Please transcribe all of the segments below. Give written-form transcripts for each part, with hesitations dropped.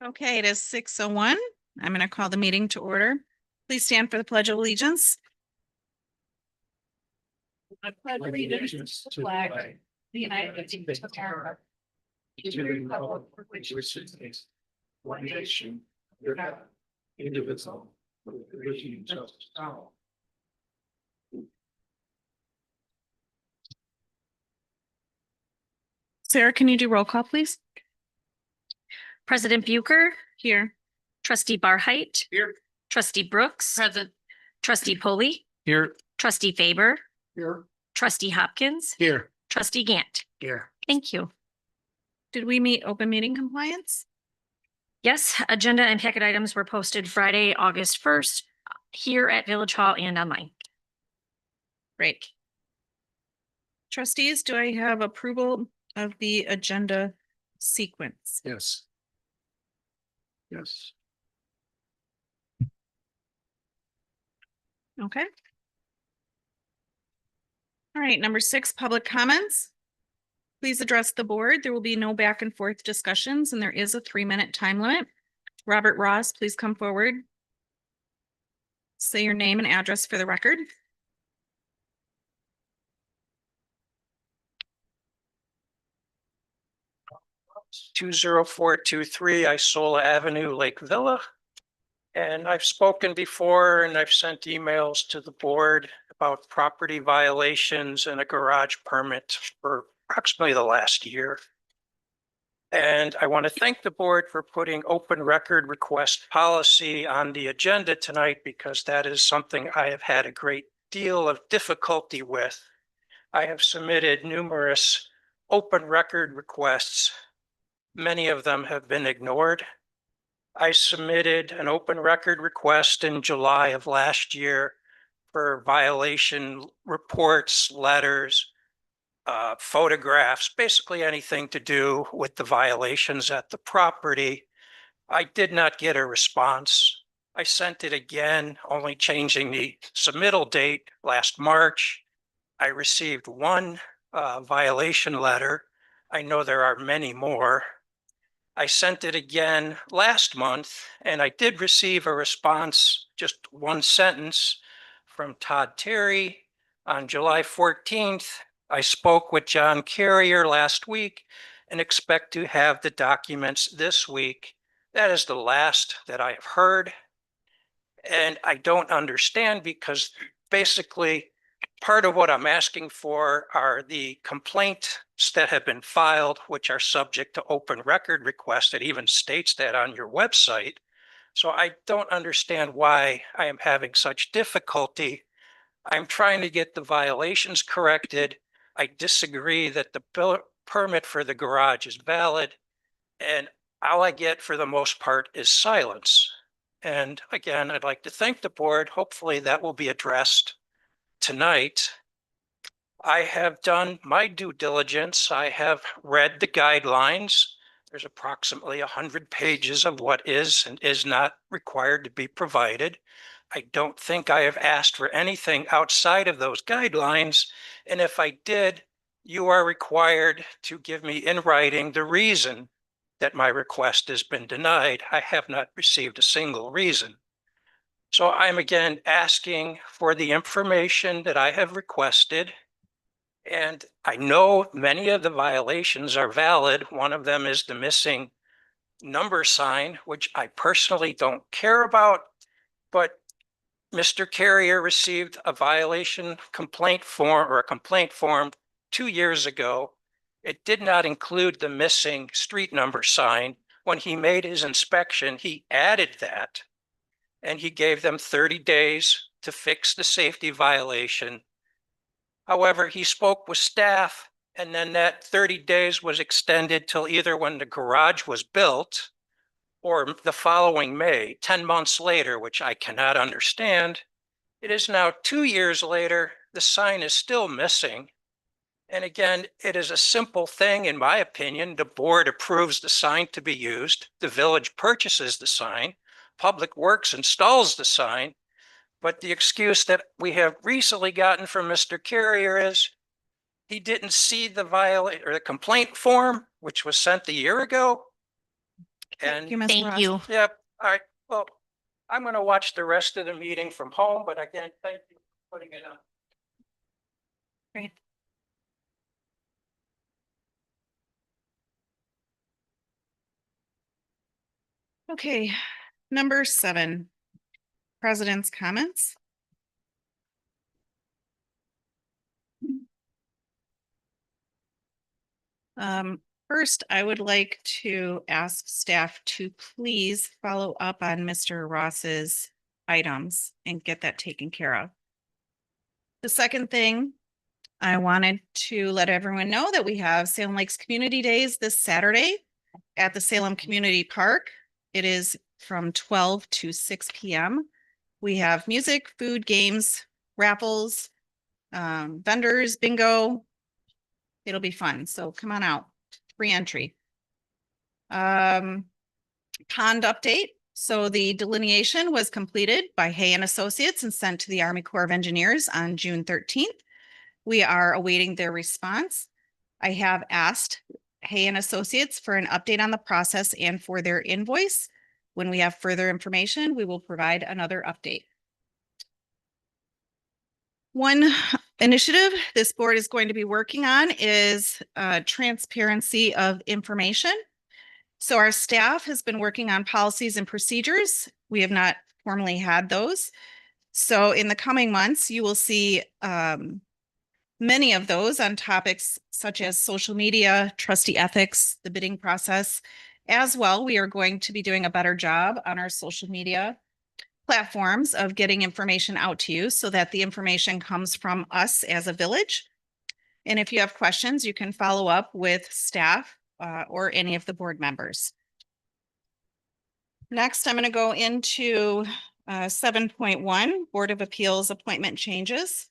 Okay, it is 6:01. I'm going to call the meeting to order. Please stand for the Pledge of Allegiance. I pledge allegiance to the flag of the United States of America, to the republic for which it stands, one nation, under God, indivisible, with liberty and justice for all. Sarah, can you do roll call, please? President Bucher, Here. Trustee Barheit, Here. Trustee Brooks, Present. Trustee Polly, Here. Trustee Faber, Here. Trustee Hopkins, Here. Trustee Gant. Here. Thank you. Did we meet open meeting compliance? Yes, agenda and packet items were posted Friday, August 1st, here at Village Hall and online. Great. Trustees, do I have approval of the agenda sequence? Yes. Yes. Okay. All right, number 6, public comments. Please address the board. There will be no back and forth discussions, and there is a 3-minute time limit. Robert Ross, please come forward. Say your name and address for the record. 20423 Isola Avenue, Lake Villa. And I've spoken before and I've sent emails to the board about property violations and a garage permit for approximately the last year. And I want to thank the board for putting open record request policy on the agenda tonight, because that is something I have had a great deal of difficulty with. I have submitted numerous open record requests. Many of them have been ignored. I submitted an open record request in July of last year for violation reports, letters, photographs, basically anything to do with the violations at the property. I did not get a response. I sent it again, only changing the submittal date last March. I received one violation letter. I know there are many more. I sent it again last month, and I did receive a response, just one sentence, from Todd Terry on July 14th. I spoke with John Carrier last week and expect to have the documents this week. That is the last that I have heard. And I don't understand, because basically part of what I'm asking for are the complaints that have been filed, which are subject to open record request. It even states that on your website. So I don't understand why I am having such difficulty. I'm trying to get the violations corrected. I disagree that the permit for the garage is valid, and all I get for the most part is silence. And again, I'd like to thank the board. Hopefully that will be addressed tonight. I have done my due diligence. I have read the guidelines. There's approximately 100 pages of what is and is not required to be provided. I don't think I have asked for anything outside of those guidelines. And if I did, you are required to give me in writing the reason that my request has been denied. I have not received a single reason. So I'm again asking for the information that I have requested. And I know many of the violations are valid. One of them is the missing number sign, which I personally don't care about. But Mr. Carrier received a violation complaint form, or a complaint form, 2 years ago. It did not include the missing street number sign. When he made his inspection, he added that, and he gave them 30 days to fix the safety violation. However, he spoke with staff, and then that 30 days was extended till either when the garage was built or the following May, 10 months later, which I cannot understand. It is now 2 years later, the sign is still missing. And again, it is a simple thing, in my opinion. The board approves the sign to be used. The village purchases the sign. Public Works installs the sign. But the excuse that we have recently gotten from Mr. Carrier is he didn't see the complaint form, which was sent a year ago. Thank you, And, Ms. Thank Ross. you. yep, all right, well, I'm gonna watch the rest of the meeting from home, but again, thank you for putting it on. Great. Okay, number 7, president's comments. First, I would like to ask staff to please follow up on Mr. Ross's items and get that taken care of. The second thing, I wanted to let everyone know that we have Salem Lakes Community Days this Saturday at the Salem Community Park. It is from 12 to 6 p.m. We have music, food, games, raffles, vendors, bingo. It'll be fun. So come on out. Free entry. Pond update. So the delineation was completed by Hay and Associates and sent to the Army Corps of Engineers on June 13th. We are awaiting their response. I have asked Hay and Associates for an update on the process and for their invoice. When we have further information, we will provide another update. One initiative this board is going to be working on is transparency of information. So our staff has been working on policies and procedures. We have not formally had those. So in the coming months, you will see many of those on topics such as social media, trustee ethics, the bidding process. As well, we are going to be doing a better job on our social media platforms of getting information out to you so that the information comes from us as a village. And if you have questions, you can follow up with staff or any of the board members. Next, I'm going to go into 7.1, Board of Appeals appointment changes.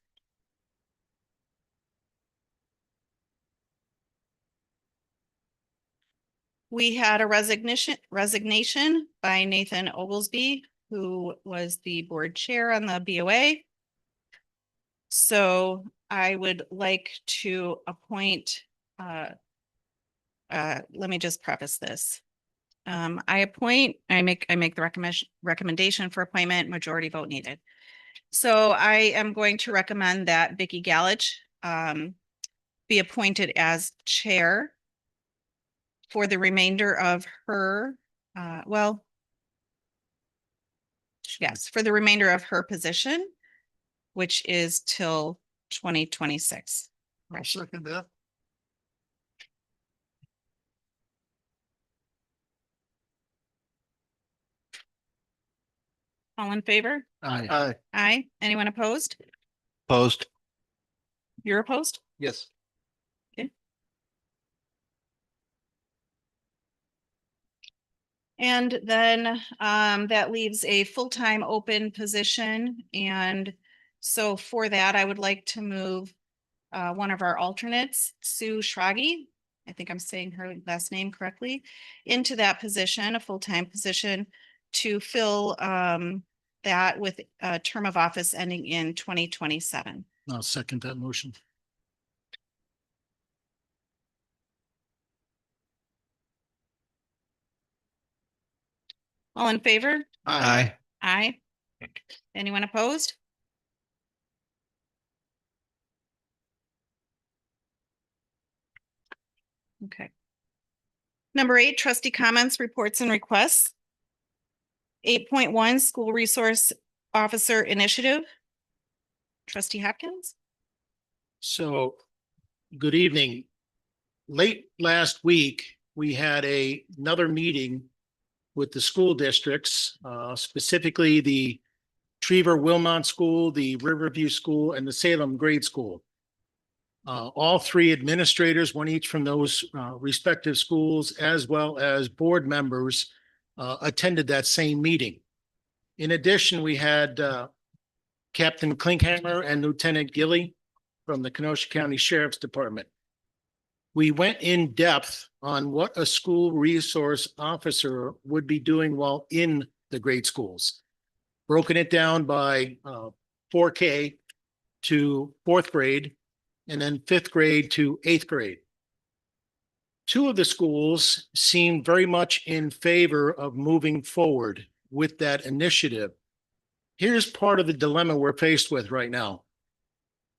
We had a resignation by Nathan Oglesby, who was the board chair on the BOA. So I would like to appoint, let me just preface this. I make the recommendation for appointment, majority vote needed. So I am going to recommend that Vicki Galich be appointed as chair for the remainder of her, yes, for the remainder of her position, which is till 2026. I'll second that. All in favor? Aye. Aye. Anyone opposed? Opposed? You're opposed? Yes. And then that leaves a full-time open position. And so for that, I would like to move one of our alternates, Sue Schragi, I think I'm saying her last name correctly, into that position, a full-time position to fill that with a term of office ending in 2027. I'll second that motion. All in favor? Aye. Aye. Anyone opposed? Okay. Number 8, trustee comments, reports and requests. 8.1, school resource officer initiative. Trustee Hopkins. So, good evening. Late last week, we had another meeting with the school districts, specifically the Trevor Wilmont School, the Riverview School, and the Salem Grade School. All 3 administrators, one each from those respective schools, as well as board members, attended that same meeting. In addition, we had Captain Klinkhammer and Lieutenant Gilly from the Kenosha County Sheriff's Department. We went in depth on what a school resource officer would be doing while in the grade schools. Broken it down by 4K to 4th grade, and then 5th grade to 8th grade. Two of the schools seem very much in favor of moving forward with that initiative. Here's part of the dilemma we're faced with right now.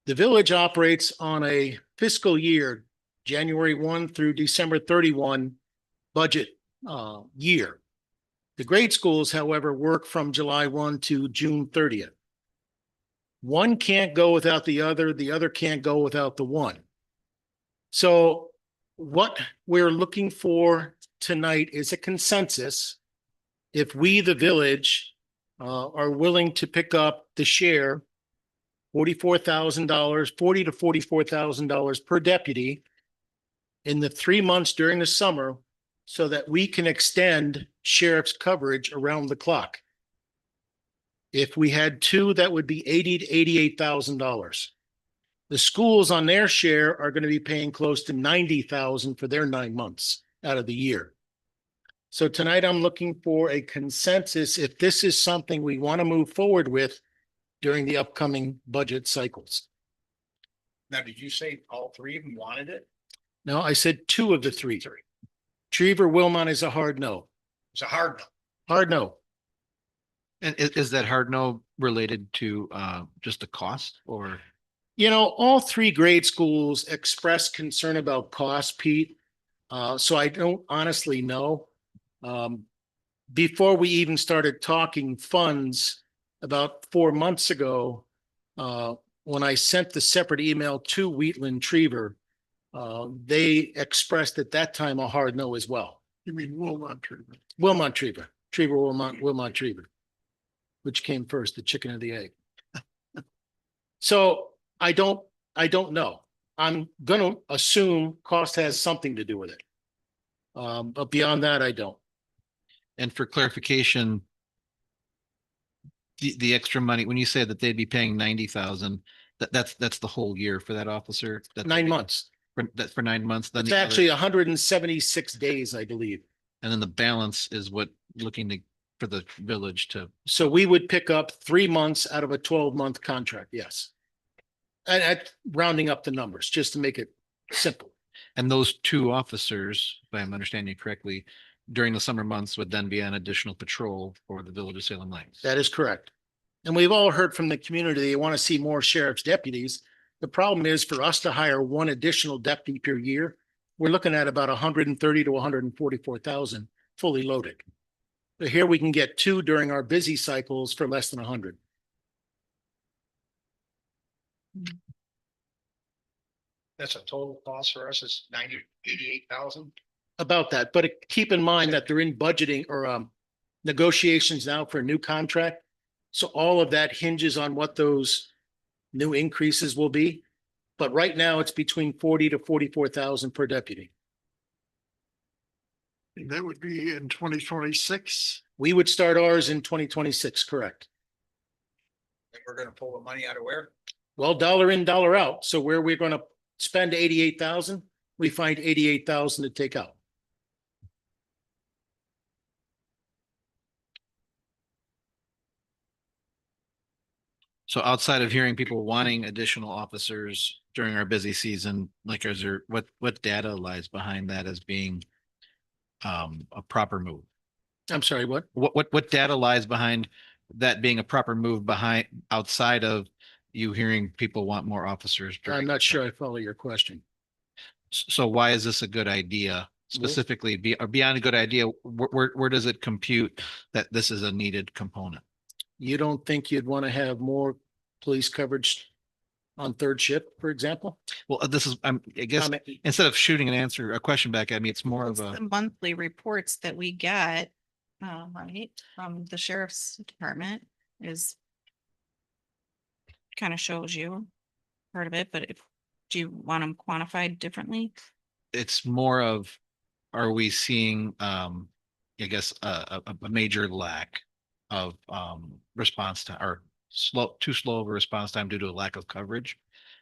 The village operates on a fiscal year, January 1 through December 31 budget year. The grade schools, however, work from July 1 to June 30th. One can't go without the other can't go without the one. So what we're looking for tonight is a consensus. If we, the village, are willing to pick up the share, $44,000, $40,000 to $44,000 per deputy in the 3 months during the summer, so that we can extend sheriff's coverage around the clock. If we had two, that would be $80,000 to $88,000. The schools on their share are going to be paying close to $90,000 for their 9 months out of the year. So tonight I'm looking for a consensus if this is something we want to move forward with during the upcoming budget cycles. Now, did you say all three of them wanted it? No, I said two of the three. Trevor Wilmot is a hard no. It's a hard no. Hard no. And is that hard no related to just the cost or? You know, all three grade schools express concern about cost, Pete. So I don't honestly know. Before we even started talking funds about 4 months ago, when I sent the separate email to Wheatland Trevor, they expressed at that time a hard no as well. You mean Wilmot Trevor? Wilmot Trevor, Trevor Wilmot Trevor. Which came first, the chicken or the egg? So I don't know. I'm gonna assume cost has something to do with it. But beyond that, I don't. And for clarification, the extra money, when you say that they'd be paying 90,000, that's the whole year for that officer? That's 9 months. That's for 9 months. Then It's the other- actually 176 days, I believe. And then the balance is what for the village to, So we would pick up 3 months out of a 12-month contract, yes. And at rounding up the numbers, just to make it simple. and those two officers, if I'm understanding correctly, during the summer months would then be on additional patrol for the village of Salem Lakes. That is correct. And we've all heard from the community, they want to see more sheriff's deputies. The problem is for us to hire one additional deputy per year, we're looking at about 130 to 144,000 fully loaded. So here we can get two during our busy cycles for less than 100. That's a total cost for us is 88,000. About that, but keep in mind that they're in budgeting or negotiations now for a new contract. So all of that hinges on what those new increases will be. But right now it's between 40 to 44,000 per deputy. That would be in 2026. We would start ours in 2026, correct? And we're gonna pull the money out of where? Well, dollar in, dollar out. So where we're going to spend 88,000, we find 88,000 to take out. So outside of hearing people wanting additional officers during our busy season, like is there, what data lies behind that as being a proper move? I'm sorry, what? What data lies behind that being a proper move behind outside of you hearing people want more officers? I'm not sure I follow your question. So why is this a good idea? Specifically, beyond a good idea, where does it compute that this is a needed component? You don't think you'd want to have more police coverage on third shift, for example? Well, this is, I guess, instead of shooting a question back at me, it's more of It's a, the monthly reports that we get, right, from the sheriff's department is kind of shows you part of it, but if, do you want them quantified differently? it's more of, are we seeing, I guess, a major lack of response time or too slow of a response time due to a lack of coverage?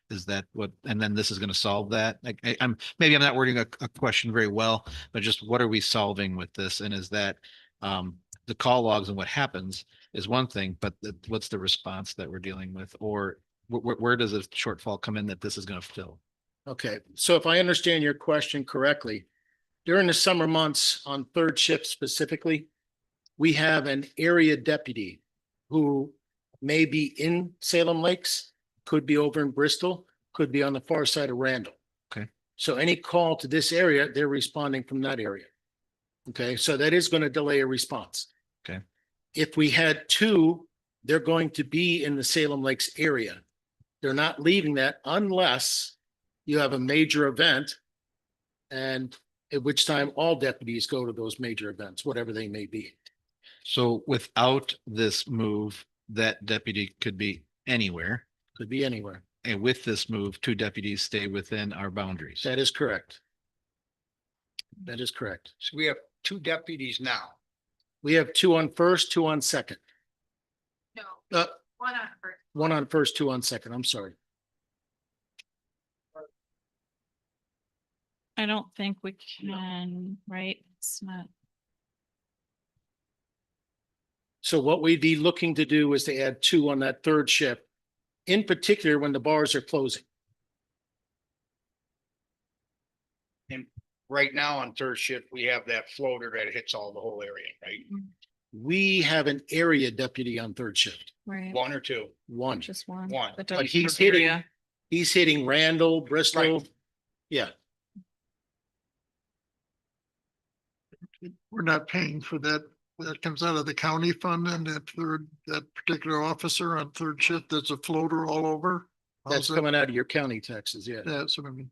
Is that what, and then this is going to solve that? Like, maybe I'm not wording a question very well, but just what are we solving with this? And is that the call logs and what happens is one thing, but what's the response that we're dealing with? Or where does a shortfall come in that this is going to fill? Okay, so if I understand your question correctly, during the summer months on third shift specifically, we have an area deputy who may be in Salem Lakes, could be over in Bristol, could be on the far side of Randall. Okay. So any call to this area, they're responding from that area. Okay, so that is going to delay a response. Okay. If we had two, they're going to be in the Salem Lakes area. They're not leaving that unless you have a major event, and at which time all deputies go to those major events, whatever they may be. So without this move, that deputy could be anywhere. Could be anywhere. And with this move, two deputies stay within our boundaries. That is correct. That is correct. So we have two deputies now. We have two on first, two on second. No, Uh, one on first. one on first, two on second. I'm sorry. I don't think we can, right? It's not. So what we'd be looking to do is to add two on that third shift, in particular when the bars are closing. Right now on third shift, we have that floater that hits all the whole area, right? We have an area deputy on third shift, Right, One or two. one. just one. One. That But doesn't he's cover hitting, area. he's hitting Randall, Bristol. Yeah, We're not paying for that. That comes out of the county fund and that particular officer on third shift, that's a floater all over. that's coming out of your county taxes. Yeah. That's what I mean.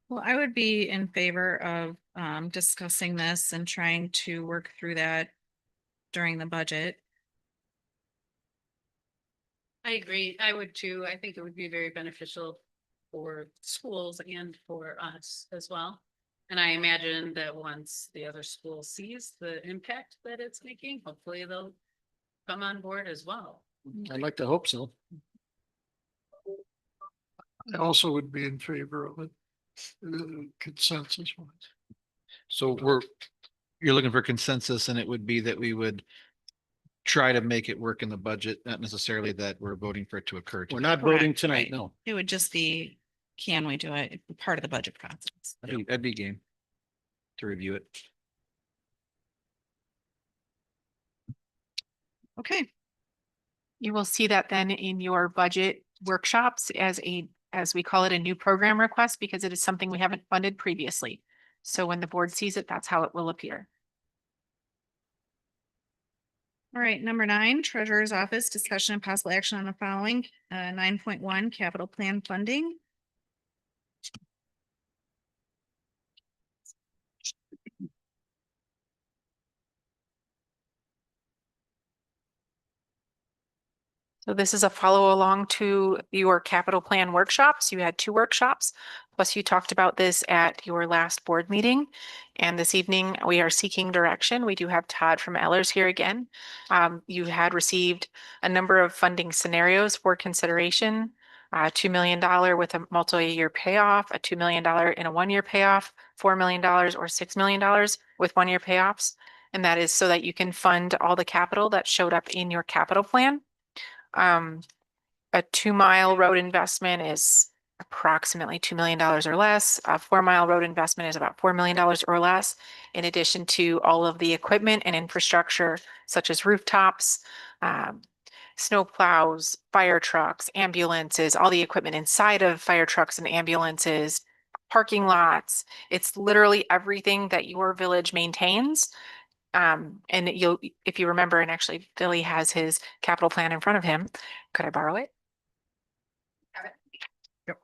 Well, I would be in favor of discussing this and trying to work through that during the budget. I agree. I would too. I think it would be very beneficial for schools and for us as well. And I imagine that once the other school sees the impact that it's making, hopefully they'll come on board as well. I'd like to hope so. I also would be in favor of it. Consensus wise. So you're looking for consensus, and it would be that we would try to make it work in the budget, not necessarily that we're voting for it to occur. We're not voting Correct, tonight, right. no. It would just be, can we do it? It'd be part of the budget process. That'd be game to review it. Okay, You will see that then in your budget workshops as we call it, a new program request, because it is something we haven't funded previously. So when the board sees it, that's how it will appear. all right, number 9, Treasurer's Office, discussion and possible action on the following, 9.1, capital plan funding. So this is a follow along to your capital plan workshops. You had 2 workshops, plus you talked about this at your last board meeting. And this evening we are seeking direction. We do have Todd from Ellers here again. You had received a number of funding scenarios for consideration. $2 million with a multi-year payoff, a $2 million in a 1-year payoff, $4 million or $6 million with 1-year payoffs. And that is so that you can fund all the capital that showed up in your capital plan. A 2-mile road investment is approximately $2 million or less. A 4-mile road investment is about $4 million or less, in addition to all of the equipment and infrastructure such as rooftops, snow plows, fire trucks, ambulances, all the equipment inside of fire trucks and ambulances, parking lots. It's literally everything that your village maintains. And if you remember, and actually Billy has his capital plan in front of him. Could I borrow it? Yep.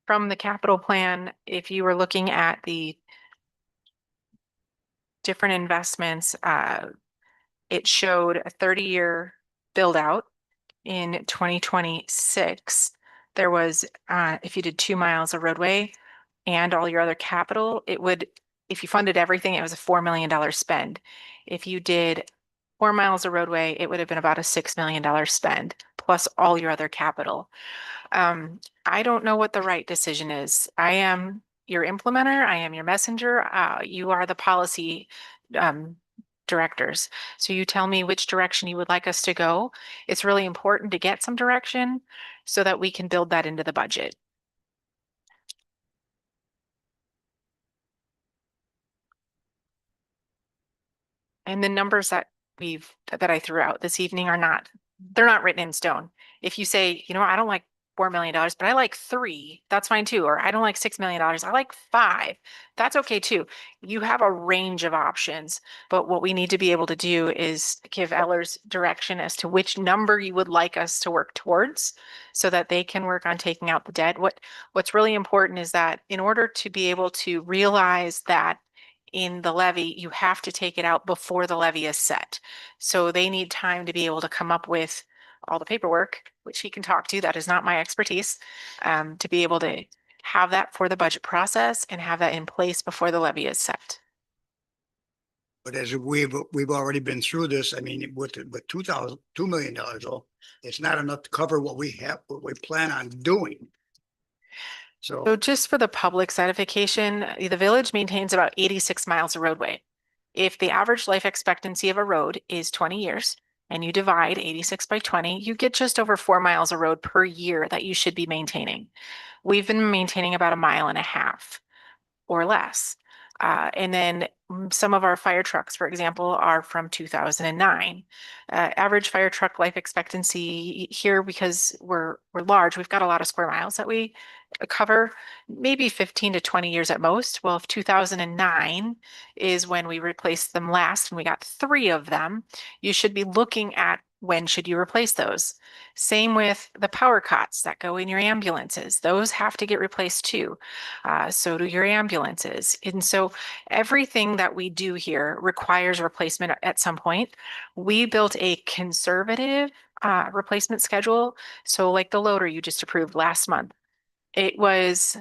From the capital plan, if you were looking at the different investments, it showed a 30-year build out in 2026. There was, if you did 2 miles of roadway and all your other capital, it would, if you funded everything, it was a $4 million spend. If you did 4 miles of roadway, it would have been about a $6 million spend, plus all your other capital. I don't know what the right decision is. I am your implementer. I am your messenger. You are the policy directors. So you tell me which direction you would like us to go. It's really important to get some direction so that we can build that into the budget. And the numbers that that I threw out this evening they're not written in stone. If you say, you know, I don't like $4 million, but I like 3, that's fine too. Or I don't like $6 million, I like 5, that's okay too. You have a range of options, but what we need to be able to do is give Ellers direction as to which number you would like us to work towards so that they can work on taking out the debt. What's really important is that in order to be able to realize that in the levy, you have to take it out before the levy is set. So they need time to be able to come up with all the paperwork, which he can talk to. That is not my expertise, to be able to have that for the budget process and have that in place before the levy is set. But as we've already been through this, I mean, with $2 million, though, it's not enough to cover what we plan on doing. So just for the public certification, the village maintains about 86 miles of roadway. If the average life expectancy of a road is 20 years and you divide 86 by 20, you get just over 4 miles of road per year that you should be maintaining. We've been maintaining about 1.5 miles or less. And then some of our fire trucks, for example, are from 2009. Average fire truck life expectancy here, because we're large, we've got a lot of square miles that we cover, maybe 15 to 20 years at most. Well, if 2009 is when we replaced them last and we got 3 of them, you should be looking at when should you replace those. Same with the power cots that go in your ambulances. Those have to get replaced too. So do your ambulances. And so everything that we do here requires replacement at some point. We built a conservative replacement schedule. So like the loader you just approved last month, it was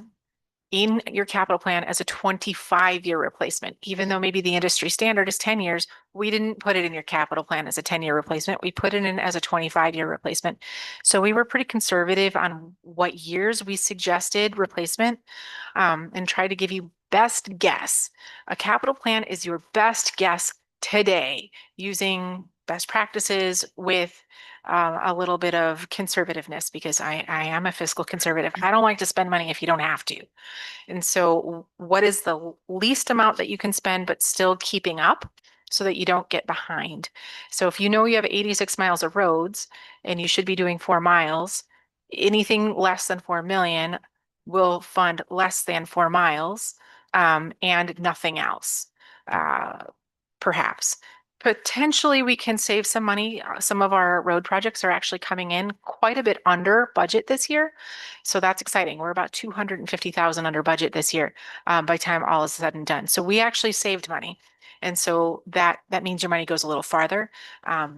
in your capital plan as a 25-year replacement. Even though maybe the industry standard is 10 years, we didn't put it in your capital plan as a 10-year replacement. We put it in as a 25-year replacement. So we were pretty conservative on what years we suggested replacement, and try to give you best guess. A capital plan is your best guess today using best practices with a little bit of conservativeness, because I am a fiscal conservative. I don't like to spend money if you don't have to. And so what is the least amount that you can spend, but still keeping up so that you don't get behind? So if you know you have 86 miles of roads and you should be doing 4 miles, anything less than 4 million will fund less than 4 miles, and nothing else, perhaps. Potentially, we can save some money. Some of our road projects are actually coming in quite a bit under budget this year. So that's exciting. We're about 250,000 under budget this year, by the time all is said and done. So we actually saved money. And so that means your money goes a little farther. I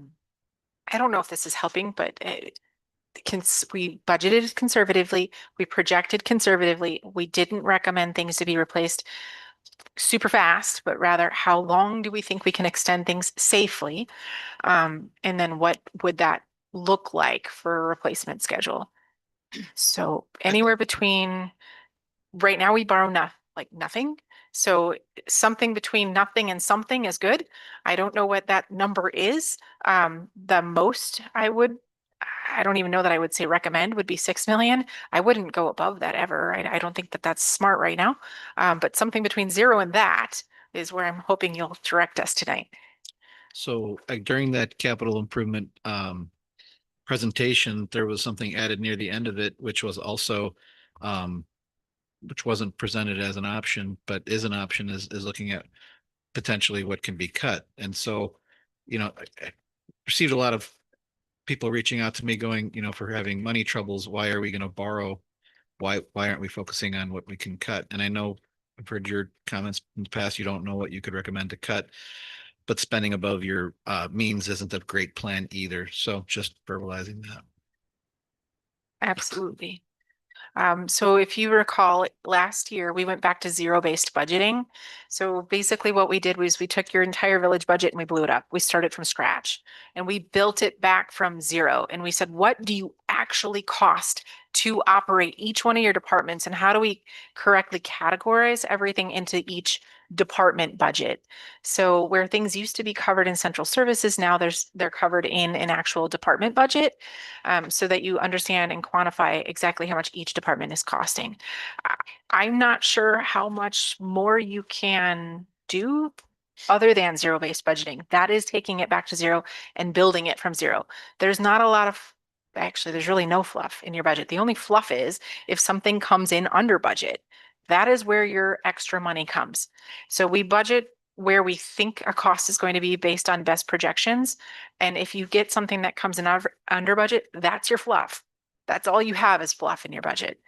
don't know if this is helping, but we budgeted conservatively. We projected conservatively. We didn't recommend things to be replaced super fast, but rather how long do we think we can extend things safely? And then what would that look like for a replacement schedule? So anywhere between, right now we borrow nothing. So something between nothing and something is good. I don't know what that number is. The most I don't even know that I would say recommend would be 6 million. I wouldn't go above that ever. I don't think that that's smart right now. But something between 0 and that is where I'm hoping you'll direct us tonight. So during that capital improvement presentation, there was something added near the end of it, which was also which wasn't presented as an option, but is an option, is looking at potentially what can be cut. And so, I received a lot of people reaching out to me going, if we're having money troubles, why are we going to borrow? Why aren't we focusing on what we can cut? And I know I've heard your comments in the past, you don't know what you could recommend to cut, but spending above your means isn't a great plan either. So just verbalizing that. Absolutely. So if you recall, last year we went back to zero-based budgeting. So basically what we did was we took your entire village budget and we blew it up. We started from scratch and we built it back from 0. And we said, what do you actually cost to operate each one of your departments? And how do we correctly categorize everything into each department budget? So where things used to be covered in central services, now they're covered in an actual department budget, so that you understand and quantify exactly how much each department is costing. I'm not sure how much more you can do other than zero-based budgeting. That is taking it back to zero and building it from zero. There's not a lot of, actually, there's really no fluff in your budget. The only fluff is if something comes in under budget, that is where your extra money comes. So we budget where we think a cost is going to be based on best projections. And if you get something that comes in under budget, that's your fluff. That's all you have is fluff in your budget.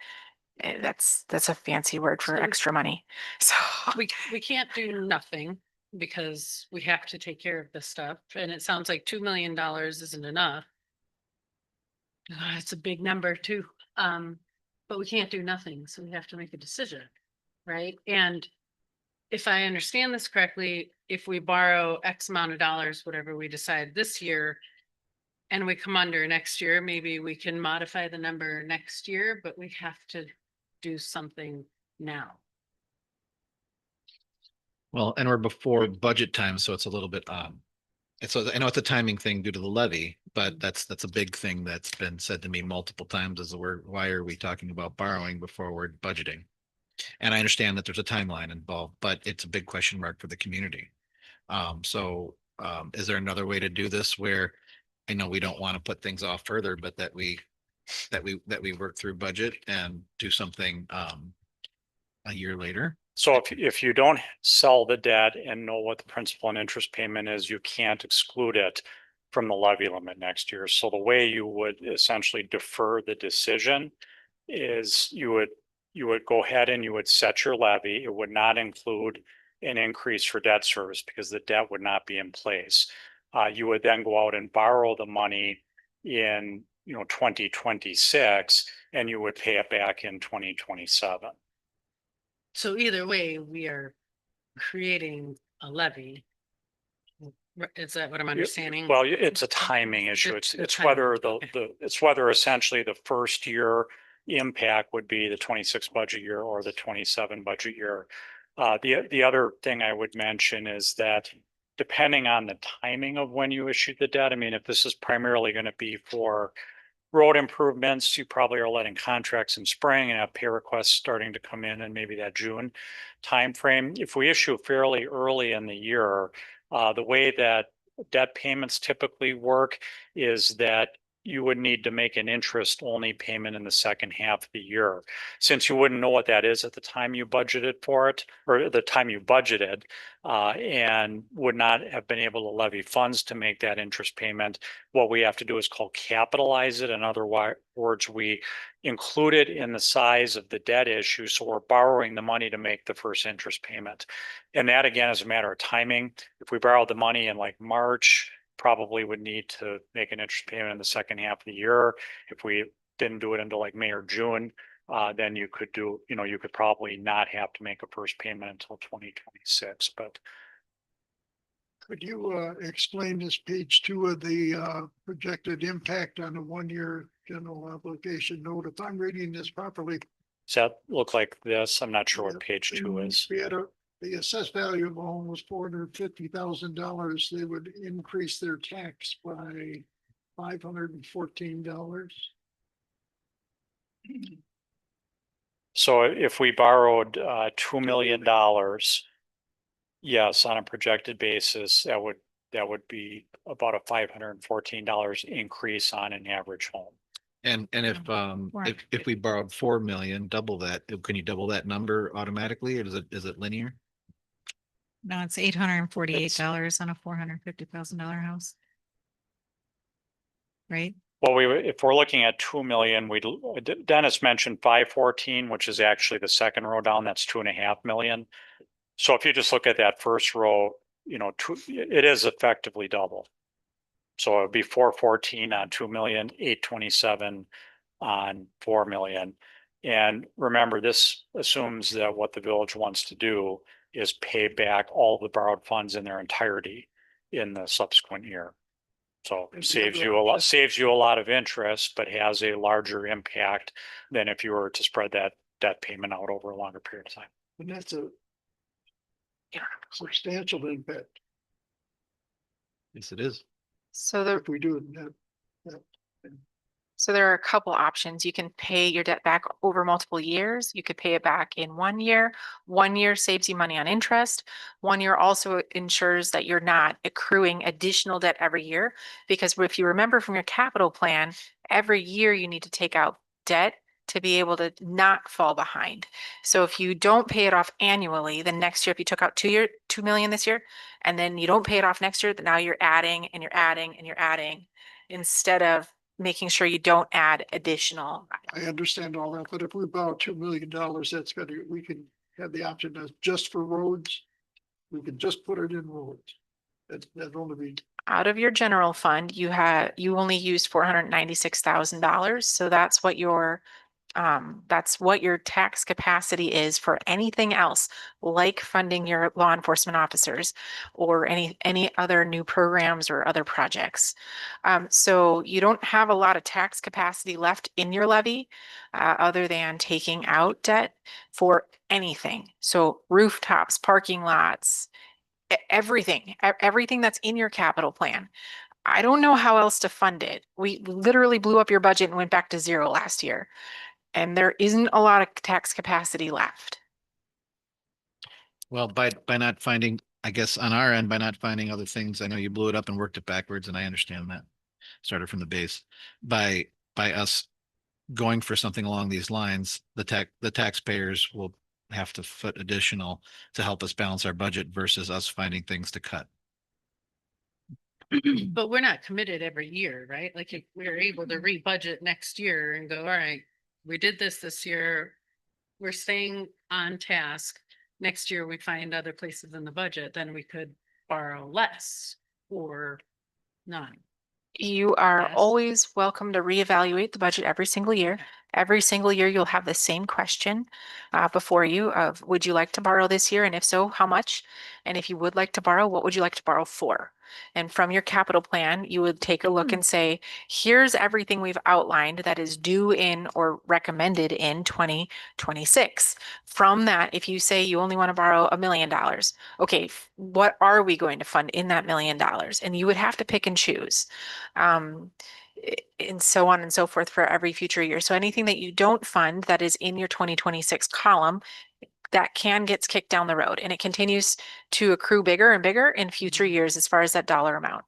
That's a fancy word for So- extra money. So We can't do nothing because we have to take care of this stuff. And it sounds like $2 million isn't enough. It's a big number too. But we can't do nothing. So we have to make a decision, right? And if I understand this correctly, if we borrow X amount of dollars, whatever we decide this year, and we come under next year, maybe we can modify the number next year, but we have to do something now. Well, and we're before budget time, so it's a little bit, and so I know it's a timing thing due to the levy, but that's a big thing that's been said to me multiple times is why are we talking about borrowing before we're budgeting? And I understand that there's a timeline involved, but it's a big question mark for the community. Is there another way to do this where I know we don't want to put things off further, but that we work through budget and do something a year later? So if you don't sell the debt and know what the principal and interest payment is, you can't exclude it from the levy limit next year. So the way you would essentially defer the decision is you would go ahead and you would set your levy. It would not include an increase for debt service because the debt would not be in place. You would then go out and borrow the money in 2026 and you would pay it back in 2027. So either way, we are creating a levy. Is that what I'm understanding? Well, it's a timing issue. It's It's timing, whether okay. it's whether essentially the first year impact would be the 26 budget year or the 27 budget year. The other thing I would mention is that depending on the timing of when you issue the debt, I mean, if this is primarily going to be for road improvements, you probably are letting contracts in spring and have pay requests starting to come in maybe that June timeframe. If we issue fairly early in the year, the way that debt payments typically work is that you would need to make an interest only payment in the second half of the year. Since you wouldn't know what that is at the time you budgeted for it, or the time you budgeted, and would not have been able to levy funds to make that interest payment, what we have to do is called capitalize it. In other words, we include it in the size of the debt issue. So we're borrowing the money to make the first interest payment. And that again is a matter of timing. If we borrowed the money in like March, probably would need to make an interest payment in the second half of the year. If we didn't do it until like May or June, then you could you could probably not have to make a first payment until 2026, but. Could you explain this page 2 of the projected impact on the 1-year general obligation note? If I'm reading this properly. Does that look like this? I'm not sure what page 2 is. We had the assessed value of a home was $450,000. They would increase their tax by $514. So if we borrowed $2 million, yes, on a projected basis, that would be about a $514 increase on an average home. And if we borrowed 4 million, double that, can you double that number automatically or is it linear? No, it's $848 on a $450,000 house. Right? Well, if we're looking at 2 million, Dennis mentioned 514, which is actually the second row down, that's 2.5 million. So if you just look at that first row, it is effectively double. So it'd be 414 on 2 million, 827 on 4 million. And remember, this assumes that what the village wants to do is pay back all the borrowed funds in their entirety in the subsequent year. So it saves you a lot of interest, but has a larger impact than if you were to spread that debt payment out over a longer period of time. And that's a substantial impact Yes, it is. So the if we do it in that. So there are a couple options. You can pay your debt back over multiple years. You could pay it back in 1 year. 1 year saves you money on interest. 1 year also ensures that you're not accruing additional debt every year. Because if you remember from your capital plan, every year you need to take out debt to be able to not fall behind. So if you don't pay it off annually, then next year, if you took out 2 million this year, and then you don't pay it off next year, then now you're adding and you're adding and you're adding instead of making sure you don't add additional. I understand all that, but if we borrow $2 million, that's gonna, we can have the option of just for roads. We can just put it in roads. That'd only be, Out of your general fund, you only used $496,000. So that's what your tax capacity is for anything else, like funding your law enforcement officers or any other new programs or other projects. So you don't have a lot of tax capacity left in your levy, other than taking out debt for anything. So rooftops, parking lots, everything that's in your capital plan. I don't know how else to fund it. We literally blew up your budget and went back to zero last year. And there isn't a lot of tax capacity left. Well, by not finding, I guess on our end, by not finding other things, I know you blew it up and worked it backwards, and I understand that. Started from the base. By us going for something along these lines, the taxpayers will have to foot additional to help us balance our budget versus us finding things to cut. But we're not committed every year, right? Like if we're able to re-budget next year and go, all right, we did this year. We're staying on task. Next year, we find other places in the budget, then we could borrow less or none. You are Yes. always welcome to reevaluate the budget every single year. Every single year, you'll have the same question before you of, would you like to borrow this year? And if so, how much? And if you would like to borrow, what would you like to borrow for? And from your capital plan, you would take a look and say, here's everything we've outlined that is due in or recommended in 2026. From that, if you say you only want to borrow $1 million, okay, what are we going to fund in that $1 million? And you would have to pick and choose. And so on and so forth for every future year. So anything that you don't fund that is in your 2026 column, that can gets kicked down the road and it continues to accrue bigger and bigger in future years as far as that dollar amount.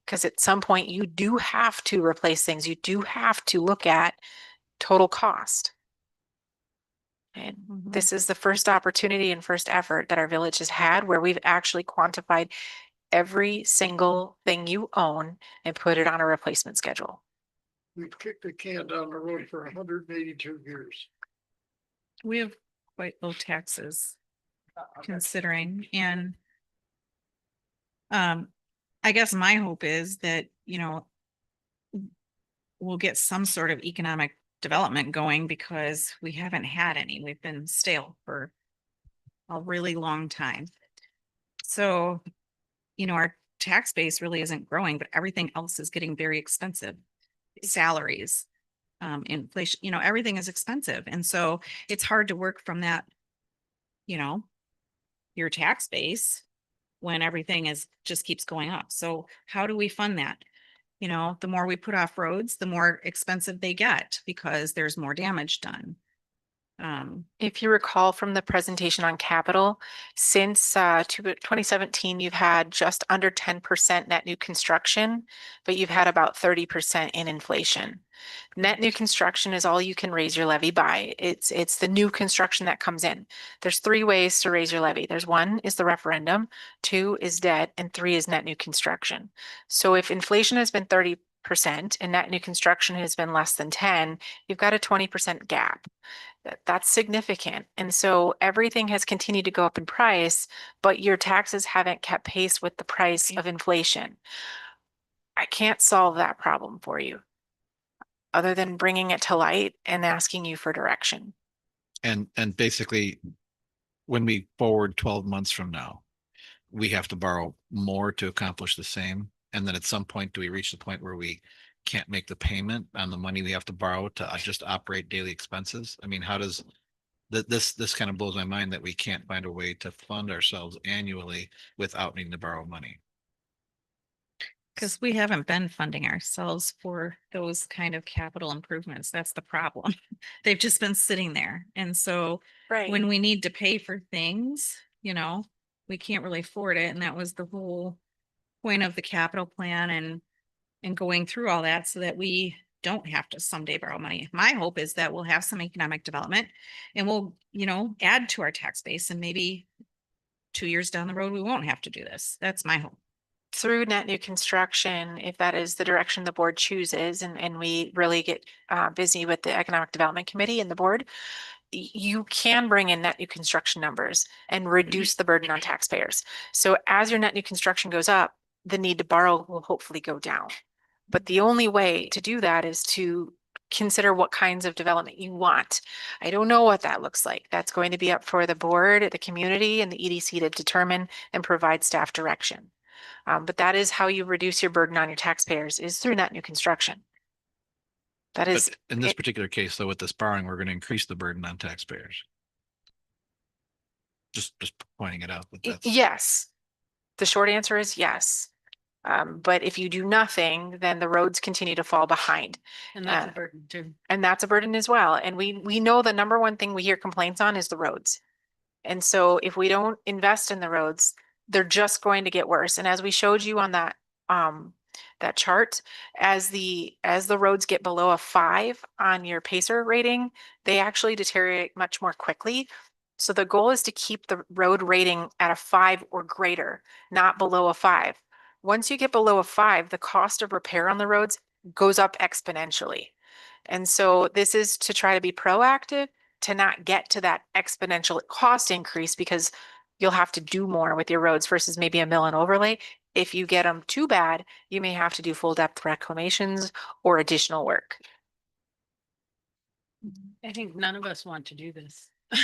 Because at some point you do have to replace things. You do have to look at total cost. And this is the first opportunity and first effort that our village has had where we've actually quantified every single thing you own and put it on a replacement schedule. we've kicked the can down the road for 182 years. We have quite low taxes considering, and I guess my hope is that, we'll get some sort of economic development going because we haven't had any. We've been stale for a really long time. So, our tax base really isn't growing, but everything else is getting very expensive. Salaries, inflation, everything is expensive. And so it's hard to work from that, your tax base when everything just keeps going up. So how do we fund that? The more we put off roads, the more expensive they get because there's more damage done. If you recall from the presentation on capital, since 2017, you've had just under 10% net new construction, but you've had about 30% in inflation. Net new construction is all you can raise your levy by. It's the new construction that comes in. There's 3 ways to raise your levy. There's 1 is the referendum, 2 is debt, and 3 is net new construction. So if inflation has been 30% and net new construction has been less than 10, you've got a 20% gap. That's significant. And so everything has continued to go up in price, but your taxes haven't kept pace with the price of inflation. I can't solve that problem for you other than bringing it to light and asking you for direction. And basically, when we forward 12 months from now, we have to borrow more to accomplish the same. And then at some point, do we reach the point where we can't make the payment on the money we have to borrow to just operate daily expenses? I mean, how does this kind of blows my mind that we can't find a way to fund ourselves annually without needing to borrow money. Because we haven't been funding ourselves for those kind of capital improvements. That's the problem. They've just been sitting there. And so Right. when we need to pay for things, you know, we can't really afford it. And that was the whole point of the capital plan and going through all that so that we don't have to someday borrow money. My hope is that we'll have some economic development and we'll, you know, add to our tax base and maybe 2 years down the road, we won't have to do this. That's my hope. Through net new construction, if that is the direction the board chooses and we really get busy with the Economic Development Committee and the board, you can bring in net new construction numbers and reduce the burden on taxpayers. So as your net new construction goes up, the need to borrow will hopefully go down. But the only way to do that is to consider what kinds of development you want. I don't know what that looks like. That's going to be up for the board, the community, and the EDC to determine and provide staff direction. But that is how you reduce your burden on your taxpayers, is through net new construction. That is, But in this particular case, though, with this borrowing, we're going to increase the burden on taxpayers. Just pointing it out. But that's. yes. The short answer is yes. But if you do nothing, then the roads continue to fall behind. And that's a burden too. And that's a burden as well. And we know the number one thing we hear complaints on is the roads. And so if we don't invest in the roads, they're just going to get worse. And as we showed you on that chart, as the roads get below a 5 on your PACER rating, they actually deteriorate much more quickly. So the goal is to keep the road rating at a 5 or greater, not below a 5. Once you get below a 5, the cost of repair on the roads goes up exponentially. And so this is to try to be proactive, to not get to that exponential cost increase, because you'll have to do more with your roads versus maybe a mill and overlay. If you get them too bad, you may have to do full depth reclamations or additional work. I think none of us want to do this, I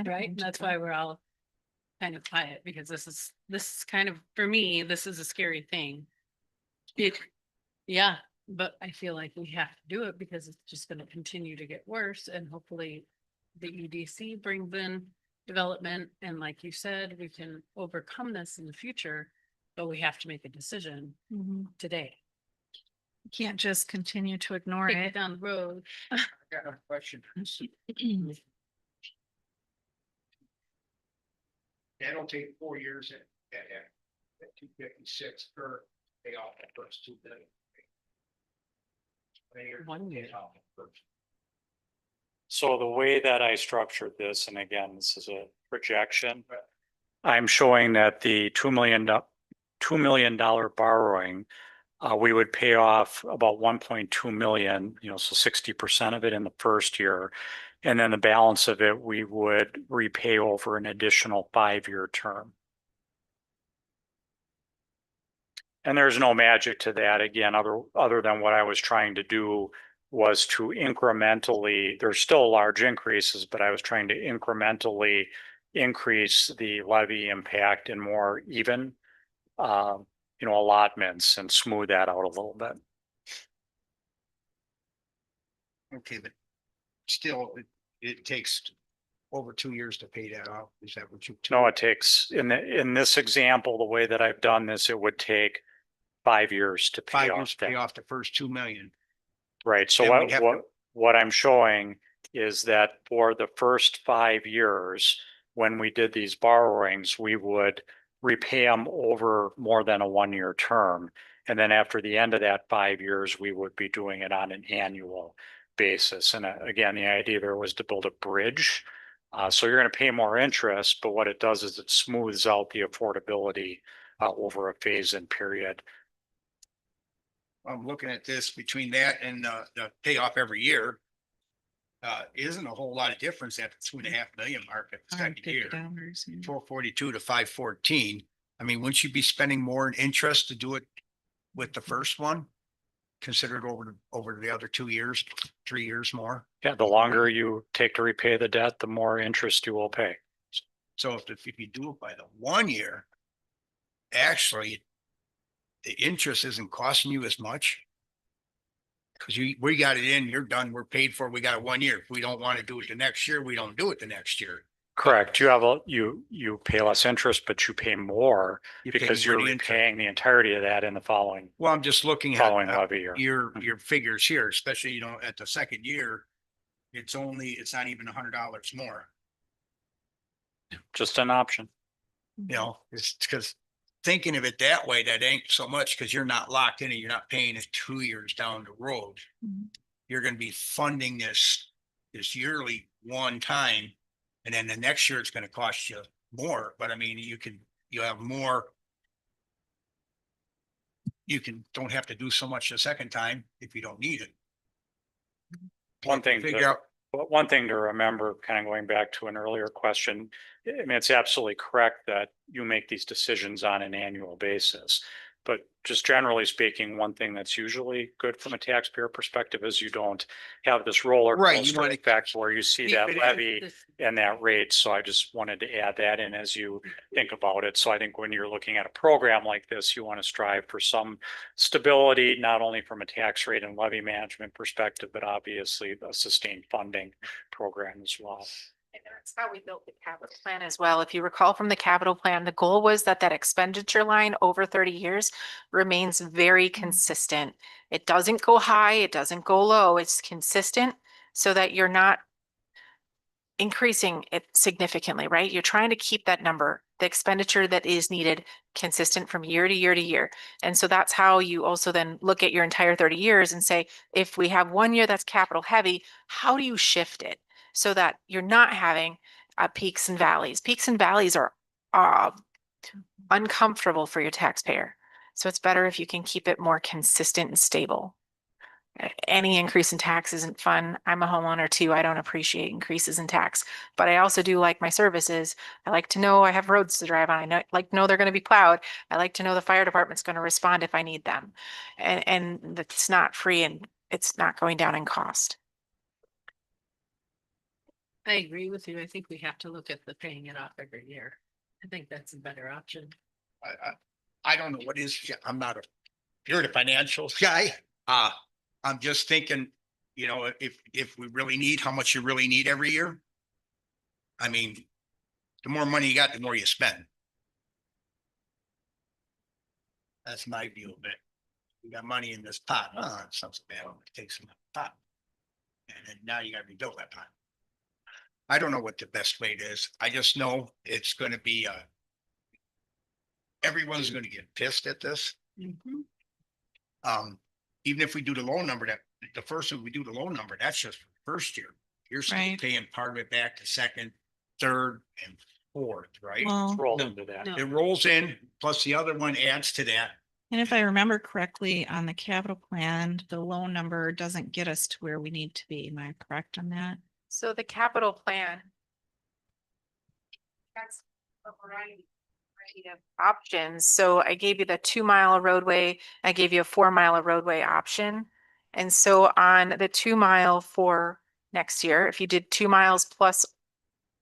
don't right? want And to that's do why we're all kind of quiet, because this is kind of, for me, this is a scary thing. Yeah, but I feel like we have to do it because it's just gonna continue to get worse, and hopefully the EDC brings in development, and like you said, we can overcome this in the future, but we have to make a decision Mhm. today. You can't just continue to ignore Take it it. down the road. I got a question. That'll take 4 years at 256 per pay off the first 2 billion. 1 year. Pay off the first. So the way that I structured this, and again, this is a projection, I'm showing that the $2 million borrowing, we would pay off about 1.2 million, so 60% of it in the first year. And then the balance of it, we would repay over an additional 5-year term. And there's no magic to that. Again, other than what I was trying to do was to incrementally, there's still large increases, but I was trying to incrementally increase the levy impact in more even, allotments and smooth that out a little bit. Okay, but still, it takes over 2 years to pay that off. Is that what you? No, it takes, in this example, the way that I've done this, it would take 5 years to pay 5 off years to pay that. off the first 2 million. Right, so Then we'd have what I'm showing is that for the first 5 years, when we did these borrowings, we would repay them over more than a 1-year term. And then after the end of that 5 years, we would be doing it on an annual basis. And again, the idea there was to build a bridge. So you're going to pay more interest, but what it does is it smooths out the affordability over a phase-in period. I'm looking at this between that and the payoff every year. Isn't a whole lot of difference at the 2.5 million mark at the second year. $50, yeah. 442 to 514. I mean, wouldn't you be spending more in interest to do it with the first one? Considered over the other 2 years, 3 years more. Yeah, the longer you take to repay the debt, the more interest you will pay. So if you do it by the 1 year, actually, the interest isn't costing you as much. Because we got it in, you're done, we're paid for, we got it 1 year. If we don't want to do it the next year, we don't do it the next year. Correct. You pay less interest, but you pay more You pay because more you're the interest. repaying the entirety of that in the following Well, I'm just looking at levy year. your figures here, especially, you know, at the second year. It's not even $100 more, Just an option. you know, it's because thinking of it that way, that ain't so much because you're not locked in and you're not paying it 2 years down the road. You're gonna be funding this yearly one time. And then the next year it's gonna cost you more, but I mean, you have more. Don't have to do so much the second time if you don't need it. One thing, Figure out, one thing to remember, kind of going back to an earlier question, I mean, it's absolutely correct that you make these decisions on an annual basis. But just generally speaking, one thing that's usually good from a taxpayer perspective is you don't have this roller Right, you coaster wanna effect where you see keep that it in. levy and that rate. So I just wanted to add that in as you think about it. So I think when you're looking at a program like this, you want to strive for some stability, not only from a tax rate and levy management perspective, but obviously a sustained funding program as well. And that's how we built the capital plan as well. If you recall from the capital plan, the goal was that expenditure line over 30 years remains very consistent. It doesn't go high, it doesn't go low, it's consistent so that you're not increasing it significantly, right? You're trying to keep that number, the expenditure that is needed, consistent from year to year to year. And so that's how you also then look at your entire 30 years and say, if we have one year that's capital heavy, how do you shift it so that you're not having peaks and valleys? Peaks and valleys are uncomfortable for your taxpayer. So it's better if you can keep it more consistent and stable. Any increase in tax isn't fun. I'm a homeowner too. I don't appreciate increases in tax, but I also do like my services. I like to know I have roads to drive on. Like to know they're going to be plowed. I like to know the fire department's going to respond if I need them. And that's not free and it's not going down in cost. I agree with you. I think we have to look at the paying it off every year. I think that's a better option. I don't know what is, I'm not you're the financial guy. I'm just thinking, you know, if we really need, how much you really need every year. I mean, the more money you got, the more you spend. That's my view of it. You got money in this pot. Oh, it sounds bad. I'm gonna take some of the pot. And then now you gotta rebuild that pot. I don't know what the best way is. I just know it's gonna be everyone's gonna get pissed at this. Even if we do the low number, the first one we do the low number, that's just for the first year. You're still Right. paying part of it back to second, third, and fourth, right? Well, Roll into that. No. It rolls in, plus the other one adds to that. and if I remember correctly, on the capital plan, the loan number doesn't get us to where we need to be. Am I correct on that? So the capital plan. That's a variety of options. So I gave you the 2-mile roadway. I gave you a 4-mile roadway option. And so on the 2-mile for next year, if you did 2 miles plus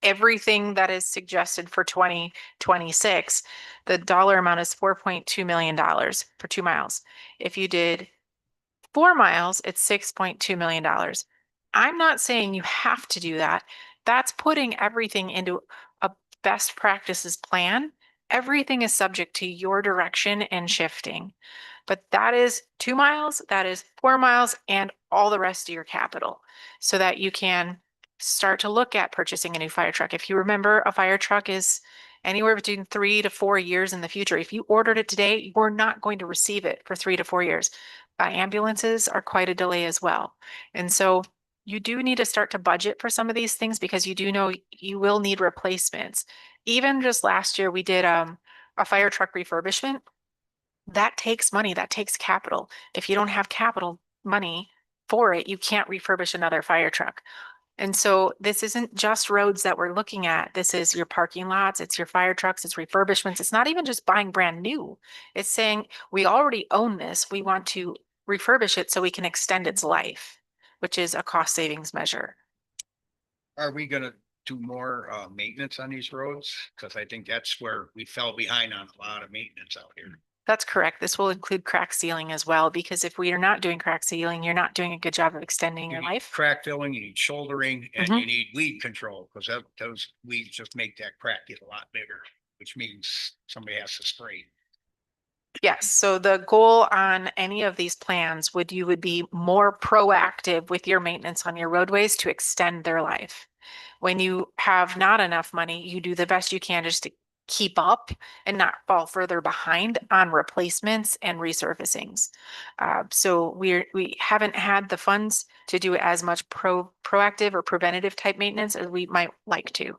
everything that is suggested for 2026, the dollar amount is $4.2 million for 2 miles. If you did 4 miles, it's $6.2 million. I'm not saying you have to do that. That's putting everything into a best practices plan. Everything is subject to your direction and shifting. But that is 2 miles, that is 4 miles, and all the rest of your capital so that you can start to look at purchasing a new fire truck. If you remember, a fire truck is anywhere between 3 to 4 years in the future. If you ordered it today, you're not going to receive it for 3 to 4 years. Ambulances are quite a delay as well. And so you do need to start to budget for some of these things because you do know you will need replacements. Even just last year, we did a fire truck refurbishment. That takes money, that takes capital. If you don't have capital money for it, you can't refurbish another fire truck. And so this isn't just roads that we're looking at. This is your parking lots, it's your fire trucks, it's refurbishments. It's not even just buying brand new. It's saying we already own this. We want to refurbish it so we can extend its life, which is a cost savings measure. Are we gonna do more maintenance on these roads? Cause I think that's where we fell behind on a lot of maintenance out here. That's correct. This will include crack sealing as well, because if we are not doing crack sealing, you're not doing a good job of extending your You need life. Crack filling, you need shouldering, and Mhm. you need weed control, because those weeds just make that crack get a lot bigger, which means somebody has to spray. Yes, so the goal on any of these plans you would be more proactive with your maintenance on your roadways to extend their life. When you have not enough money, you do the best you can just to keep up and not fall further behind on replacements and resurfacings. So we haven't had the funds to do as much proactive or preventative type maintenance as we might like to.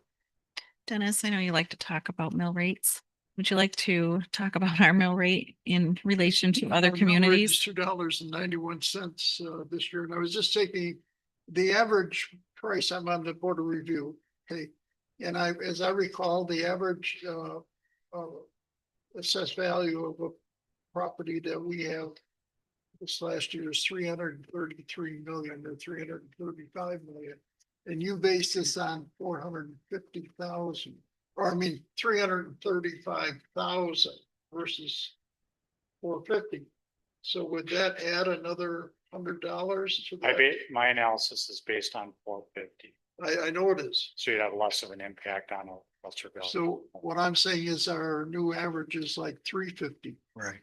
Dennis, I know you like to talk about mill rates. Would you like to talk about our mill rate in relation to other communities? $2.91 this year, and I was just taking the average price. I'm on the board of review, okay? And as I recall, the average assessed value of a property that we have this last year is 333 million or 335 million. And you base this on 450,000, or I mean, 335,000 versus 450. So would that add another $100 to that? My analysis is based on 450, I know it is. so you'd have less of an impact on a lesser bill. So what I'm saying is our new average is like 350. Right.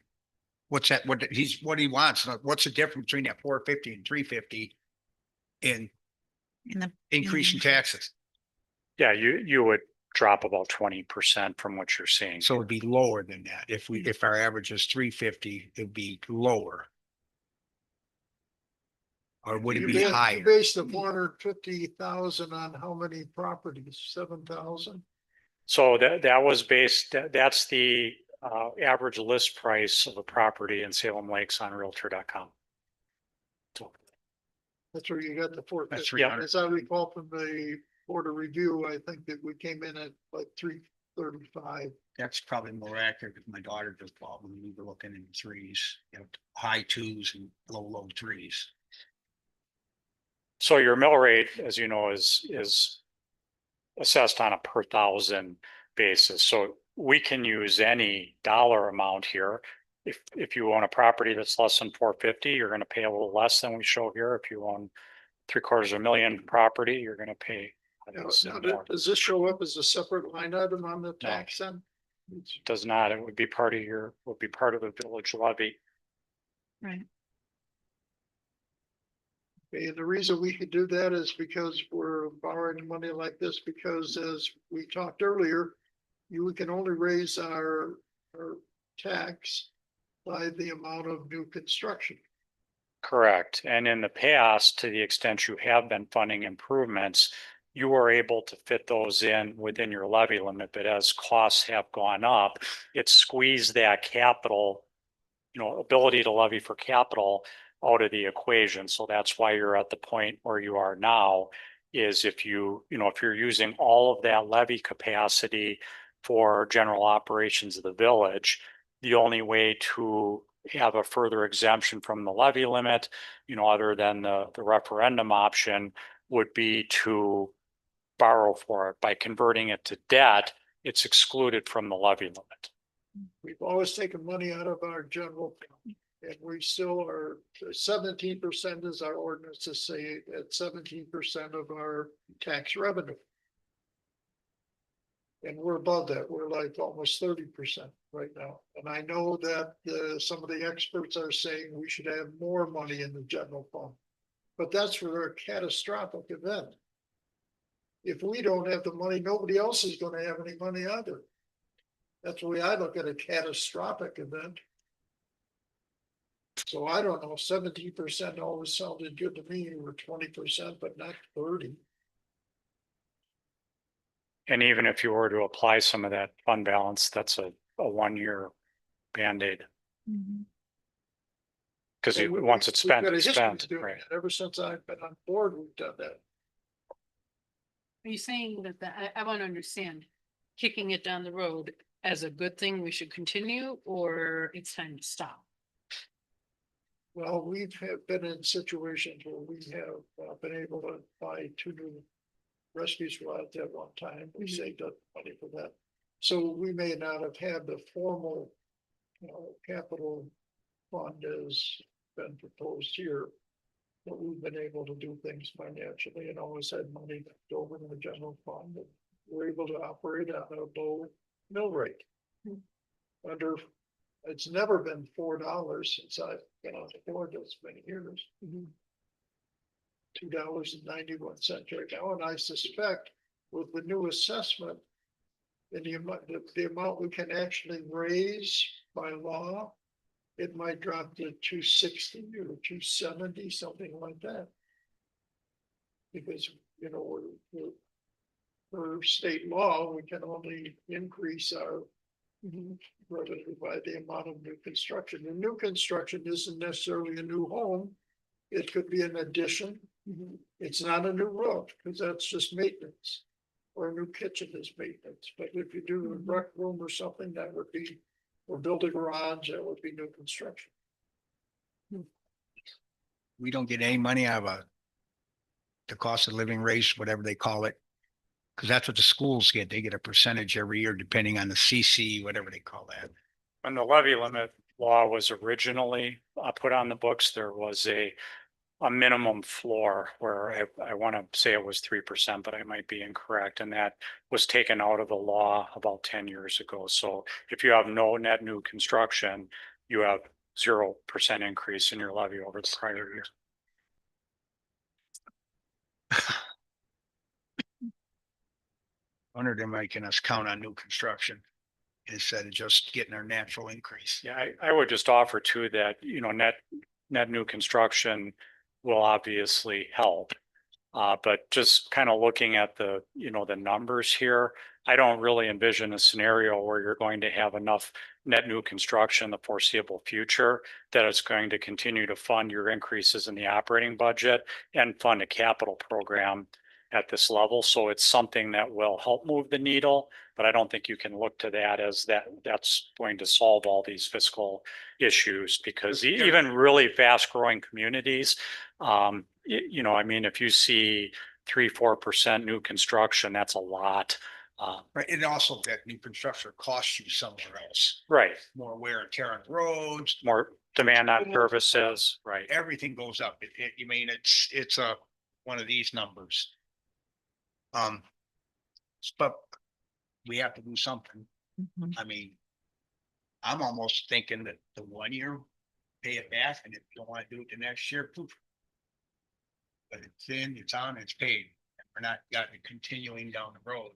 What's that, what he wants, what's the difference between that 450 and 350 in In the increase in taxes? Yeah, you would drop about 20% from what you're seeing. So it'd be lower than that. If our average is 350, it'd be lower. Or would it be You higher? base the 450,000 on how many properties? 7,000? So that was based, that's the average list price of a property in Salem Lakes on Realtor.com. That's where you got the 450. That's 300. As I recall from the board of review, I think that we came in at like 335. That's probably more accurate because my daughter just bought when we were looking in threes, high twos and low threes. So your mill rate, as you know, is assessed on a per thousand basis. So we can use any dollar amount here. If you own a property that's less than 450, you're going to pay a little less than we show here. If you own $750,000 property, you're going to pay. Now, does this show up as a separate line item on the tax then? It does not. It would be part of the village levy. Right. Okay, the reason we could do that is because we're borrowing money like this, because as we talked earlier, we can only raise our tax by the amount of new construction. Correct. And in the past, to the extent you have been funding improvements, you were able to fit those in within your levy limit, but as costs have gone up, it squeezed that capital, ability to levy for capital out of the equation. So that's why you're at the point where you are now, is if you're using all of that levy capacity for general operations of the village, the only way to have a further exemption from the levy limit, other than the referendum option, would be to borrow for it. By converting it to debt, it's excluded from the levy limit. We've always taken money out of our general fund, and we still are 17% is our ordinances say, at 17% of our tax revenue. And we're above that. We're like almost 30% right now. And I know that some of the experts are saying we should have more money in the general fund. But that's for a catastrophic event. If we don't have the money, nobody else is going to have any money either. That's the way I look at a catastrophic event. So I don't know, 17% always sounded good to me, or 20%, but not 30%. And even if you were to apply some of that fund balance, that's a 1-year Band-Aid. Because once it's spent, it's spent, right? Ever since I've been on board, we've done that. Are you saying that I want to understand, kicking it down the road as a good thing, we should continue, or it's time to stop? Well, we've been in situations where we have been able to buy 2 new rescue squads at one time. We saved up money for that. So we may not have had the formal capital fund has been proposed here. But we've been able to do things financially and always had money left over in the general fund. And we're able to operate at a low mill rate. Under, it's never been $4 since I've been on the board, that's been years. $2.91 right now, and I suspect with the new assessment. And the amount we can actually raise by law. It might drop to 260 or 270, something like that. Because, you know, for state law, we can only increase our revenue by the amount of new construction. And new construction isn't necessarily a new home. It could be an addition. It's not a new roof, because that's just maintenance. Or a new kitchen is maintenance. But if you do a rec room or something, that would be, or build a garage, that would be new construction. We don't get any money out of the cost of living raise, whatever they call it. Cause that's what the schools get. They get a percentage every year depending on the CC, whatever they call that. When the levy limit law was originally put on the books, there was a minimum floor where I want to say it was 3%, but I might be incorrect. And that was taken out of the law about 10 years ago. So if you have no net new construction, you have 0% increase in your levy over the prior year. Wonder they're making us count on new construction instead of just getting our natural increase. Yeah, I would just offer too that, you know, net new construction will obviously help. But just kind of looking at the, you know, the numbers here, I don't really envision a scenario where you're going to have enough net new construction in the foreseeable future that it's going to continue to fund your increases in the operating budget and fund a capital program at this level. So it's something that will help move the needle, but I don't think you can look to that as that's going to solve all these fiscal issues, because even really fast growing communities, you know, I mean, if you see 3-4% new construction, that's a lot. Right, and also that new construction costs you somewhere else. Right. More wear and tear on the roads, More demand on services, right? everything goes up. You mean, it's one of these numbers. But we have to do something. I mean, I'm almost thinking that the 1 year, pay it back, and if you don't want to do it the next year, poof. But it's in, it's on, it's paid, and we're not got it continuing down the road.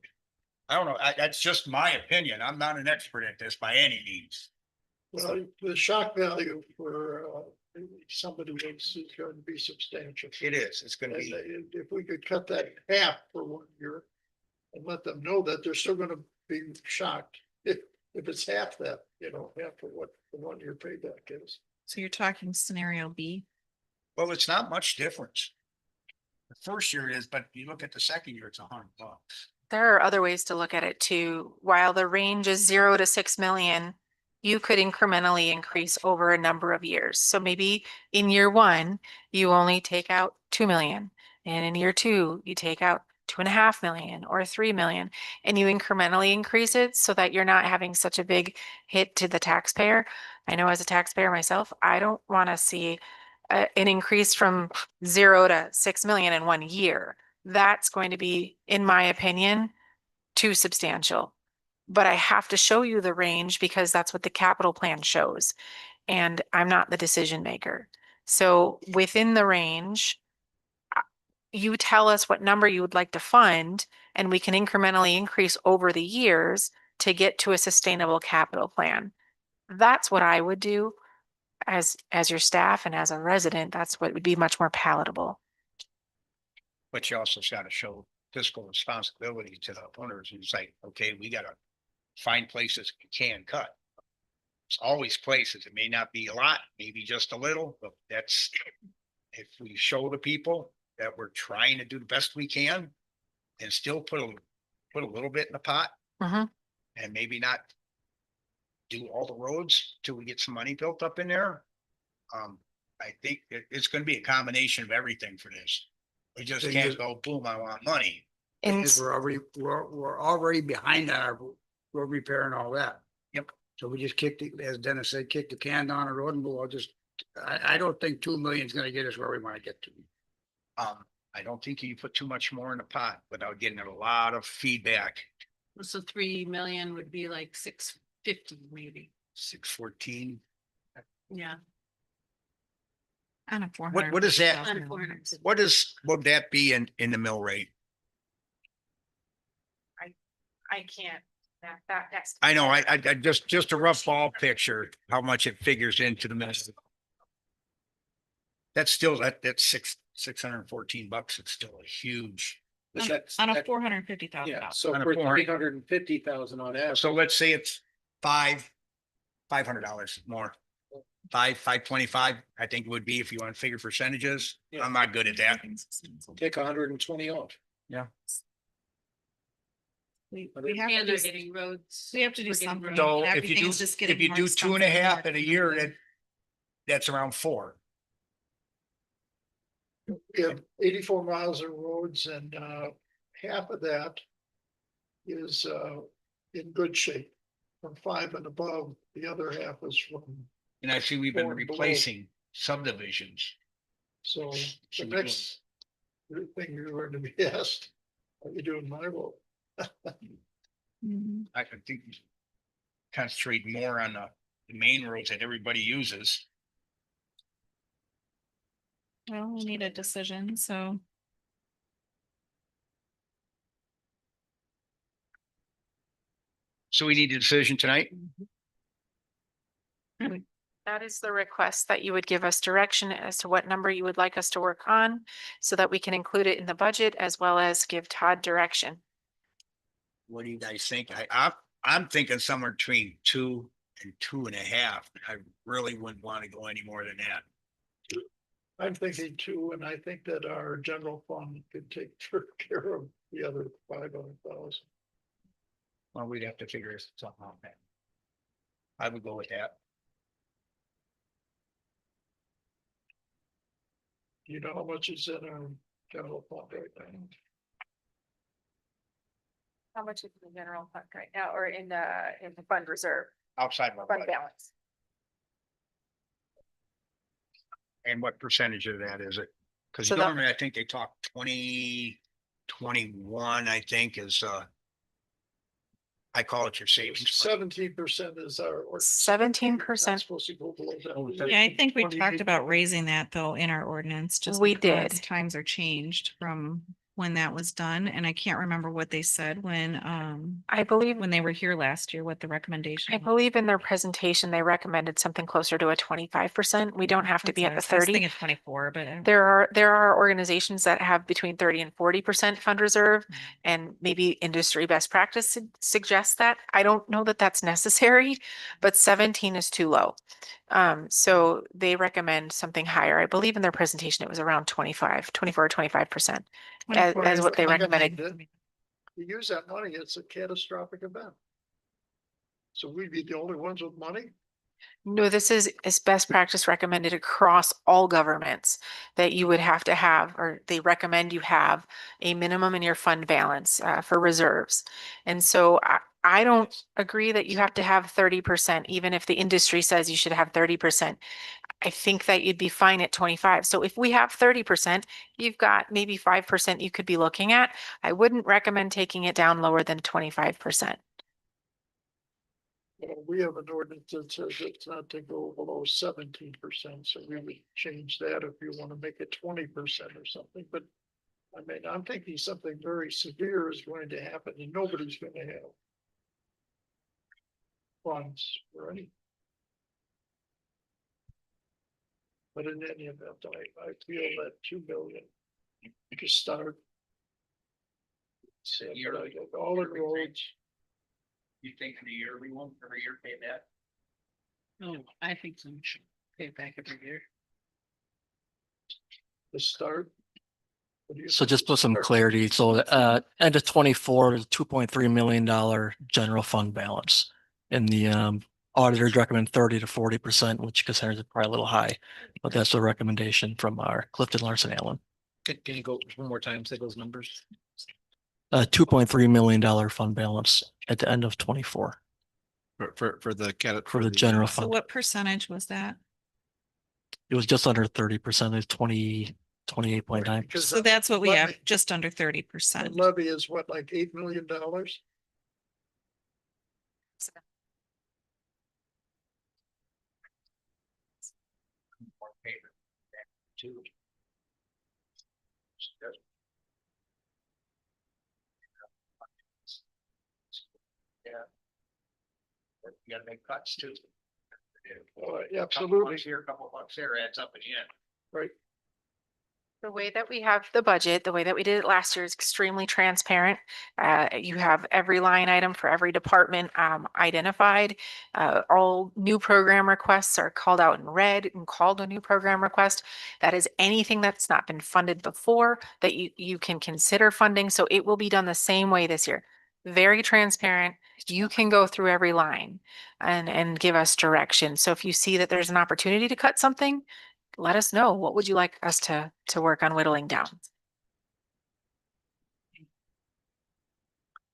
I don't know, that's just my opinion. I'm not an expert at this by any means. Well, the shock value for somebody is going to be substantial. It is, it's gonna And be, if we could cut that in half for 1 year and let them know that they're still gonna be shocked if it's half that, you know, half of what the 1 year payback is. So you're talking scenario B? well, it's not much difference. The first year it is, but you look at the second year, it's $100. There are other ways to look at it too. While the range is 0 to 6 million, you could incrementally increase over a number of years. So maybe in year 1, you only take out 2 million. And in year 2, you take out 2.5 million or 3 million, and you incrementally increase it so that you're not having such a big hit to the taxpayer. I know as a taxpayer myself, I don't want to see an increase from 0 to 6 million in 1 year. That's going to be, in my opinion, too substantial. But I have to show you the range because that's what the capital plan shows. And I'm not the decision maker. So within the range, you tell us what number you would like to fund, and we can incrementally increase over the years to get to a sustainable capital plan. That's what I would do as your staff and as a resident. That's what would be much more palatable. But you also got to show fiscal responsibility to the owners and say, okay, we gotta find places we can cut. It's always places. It may not be a lot, maybe just a little, but that's, if we show the people that we're trying to do the best we can and still put a little bit in the pot Mhm. and maybe not do all the roads till we get some money built up in there. I think it's gonna be a combination of everything for this. We just So can't you- go, boom, I want money. And Because we're already behind on our road repair and all that. Yep. So we just kicked it, as Dennis said, kick the can down the road and we'll just, I don't think 2 million is gonna get us where we wanna get to. I don't think you put too much more in the pot without getting a lot of feedback. So 3 million would be like 650 maybe. 614. Yeah. On a What is that? On 400. Would that be in the mill rate? I can't, that's. I know, I just a rough ball picture, how much it figures into the mill. That's still, that's $614. It's still a huge. But that's- On a that- $450,000. Yeah, so On a for 400. 350,000 on average. So let's say it's $500 more. 525, I think it would be if you want to figure percentages. Yeah. I'm not good at that. Take 120 off. We have And to they're do, getting roads. we have to do we're getting something. roads. So if Everything you is just do, getting if you more do 2.5 expensive. in a year, that's around 4. We have 84 miles of roads and half of that is in good shape. From 5 and above, the other half is from, And I see we've been 4 and below. replacing subdivisions. So the Should we next thing you're going to be asked, are you doing my road? Mhm. I could think concentrate more on the main roads that everybody uses. Well, we need a decision, so. So we need a decision tonight. That is the request, that you would give us direction as to what number you would like us to work on so that we can include it in the budget as well as give Todd direction. What do you guys think? I'm thinking somewhere between 2 and 2.5. I really wouldn't want to go any more than that. I'm thinking 2, and I think that our general fund could take care of the other 500,000. Well, we'd have to figure something out. Man. I would go with that. Do you know how much is in our general fund right now? How much is in the general fund right now, or in the fund reserve, Outside my fund budget. balance? And what percentage of that is it? Because So that- normally I think they talk 2021, I think is I call it your savings. fund. 17% is our. 17%. Supposed to go below that. Oh, Yeah, I think we 20 talked about raising that though in our ordinance, just. We because did. Times are changed from when that was done, and I can't remember what they said when I believe, they were here last year, what the recommendation. I was. believe in their presentation, they recommended something closer to a 25%. We don't have to be at the That's what I was 30. thinking 24, but. There are organizations that have between 30 and 40% fund reserve, and maybe industry best practice suggests that. I don't know that that's necessary, but 17 is too low. So they recommend something higher. I believe in their presentation, it was around 24 or 25%. As 24 is what they the- recommended. You use that money, it's a catastrophic event. So we'd be the only ones with money? No, this is best practice recommended across all governments, that you would have to have, or they recommend you have a minimum in your fund balance for reserves. And so I don't agree that you have to have 30%, even if the industry says you should have 30%. I think that you'd be fine at 25. So if we have 30%, you've got maybe 5% you could be looking at. I wouldn't recommend taking it down lower than 25%. Well, we have an ordinance that says it's not to go below 17%, so we would change that if you want to make it 20% or something, but. I mean, I'm thinking something very severe is going to happen and nobody's gonna have. Funds for any. But in any event, I feel that 2 million to start. So, all the roads. You think in a yearly one, every year pay that? Oh, I think so. We should pay it back every year. To start. What do you So think? just put some clarity. So end of 24, $2.3 million general fund balance. And the auditors recommend 30 to 40%, which considers it probably a little high. But that's the recommendation from our Clifton Larson Allen. Can you go one more time, say those numbers? $2.3 million fund balance at the end of 24. For the for the general So fund. what percentage was that? It was just under 30%, it's 28.9. Because So that's what we levy- have, just under The 30%. levy is what, like $8 million? Yeah. But you gotta make cuts too. Absolutely. Here, a couple bucks there adds up in the end. Right. The way that we have the budget, the way that we did it last year is extremely transparent. You have every line item for every department identified. All new program requests are called out in red and called a new program request. That is anything that's not been funded before that you can consider funding. So it will be done the same way this year. Very transparent. You can go through every line and give us direction. So if you see that there's an opportunity to cut something, let us know. What would you like us to work on whittling down?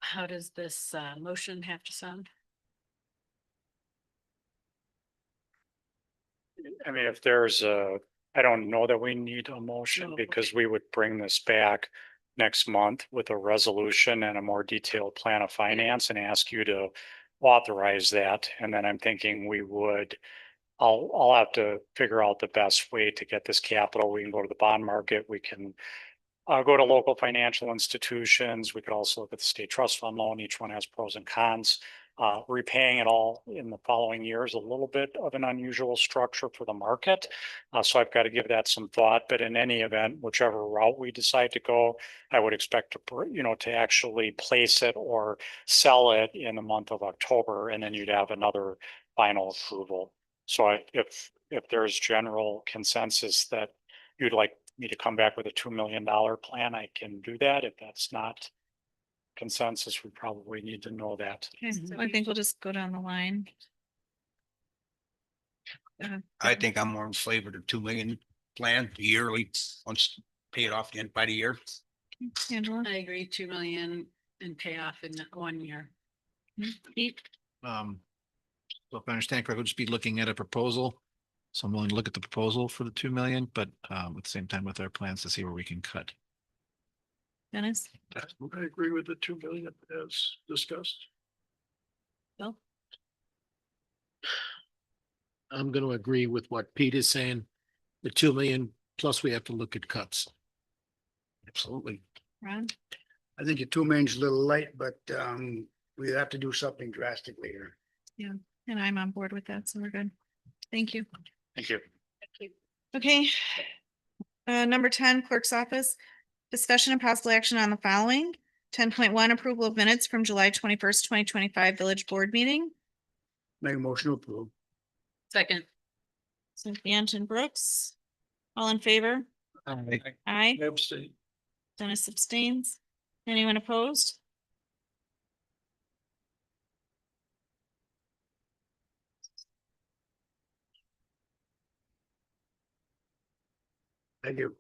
How does this motion have to sound? I mean, if there's I don't know that we need a motion No, because we would bring this back next month with a resolution and a more detailed plan of finance and ask you to authorize that. And then I'm thinking I'll have to figure out the best way to get this capital. We can go to the bond market. We can go to local financial institutions. We could also look at the state trust fund loan. Each one has pros and cons. Repaying it all in the following year is a little bit of an unusual structure for the market. So I've got to give that some thought, but in any event, whichever route we decide to go, I would expect to actually place it or sell it in the month of October, and then you'd have another final approval. So if there's general consensus that you'd like me to come back with a $2 million plan, I can do that. If that's not consensus, we probably need to know that. Okay, so I think we'll just go down the line. I think I'm more in favor of the 2 million plan yearly, once pay it off the end by the year. Angela? I agree, 2 million and pay off in 1 year. Pete? So if I understand correctly, we'll just be looking at a proposal. So I'm willing to look at the proposal for the 2 million, but at the same time with our plans to see where we can cut. Dennis? I agree with the 2 million as discussed. Bill? I'm going to agree with what Pete is saying. The 2 million plus we have to look at cuts. Absolutely. Ron? I think your 2 million's a little light, but we have to do something drastically here. And I'm on board with that, so we're good. Thank you. Thank you. Okay. Number 10, clerk's office. Discussion and possible action on the following. 10.1, approval of minutes from July 21st, 2025 village board meeting. Make a motion to approve. Second. Cynthia and Brooks. All in favor? Aye. Abstain. Dennis abstains. Anyone opposed? Thank you.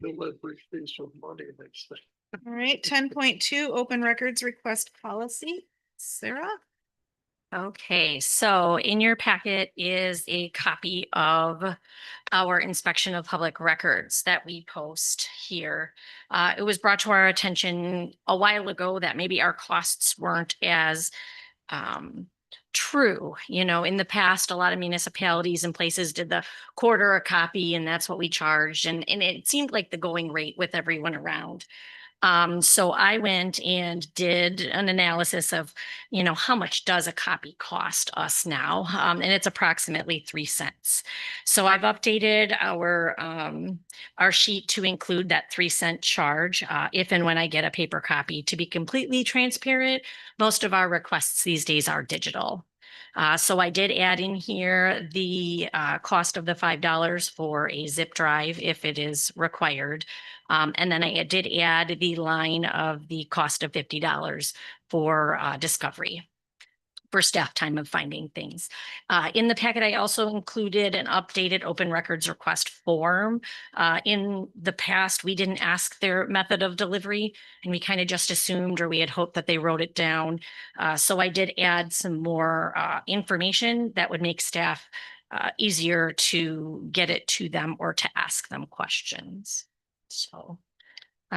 The leverage fees for money next thing. All right, 10.2, open records request policy. Sarah? Okay, so in your packet is a copy of our inspection of public records that we post here. It was brought to our attention a while ago that maybe our costs weren't as true. You know, in the past, a lot of municipalities and places did the quarter a copy, and that's what we charged. And it seemed like the going rate with everyone around. So I went and did an analysis of, you know, how much does a copy cost us now? And it's approximately 3 cents. So I've updated our sheet to include that 3-cent charge, if and when I get a paper copy. To be completely transparent, most of our requests these days are digital. So I did add in here the cost of the $5 for a zip drive if it is required. And then I did add the line of the cost of $50 for discovery. for staff time of finding things. In the packet, I also included an updated open records request form. In the past, we didn't ask their method of delivery, and we kind of just assumed, or we had hoped that they wrote it down. So I did add some more information that would make staff easier to get it to them or to ask them questions. So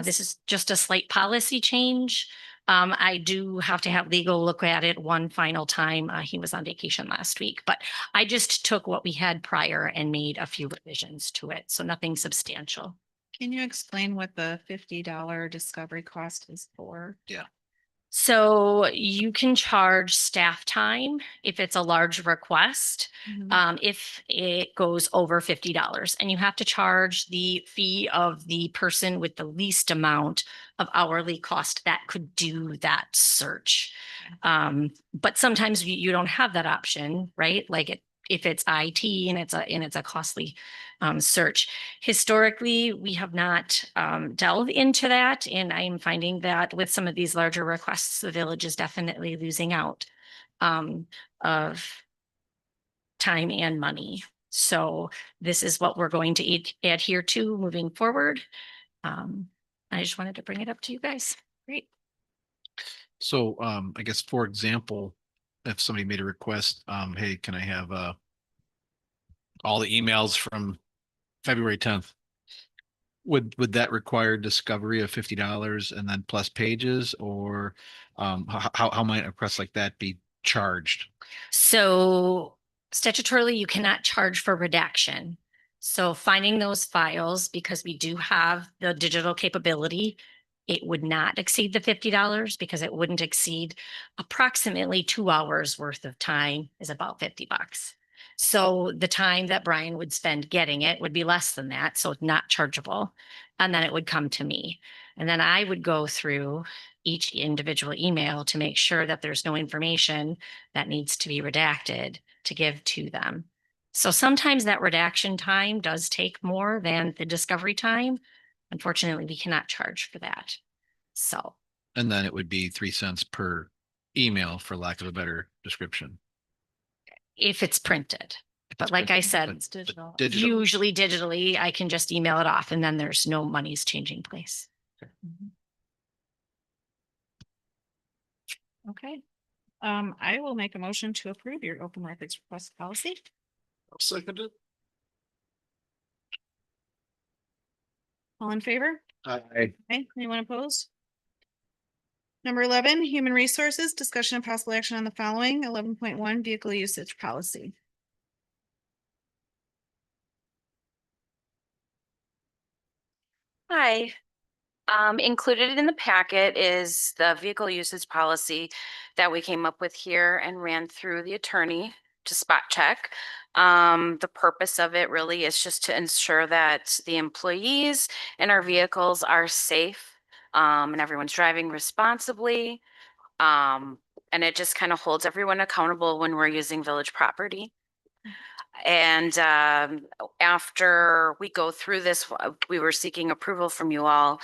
this is just a slight policy change. I do have to have legal look at it one final time. He was on vacation last week, but I just took what we had prior and made a few revisions to it. So nothing substantial. Can you explain what the $50 discovery cost is for? So you can charge staff time if it's a large request, if it goes over $50, and you have to charge the fee of the person with the least amount of hourly cost that could do that search. But sometimes you don't have that option, right? Like if it's IT and it's a costly search. Historically, we have not delved into that, and I am finding that with some of these larger requests, the village is definitely losing out of time and money. So this is what we're going to adhere to moving forward. I just wanted to bring it up to you guys. Great. So I guess, for example, if somebody made a request, hey, can I have all the emails from February 10th? Would that require discovery of $50 and then plus pages, or how might a request like that be charged? So statutorily, you cannot charge for redaction. So finding those files, because we do have the digital capability, it would not exceed the $50 because it wouldn't exceed approximately 2 hours worth of time is about $50. So the time that Brian would spend getting it would be less than that. So it's not chargeable. And then it would come to me. And then I would go through each individual email to make sure that there's no information that needs to be redacted to give to them. So sometimes that redaction time does take more than the discovery time. Unfortunately, we cannot charge for that. So And then it would be 3 cents per email, for lack of a better description. if it's printed, but like I said, It's digital. Digital. usually digitally, I can just email it off and then there's no monies changing place. Okay. I will make a motion to approve your open records request policy. I'll second it. All in favor? I, Okay, anyone opposed? Number 11, human resources, discussion of possible action on the following. 11.1, vehicle usage policy. Hi. Included in the packet is the vehicle usage policy that we came up with here and ran through the attorney to spot check. The purpose of it really is just to ensure that the employees in our vehicles are safe, and everyone's driving responsibly. And it just kind of holds everyone accountable when we're using village property. And after we go through this, we were seeking approval from you all.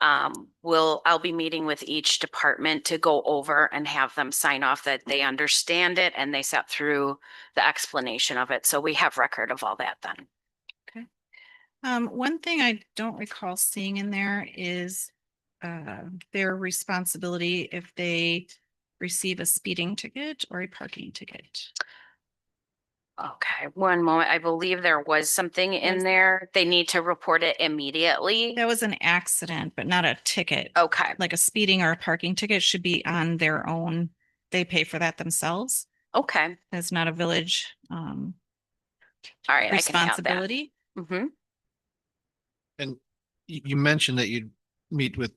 I'll be meeting with each department to go over and have them sign off that they understand it and they sat through the explanation of it. So we have record of all that then. One thing I don't recall seeing in there is their responsibility if they receive a speeding ticket or a parking ticket. Okay, one moment. I believe there was something in Was- there. They need to report it immediately. That was an accident, but not a ticket. Okay, Like a speeding or a parking ticket should be on their own. They pay for that themselves. okay. It's not a village All right, I can have that. responsibility. Mhm. And you mentioned that you'd meet with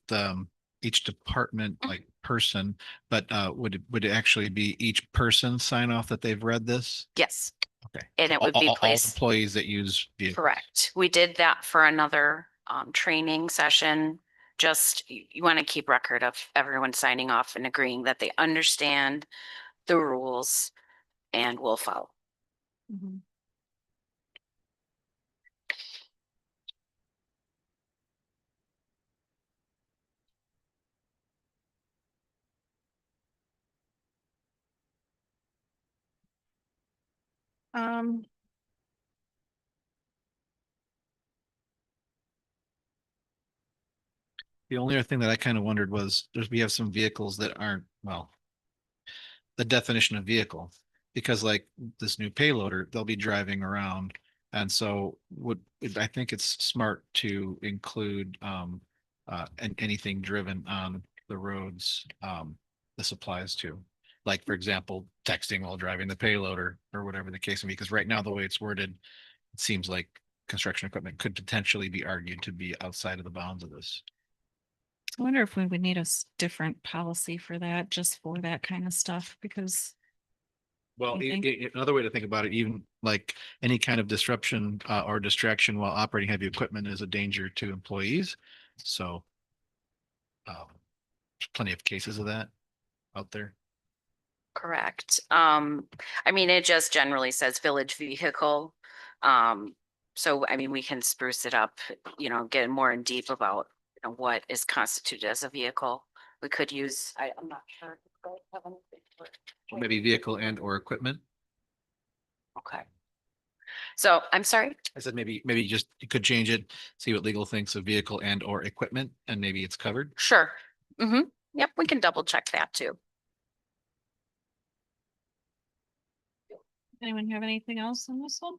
each department, like person, but would it actually be each person sign off that they've read this? Yes, Okay. and it would be All placed. employees that use vehicles. Correct. We did that for another training session. Just you want to keep record of everyone signing off and agreeing that they understand the rules and will follow. Mhm. Um, The only other thing that I kind of wondered was we have some vehicles that aren't, well, the definition of vehicle, because like this new payloader, they'll be driving around. And so I think it's smart to include and anything driven on the roads this applies to. Like, for example, texting while driving the payloader or whatever the case may be, because right now the way it's worded, it seems like construction equipment could potentially be argued to be outside of the bounds of this. I wonder if we would need a different policy for that, just for that kind of stuff, because Well, You think? another way to think about it, even like any kind of disruption or distraction while operating heavy equipment is a danger to employees. So there's plenty of cases of that out there. Correct. I mean, it just generally says village vehicle. So I mean, we can spruce it up, get more in deep about what is constituted as a vehicle. We could use, I'm not sure. Or maybe vehicle and or equipment. Okay. So I'm sorry. I said maybe just you could change it, see what legal thinks of vehicle and or equipment, and maybe it's covered. Sure. Yep, we can double check that too. anyone have anything else on this one?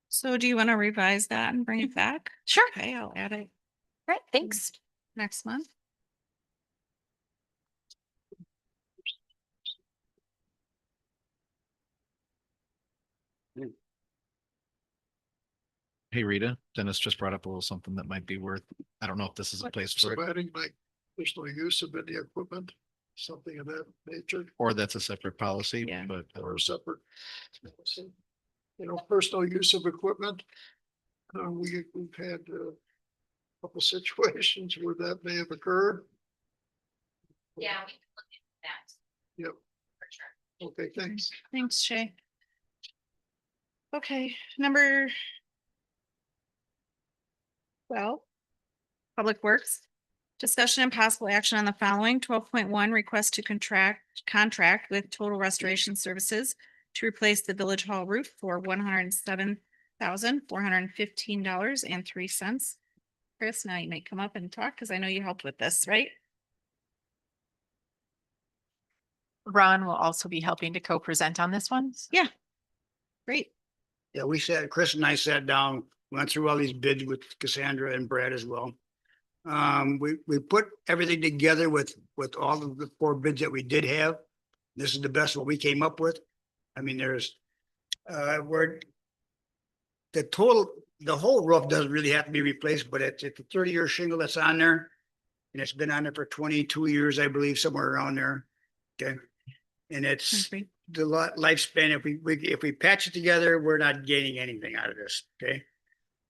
So do you want to revise that and bring it back? Sure. Okay, I'll add it Right, thanks. next month. Hey, Rita, Dennis just brought up a little something that might be worth, I don't know if this is a place for So it, adding like personal use of any equipment, something of that nature, or that's a separate policy, Yeah. but or separate. Personal use of equipment. We've had a couple situations where that may have occurred. Yeah, we can look at that. Yep. For sure. Okay, thanks. Thanks, Shay. Okay, number 12, Public Works. Discussion and possible action on the following. 12.1, request to contract with Total Restoration Services to replace the Village Hall roof for $107,415.03. Chris, now you may come up and talk because I know you helped with this, right? Ron will also be helping to co-present on this one. Great. Yeah, Chris and I sat down, went through all these bids with Cassandra and Brad as well. We put everything together with all of the 4 bids that we did have. This is the best what we came up with. I mean, there's, the whole roof doesn't really have to be replaced, but it's a 30-year shingle that's on there. And it's been on there for 22 years, I believe, somewhere around there. Okay. And it's Agree. the lifespan. If we patch it together, we're not gaining anything out of this. Okay.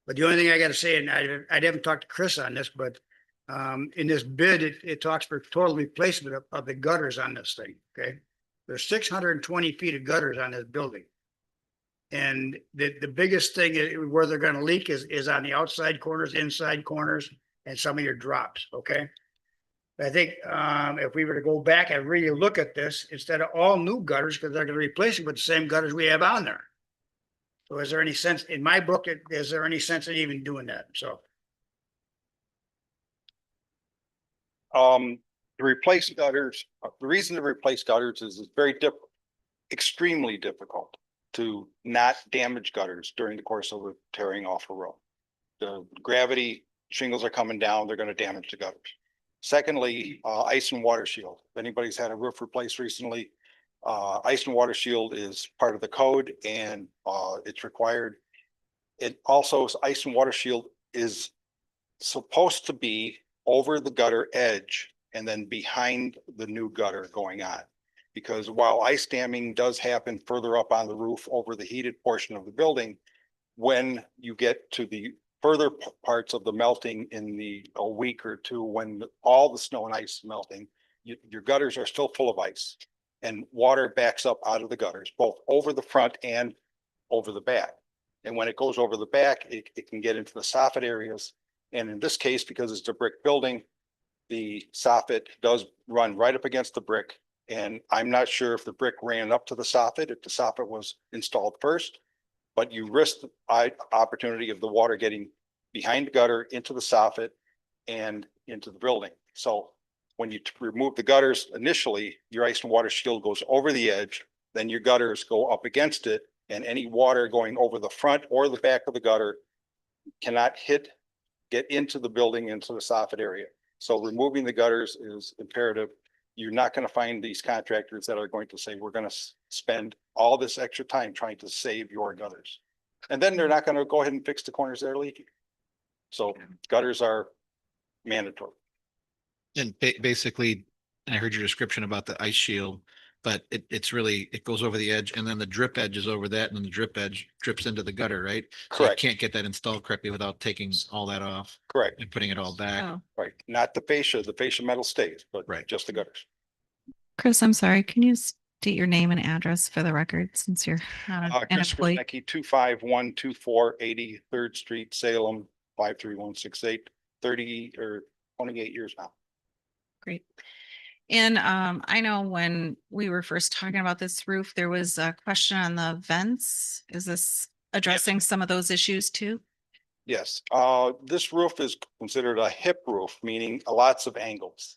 But the only thing I got to say, and I haven't talked to Chris on this, but in this bid, it talks for total replacement of the gutters on this thing. Okay. There's 620 feet of gutters on this building. And the biggest thing where they're going to leak is on the outside corners, inside corners, and some of your drops. Okay. I think if we were to go back and really look at this, instead of all new gutters, because they're going to replace it with the same gutters we have on there. So is there any sense, in my book, is there any sense in even doing that? So. To replace gutters, the reason to replace gutters is it's very extremely difficult to not damage gutters during the course of tearing off a road. The gravity shingles are coming down, they're going to damage the gutters. Secondly, ice and water shield. If anybody's had a roof replaced recently, ice and water shield is part of the code and it's required. It also, ice and water shield is supposed to be over the gutter edge and then behind the new gutter going on. Because while ice damming does happen further up on the roof over the heated portion of the building, when you get to the further parts of the melting in a week or two, when all the snow and ice is melting, your gutters are still full of ice and water backs up out of the gutters, both over the front and over the back. And when it goes over the back, it can get into the soffit areas. And in this case, because it's a brick building, the soffit does run right up against the brick And I'm not sure if the brick ran up to the soffit, if the soffit was installed first. But you risk the opportunity of the water getting behind the gutter into the soffit and into the building. So when you remove the gutters initially, your ice and water shield goes over the edge, then your gutters go up against it, and any water going over the front or the back of the gutter cannot get into the building, into the soffit area. So removing the gutters is imperative. You're not going to find these contractors that are going to say, we're going to spend all this extra time trying to save your gutters. And then they're not going to go ahead and fix the corners that are leaking. So gutters are mandatory. And basically, and I heard your description about the ice shield, but it's really, it goes over the edge and then the drip edge is over that and then the drip edge drips into the gutter, right? So you Correct. can't get that installed correctly without taking all that off Correct. and putting it all back. Oh, Right. Not the fascia metal stays, but Right. just the gutters. Chris, I'm sorry. Can you state your name and address for the record since you're not an Chris employee? Wozniacki, 2512480 3rd Street, Salem, 53168, 30 or 28 years now. Great. And I know when we were first talking about this roof, there was a question on the vents. Is this addressing some of those issues too? Yes, this roof is considered a hip roof, meaning lots of angles.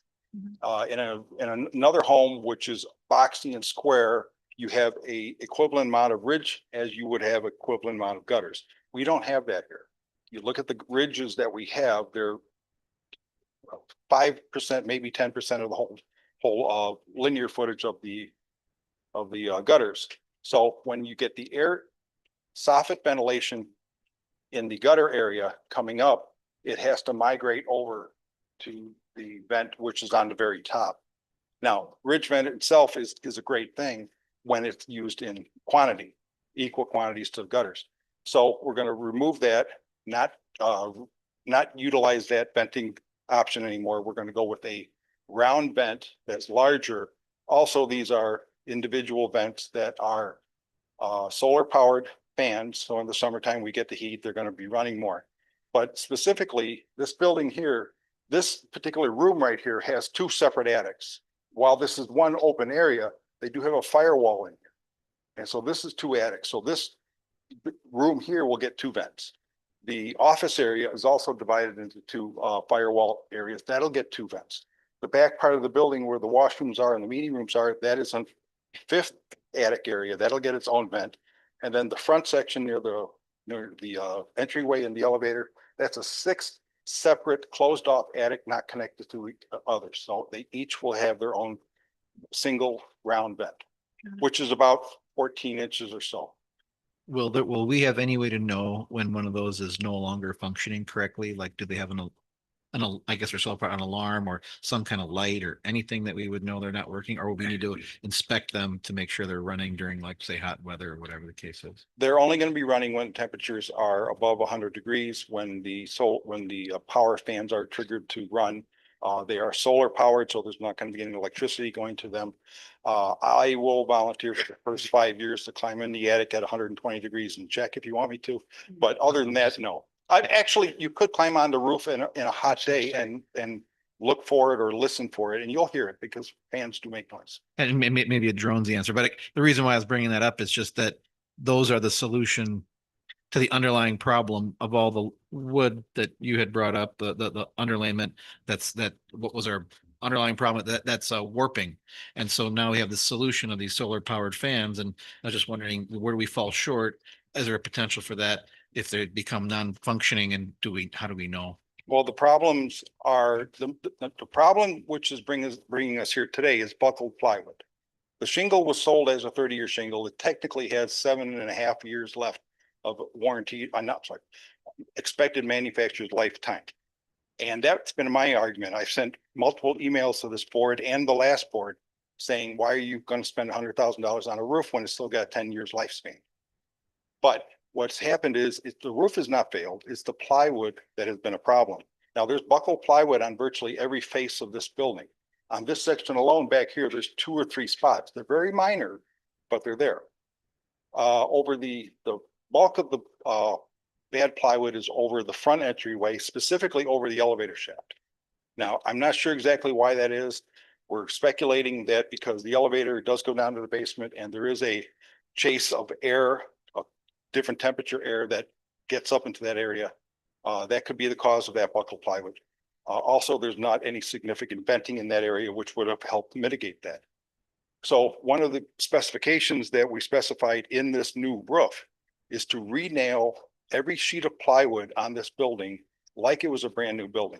In another home, which is boxy and square, you have a equivalent amount of ridge as you would have equivalent amount of gutters. We don't have that here. You look at the ridges that we have, they're 5%, maybe 10% of the whole linear footage of the gutters. So when you get the air soffit ventilation in the gutter area coming up, it has to migrate over to the vent, which is on the very top. Now, ridge vent itself is a great thing when it's used in quantity, equal quantities to the gutters. So we're going to remove that, not utilize that venting option anymore. We're going to go with a round vent that's larger. Also, these are individual vents that are solar powered fans. So in the summertime, we get the heat, they're going to be running more. But specifically, this building here, this particular room right here has two separate attics. While this is one open area, they do have a firewall in here. And so this is two attics. So this room here will get two vents. The office area is also divided into two firewall areas. That'll get two vents. The back part of the building where the washrooms are and the meeting rooms are, that is a fifth attic area. That'll get its own vent. And then the front section near the entryway and the elevator, that's a sixth separate closed off attic, not connected to others. So they each will have their own single round vent, which is about 14 inches or so. Will we have any way to know when one of those is no longer functioning correctly? Like, do they have I guess there's an alarm or some kind of light or anything that we would know they're not working, or will we need to inspect them to make sure they're running during, like, say, hot weather or whatever the case is? They're only going to be running when temperatures are above 100 degrees, when the power fans are triggered to run. They are solar powered, so there's not going to be any electricity going to them. I will volunteer for the first 5 years to climb in the attic at 120 degrees and check if you want me to. But other than that, no. You could climb on the roof in a hot day and look for it or listen for it, and you'll hear it because fans do make noise. And maybe a drone's the answer, but the reason why I was bringing that up is just that those are the solution to the underlying problem of all the wood that you had brought up, the underlayment. What was our underlying problem? That's warping. And so now we have the solution of these solar powered fans. And I was just wondering, where do we fall short? Is there a potential for that if they become non-functioning, and how do we know? Well, the problems are the problem which is bringing us here today is buckled plywood. The shingle was sold as a 30-year shingle. It technically has 7.5 years left of warranty. I'm not sorry, expected manufacturer's lifetime. And that's been my argument. I've sent multiple emails to this board and the last board saying, why are you going to spend $100,000 on a roof when it's still got 10 years lifespan? But what's happened is the roof has not failed. It's the plywood that has been a problem. Now there's buckled plywood on virtually every face of this building. On this section alone back here, there's 2 or 3 spots. They're very minor, but they're there. Over the bulk of the bad plywood is over the front entryway, specifically over the elevator shaft. Now, I'm not sure exactly why that is. We're speculating that because the elevator does go down to the basement and there is a chase of air, of different temperature air that gets up into that area, that could be the cause of that buckled plywood. Also, there's not any significant venting in that area, which would have helped mitigate that. So one of the specifications that we specified in this new roof is to re-nail every sheet of plywood on this building like it was a brand new building.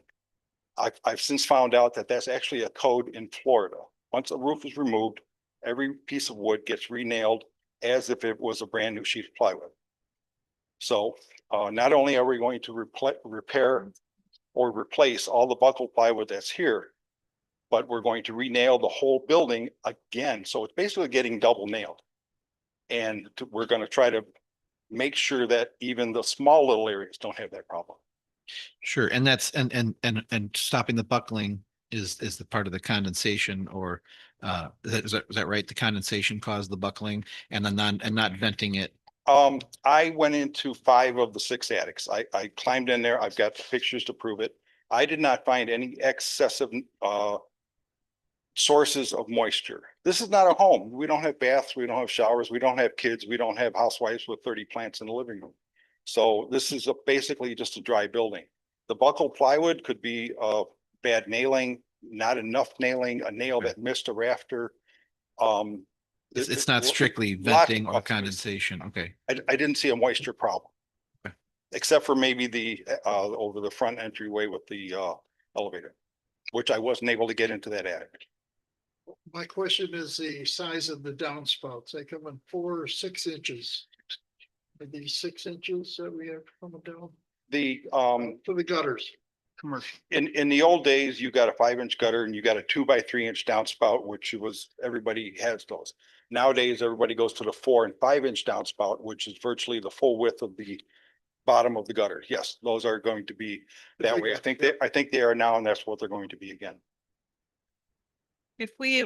I've since found out that that's actually a code in Florida. Once a roof is removed, every piece of wood gets re-nailed as if it was a brand new sheet of plywood. So not only are we going to repair or replace all the buckled plywood that's here, but we're going to re-nail the whole building again. So it's basically getting double nailed. And we're going to try to make sure that even the small little areas don't have that problem. Sure, and that's and stopping the buckling is the part of the condensation, or is that right? The condensation caused the buckling, and not venting it. I went into 5 of the 6 attics. I climbed in there. I've got pictures to prove it. I did not find any excessive sources of moisture. This is not a home. We don't have baths. We don't have showers. We don't have kids. We don't have housewives with 30 plants in the living room. So this is basically just a dry building. The buckled plywood could be bad nailing, not enough nailing, a nail that missed a rafter. It's not strictly lots venting of or things. condensation. Okay. I didn't see a moisture problem. Okay. Except for maybe the over the front entryway with the elevator, which I wasn't able to get into that attic. My question is the size of the downspouts. They come in 4 or 6 inches. Are these 6 inches that we have coming down The for the gutters? Commercial. in the old days, you got a 5-inch gutter and you got a 2 by 3 inch downspout, which was everybody has those. Nowadays, everybody goes to the 4 and 5 inch downspout, which is virtually the full width of the bottom of the gutter. Yes, those are going to be that way. I think they are now, and that's what they're going to be again. If we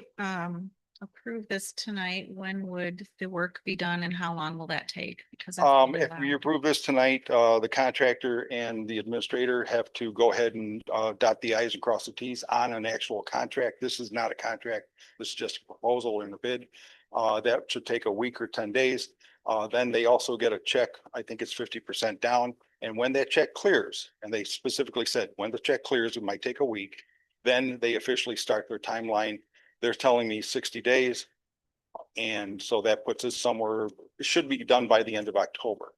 approve this tonight, when would the work be done and how long will that take? Because that's really If we loud. approve this tonight, the contractor and the administrator have to go ahead and dot the i's and cross the t's on an actual contract. This is not a contract. This is just a proposal in the bid. That should take a week or 10 days. Then they also get a check. I think it's 50% down. And when that check clears, and they specifically said, when the check clears, it might take a week. Then they officially start their timeline. They're telling me 60 days. And so that puts us somewhere, it should be done by the end of October.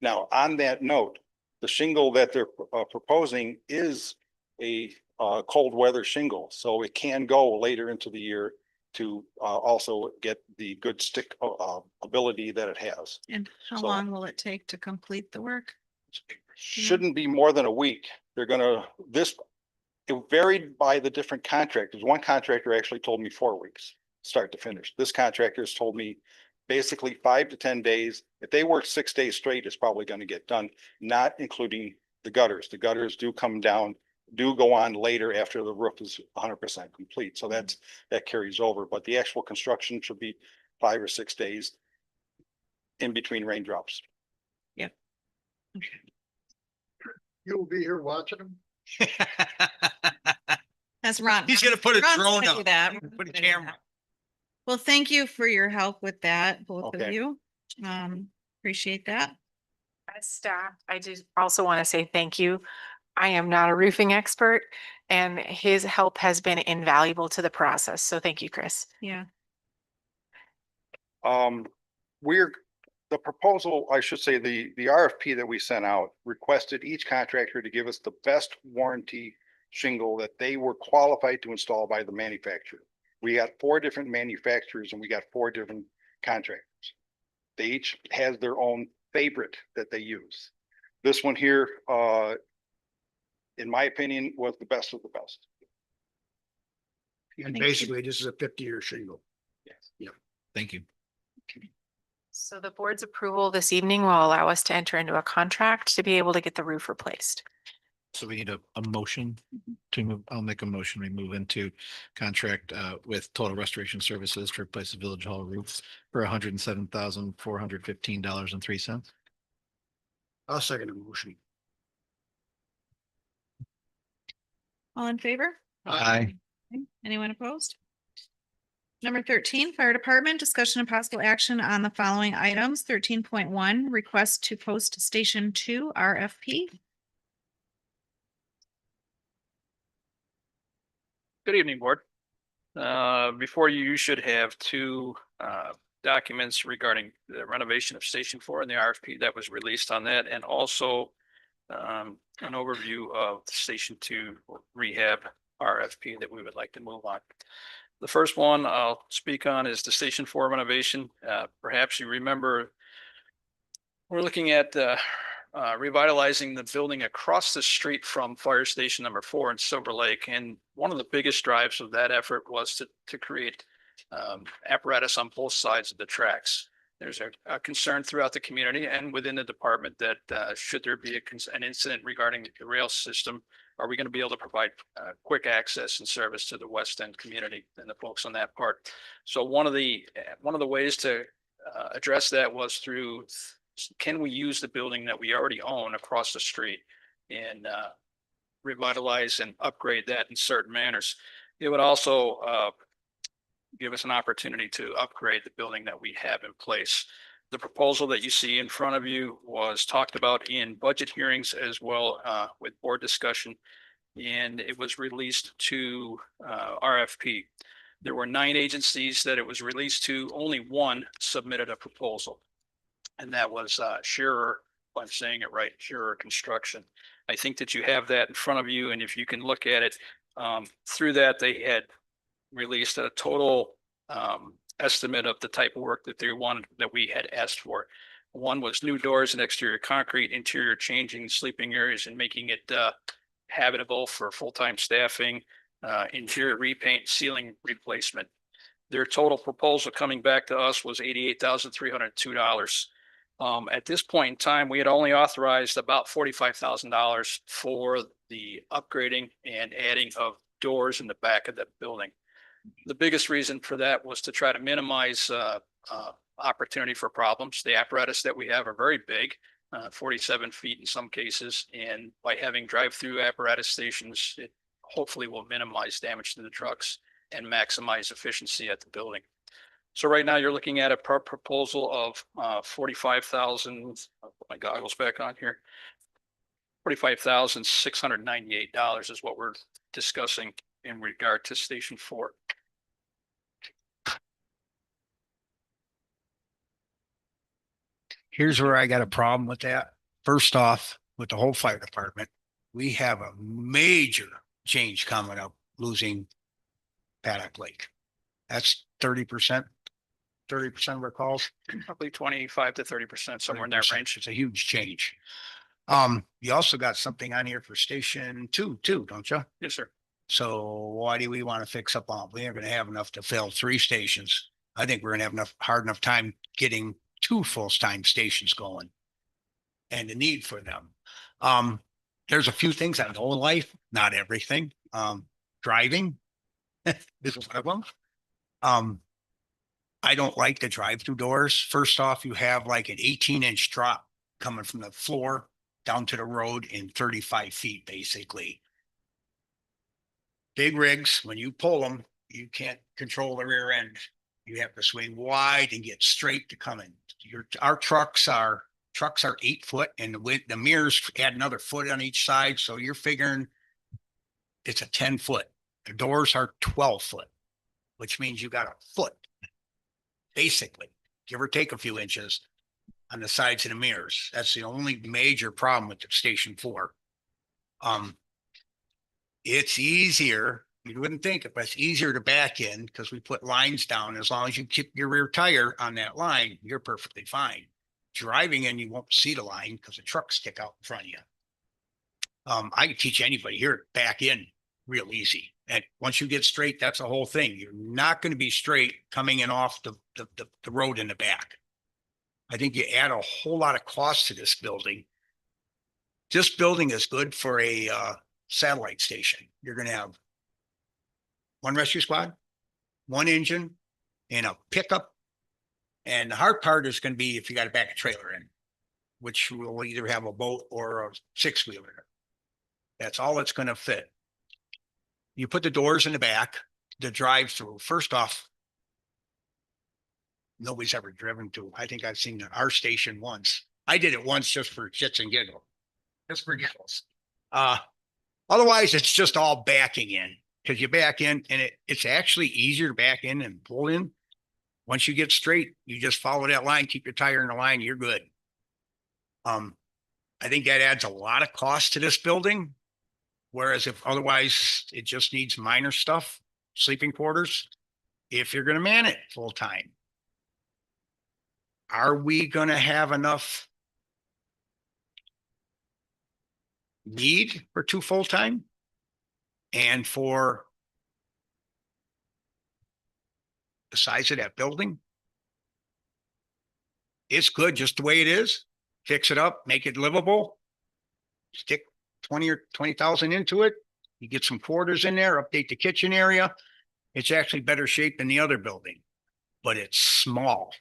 Now, on that note, the shingle that they're proposing is a cold weather shingle. So it can go later into the year to also get the good stick ability that it has. And how so- long will it take to complete the work? Shouldn't be more than a week. They're gonna, it varied by the different contractors. One contractor actually told me 4 weeks, start to finish. This contractor has told me basically 5 to 10 days. If they work 6 days straight, it's probably going to get done, not including the gutters. The gutters do come down, do go on later after the roof is 100% complete. So that carries over, but the actual construction should be 5 or 6 days in between raindrops. You'll be here watching them? That's Ron. He's gonna put a Ron's drone gonna do up, that. put a Ron's gonna do camera. that. Well, thank you for your help with that, both of Okay. you. Appreciate that. As staff, I just also want to say thank you. I am not a roofing expert and his help has been invaluable to the process. So thank you, Chris. Yeah. The proposal, I should say, the RFP that we sent out requested each contractor to give us the best warranty shingle that they were qualified to install by the manufacturer. We got 4 different manufacturers and we got 4 different contractors. They each has their own favorite that they use. This one here, in my opinion, was the best of the best. And Thank you. basically, this is a 50-year shingle. Yes. Thank you. So the board's approval this evening will allow us to enter into a contract to be able to get the roof replaced. So we need a motion to move. I'll make a motion. We move into contract with Total Restoration Services to replace the Village Hall roof for $107,415.03. I'll second the motion. All in favor? Aye. Okay. Anyone opposed? Number 13, Fire Department, discussion and possible action on the following items. 13.1, request to post Station 2 RFP. Good evening, Board. Before you, you should have two documents regarding the renovation of Station 4 and the RFP that was released on that, and also an overview of the Station 2 rehab RFP that we would like to move on. The first one I'll speak on is the Station 4 renovation. Perhaps you remember we're looking at revitalizing the building across the street from Fire Station number 4 in Silver Lake. And one of the biggest drives of that effort was to create apparatus on both sides of the tracks. There's a concern throughout the community and within the department that should there be an incident regarding the rail system, are we going to be able to provide quick access and service to the West End community and the folks on that part? So one of the ways to address that was through, can we use the building that we already own across the street and revitalize and upgrade that in certain manners? It would also give us an opportunity to upgrade the building that we have in place. The proposal that you see in front of you was talked about in budget hearings as well with board discussion, and it was released to RFP. There were 9 agencies that it was released to. Only one submitted a proposal, and that was Shearer, if I'm saying it right, Shearer Construction. I think that you have that in front of you, and if you can look at it, through that they had released a total estimate of the type of work that they wanted, that we had asked for. One was new doors and exterior concrete, interior changing, sleeping areas and making it habitable for full-time staffing, interior repaint, ceiling replacement. Their total proposal coming back to us was $88,302. At this point in time, we had only authorized about $45,000 for the upgrading and adding of doors in the back of the building. The biggest reason for that was to try to minimize opportunity for problems. The apparatus that we have are very big, 47 feet in some cases, and by having drive-through apparatus stations, it hopefully will minimize damage to the trucks and maximize efficiency at the building. So right now you're looking at a proposal of $45,000. I'll put my goggles back on here. $45,698 is what we're discussing in regard to Station 4. Here's where I got a problem with that. First off, with the whole fire department, we have a major change coming up, losing Paddock Lake. That's 30% of our calls. Probably 25 to 30%, somewhere in that 30%. range. It's a huge change. You also got something on here for Station 2 too, don't you? Yes, sir. So why do we want to fix up on? We ain't gonna have enough to fill 3 stations. I think we're gonna have hard enough time getting 2 full-time stations going. And the need for them. There's a few things I know in life, not everything. Driving is one of them. I don't like the drive-through doors. First off, you have like an 18-inch drop coming from the floor down to the road in 35 feet, basically. Big rigs, when you pull them, you can't control the rear end. You have to swing wide and get straight to come in. Our trucks are 8 foot, and the mirrors add another foot on each side. So you're figuring it's a 10 foot. The doors are 12 foot, which means you got a foot, basically, give or take a few inches on the sides of the mirrors. That's the only major problem with the Station 4. It's easier. You wouldn't think it, but it's easier to back in because we put lines down. As long as you keep your rear tire on that line, you're perfectly fine. Driving in, you won't see the line because the trucks stick out in front of you. I can teach anybody here to back in real easy. And once you get straight, that's the whole thing. You're not going to be straight coming in off the road in the back. I think you add a whole lot of cost to this building. This building is good for a satellite station. You're going to have 1 rescue squad, 1 engine, and a pickup. And the hard part is going to be if you got to back a trailer in, which will either have a boat or a 6-wheeler. That's all it's going to fit. You put the doors in the back, the drive-through. First off, nobody's ever driven to. I think I've seen our station once. I did it once just for shits and giggles. Just for giggles. Otherwise, it's just all backing in because you back in and it's actually easier to back in and pull in. Once you get straight, you just follow that line, keep your tire in the line, you're good. I think that adds a lot of cost to this building. Whereas if otherwise it just needs minor stuff, sleeping quarters, if you're going to man it full time. Are we going to have enough need for 2 full-time? And for the size of that building? It's good just the way it is. Fix it up, make it livable. Stick 20 or 20,000 into it. You get some quarters in there, update the kitchen area. It's actually better shape than the other building, but it's small.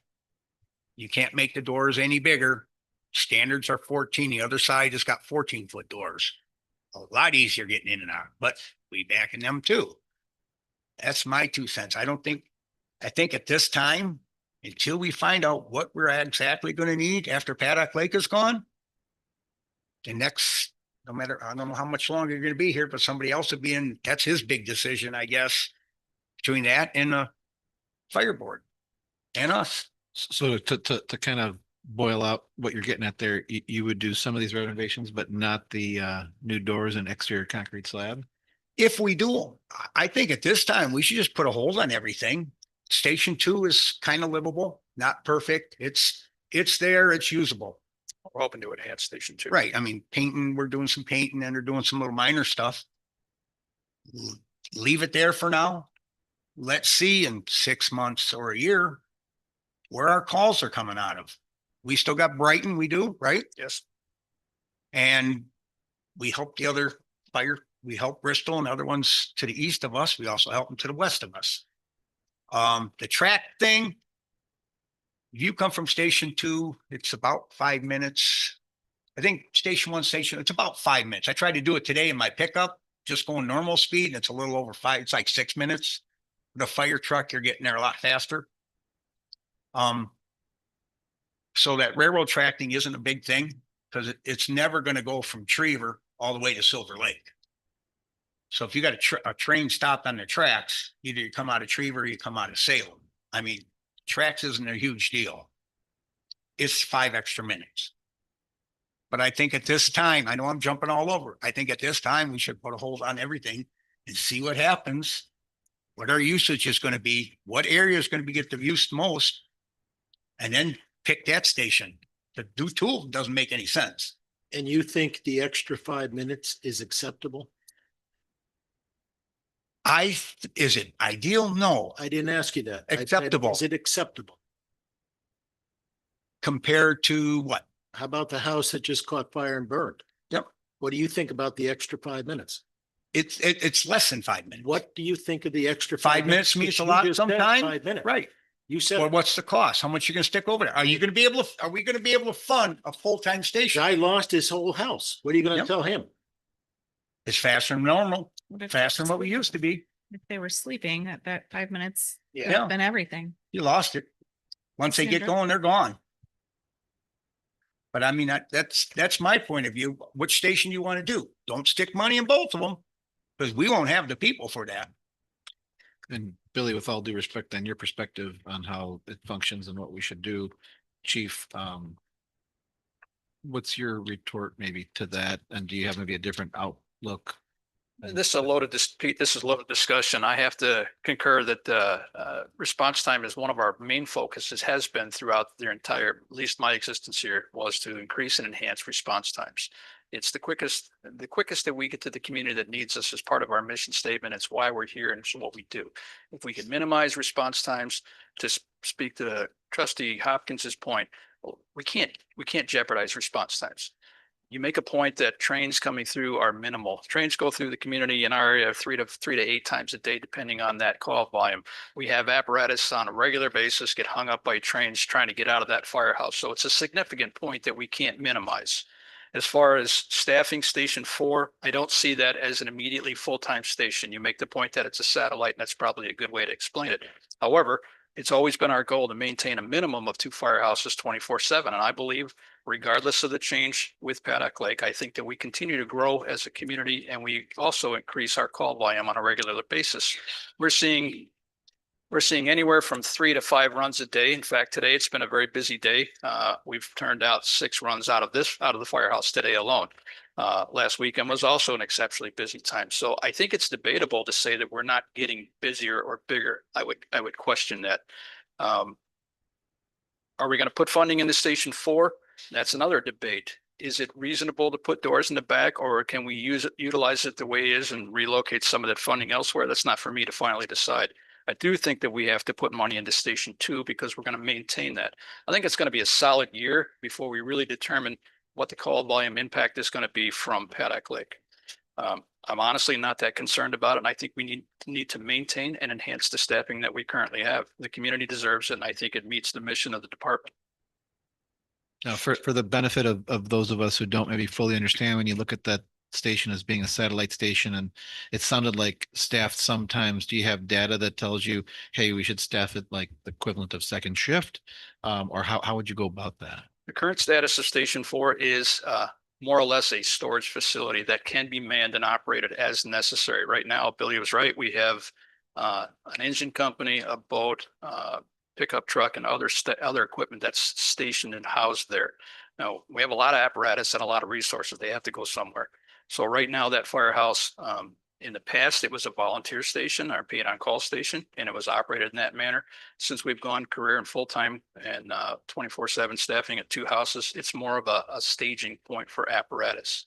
You can't make the doors any bigger. Standards are 14. The other side has got 14-foot doors. A lot easier getting in and out, but we back in them too. That's my 2 cents. I think at this time, until we find out what we're exactly going to need after Paddock Lake is gone, the next, no matter, I don't know how much longer you're going to be here, but somebody else will be in, that's his big decision, I guess, between that and the fire board and us. So to kind of boil out what you're getting at there, you would do some of these renovations, but not the new doors and exterior concrete slab? If we do, I think at this time, we should just put a hold on everything. Station 2 is kind of livable, not perfect. It's there, it's usable. We're hoping to enhance Station 2. Right. I mean, painting, we're doing some painting and they're doing some little minor stuff. Leave it there for now. Let's see in 6 months or a year where our calls are coming out of. We still got Brighton, we do, right? Yes. And we help the other fire, we help Bristol and other ones to the east of us. We also help them to the west of us. The track thing, if you come from Station 2, it's about 5 minutes. I think Station 1, it's about 5 minutes. I tried to do it today in my pickup, just going normal speed, and it's a little over 5. It's like 6 minutes. The fire truck, you're getting there a lot faster. So that railroad track thing isn't a big thing because it's never going to go from Trever all the way to Silver Lake. So if you got a train stopped on the tracks, either you come out of Trever or you come out of Salem. I mean, tracks isn't a huge deal. It's 5 extra minutes. But I think at this time, I know I'm jumping all over. I think at this time, we should put a hold on everything and see what happens. What our usage is going to be, what area is going to get the use most, and then pick that station. To do 2 doesn't make any sense. And you think the extra 5 minutes is acceptable? Is it ideal? No. I didn't ask you that. I said, Acceptable. Is it acceptable? Compared to what? How about the house that just caught fire and burned? Yep. What do you think about the extra 5 minutes? It's less than 5 minutes. What do you think of the extra 5 minutes means a You lot just said sometimes. 5 minutes. Right. You said Well, what's the cost? How much you gonna stick over there? Are we gonna be able to fund a full-time station? guy lost his whole house. What are you gonna Yep. tell him? It's faster than normal, What if- faster than what we used to be. If they were sleeping at that 5 minutes, Yeah. then everything. You lost it. Once they get Sandra? going, they're gone. But I mean, that's my point of view. Which station you want to do? Don't stick money in both of them. Because we won't have the people for that. And Billy, with all due respect, on your perspective on how it functions and what we should do, Chief, what's your retort maybe to that? And do you have maybe a different outlook? This is a loaded discussion. I have to concur that response time is one of our main focuses, has been throughout their entire, at least my existence here, was to increase and enhance response times. It's the quickest that we get to the community that needs us as part of our mission statement. It's why we're here and it's what we do. If we can minimize response times, to speak to Trustee Hopkins's point, we can't jeopardize response times. You make a point that trains coming through are minimal. Trains go through the community in our area 3 to 8 times a day, depending on that call volume. We have apparatus on a regular basis get hung up by trains trying to get out of that firehouse. So it's a significant point that we can't minimize. As far as staffing Station 4, I don't see that as an immediately full-time station. You make the point that it's a satellite, and that's probably a good way to explain it. However, it's always been our goal to maintain a minimum of 2 firehouses 24/7. And I believe regardless of the change with Paddock Lake, I think that we continue to grow as a community and we also increase our call volume on a regular basis. We're seeing anywhere from 3 to 5 runs a day. In fact, today it's been a very busy day. We've turned out 6 runs out of the firehouse today alone. Last weekend was also an exceptionally busy time. So I think it's debatable to say that we're not getting busier or bigger. I would question that. Are we going to put funding into Station 4? That's another debate. Is it reasonable to put doors in the back, or can we utilize it the way it is and relocate some of that funding elsewhere? That's not for me to finally decide. I do think that we have to put money into Station 2 because we're going to maintain that. I think it's going to be a solid year before we really determine what the call volume impact is going to be from Paddock Lake. I'm honestly not that concerned about it. And I think we need to maintain and enhance the staffing that we currently have. The community deserves it, and I think it meets the mission of the department. Now, for the benefit of those of us who don't maybe fully understand, when you look at that station as being a satellite station, and it sounded like staffed sometimes, do you have data that tells you, hey, we should staff it like the equivalent of second shift? Or how would you go about that? The current status of Station 4 is more or less a storage facility that can be manned and operated as necessary. Right now, Billy was right. We have an engine company, a boat, pickup truck, and other equipment that's stationed and housed there. Now, we have a lot of apparatus and a lot of resources. They have to go somewhere. So right now, that firehouse, in the past, it was a volunteer station, our paid on call station, and it was operated in that manner. Since we've gone career and full-time and 24/7 staffing at 2 houses, it's more of a staging point for apparatus.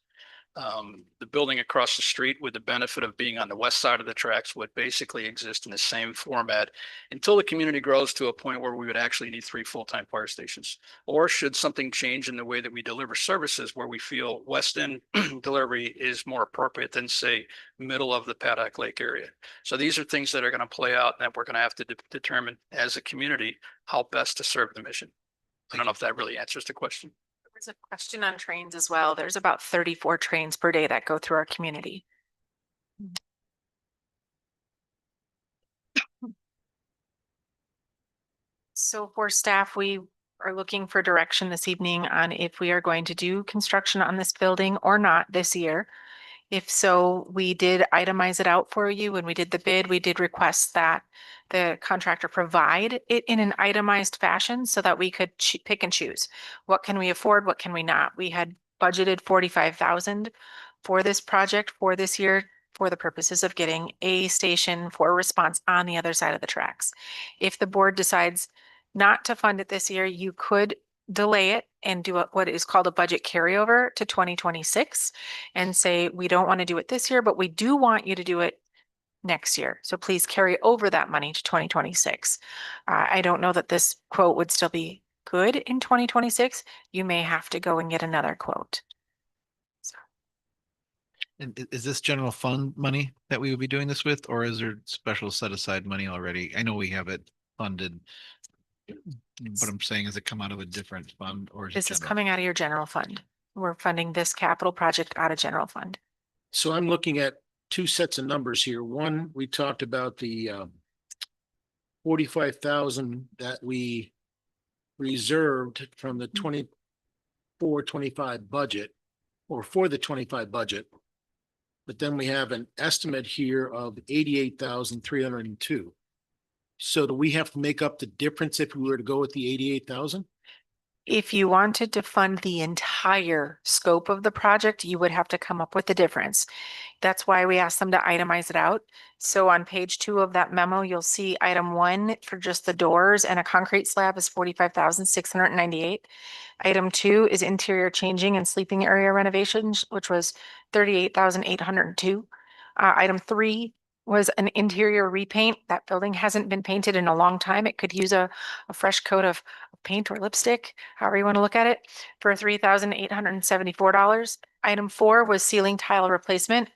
The building across the street, with the benefit of being on the west side of the tracks, would basically exist in the same format until the community grows to a point where we would actually need 3 full-time fire stations. Or should something change in the way that we deliver services, where we feel west end delivery is more appropriate than, say, middle of the Paddock Lake area. So these are things that are going to play out, and that we're going to have to determine as a community how best to serve the mission. I don't know if that really answers the question. There's a question on trains as well. There's about 34 trains per day that go through our community. So for staff, we are looking for direction this evening on if we are going to do construction on this building or not this year. If so, we did itemize it out for you. When we did the bid, we did request that the contractor provide it in an itemized fashion so that we could pick and choose. What can we afford? What can we not? We had budgeted 45,000 for this project for this year for the purposes of getting a station for response on the other side of the tracks. If the board decides not to fund it this year, you could delay it and do what is called a budget carryover to 2026 and say, we don't want to do it this year, but we do want you to do it next year. So please carry over that money to 2026. I don't know that this quote would still be good in 2026. You may have to go and get another quote. And is this general fund money that we would be doing this with, or is there special set aside money already? I know we have it funded. But I'm saying, is it come out of a different fund, or is This is general? coming out of your general fund. We're funding this capital project out of general fund. So I'm looking at 2 sets of numbers here. One, we talked about the 45,000 that we reserved from the 24-25 budget, or for the 25 budget. But then we have an estimate here of 88,302. So do we have to make up the difference if we were to go with the 88,000? If you wanted to fund the entire scope of the project, you would have to come up with the difference. That's why we asked them to itemize it out. So on page 2 of that memo, you'll see item 1 for just the doors and a concrete slab is 45,698. Item 2 is interior changing and sleeping area renovations, which was 38,802. Item 3 was an interior repaint. That building hasn't been painted in a long time. It could use a fresh coat of paint or lipstick, however you want to look at it, for $3,874. Item 4 was ceiling tile replacement.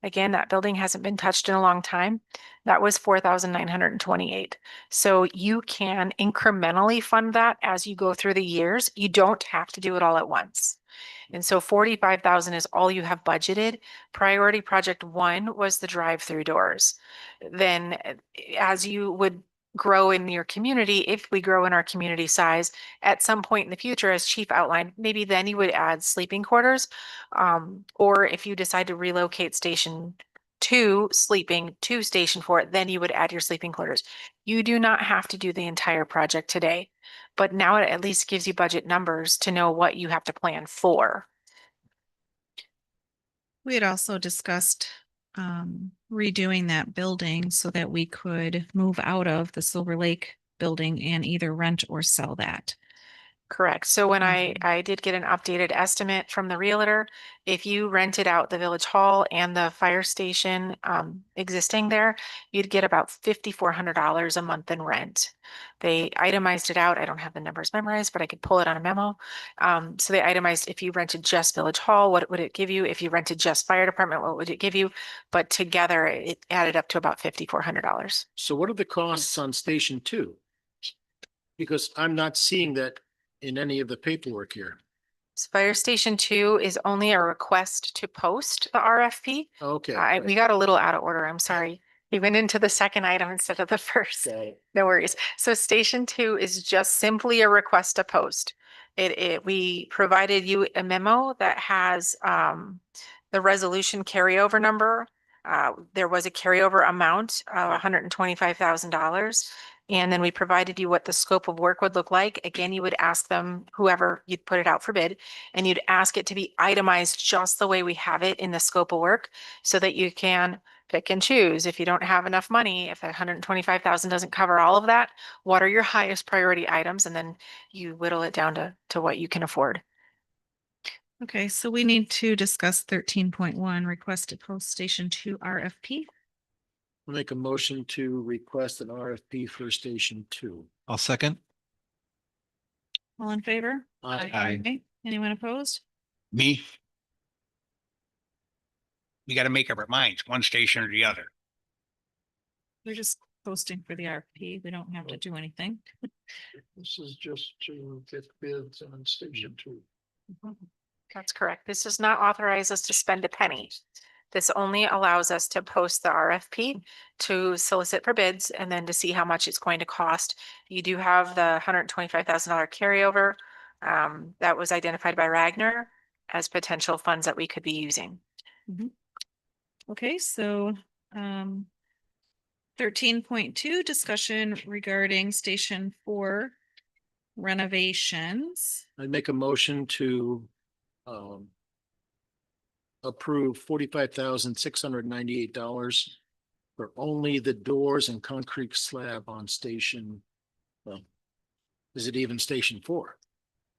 Again, that building hasn't been touched in a long time. That was $4,928. So you can incrementally fund that as you go through the years. You don't have to do it all at once. And so 45,000 is all you have budgeted. Priority project 1 was the drive-through doors. Then as you would grow in your community, if we grow in our community size at some point in the future, as Chief outlined, maybe then you would add sleeping quarters. Or if you decide to relocate Station 2 sleeping to Station 4, then you would add your sleeping quarters. You do not have to do the entire project today, but now it at least gives you budget numbers to know what you have to plan for. We had also discussed redoing that building so that we could move out of the Silver Lake building and either rent or sell that. Correct. So when I did get an updated estimate from the realtor, if you rented out the village hall and the fire station existing there, you'd get about $5,400 a month in rent. They itemized it out. I don't have the numbers memorized, but I could pull it on a memo. So they itemized if you rented just village hall, what would it give you? If you rented just fire department, what would it give you? But together it added up to about $5,400. So what are the costs on Station 2? Because I'm not seeing that in any of the paperwork here. So Fire Station 2 is only a request to post the RFP. Okay. We got a little out of order. I'm sorry. We went into the second item instead of the first. Okay. No worries. So Station 2 is just simply a request to post. We provided you a memo that has the resolution carryover number. There was a carryover amount of $125,000. And then we provided you what the scope of work would look like. Again, you would ask them, whoever you'd put it out for bid, and you'd ask it to be itemized just the way we have it in the scope of work so that you can pick and choose. If you don't have enough money, if that 125,000 doesn't cover all of that, what are your highest priority items? And then you whittle it down to what you can afford. Okay, so we need to discuss 13.1 request to post Station 2 RFP. I'll make a motion to request an RFP for Station 2. I'll second. All in favor? Aye. Okay, anyone opposed? Me? We gotta make up our minds, one station or the other. We're just posting for the RFP. We don't have to do anything. This is just to get bids on Station 2. That's correct. This does not authorize us to spend a penny. This only allows us to post the RFP to solicit for bids and then to see how much it's going to cost. You do have the $125,000 carryover that was identified by Ragnar as potential funds that we could be using. Okay, so 13.2 discussion regarding Station 4 renovations. I'd make a motion to approve $45,698 for only the doors and concrete slab on Station. Well, is it even Station 4?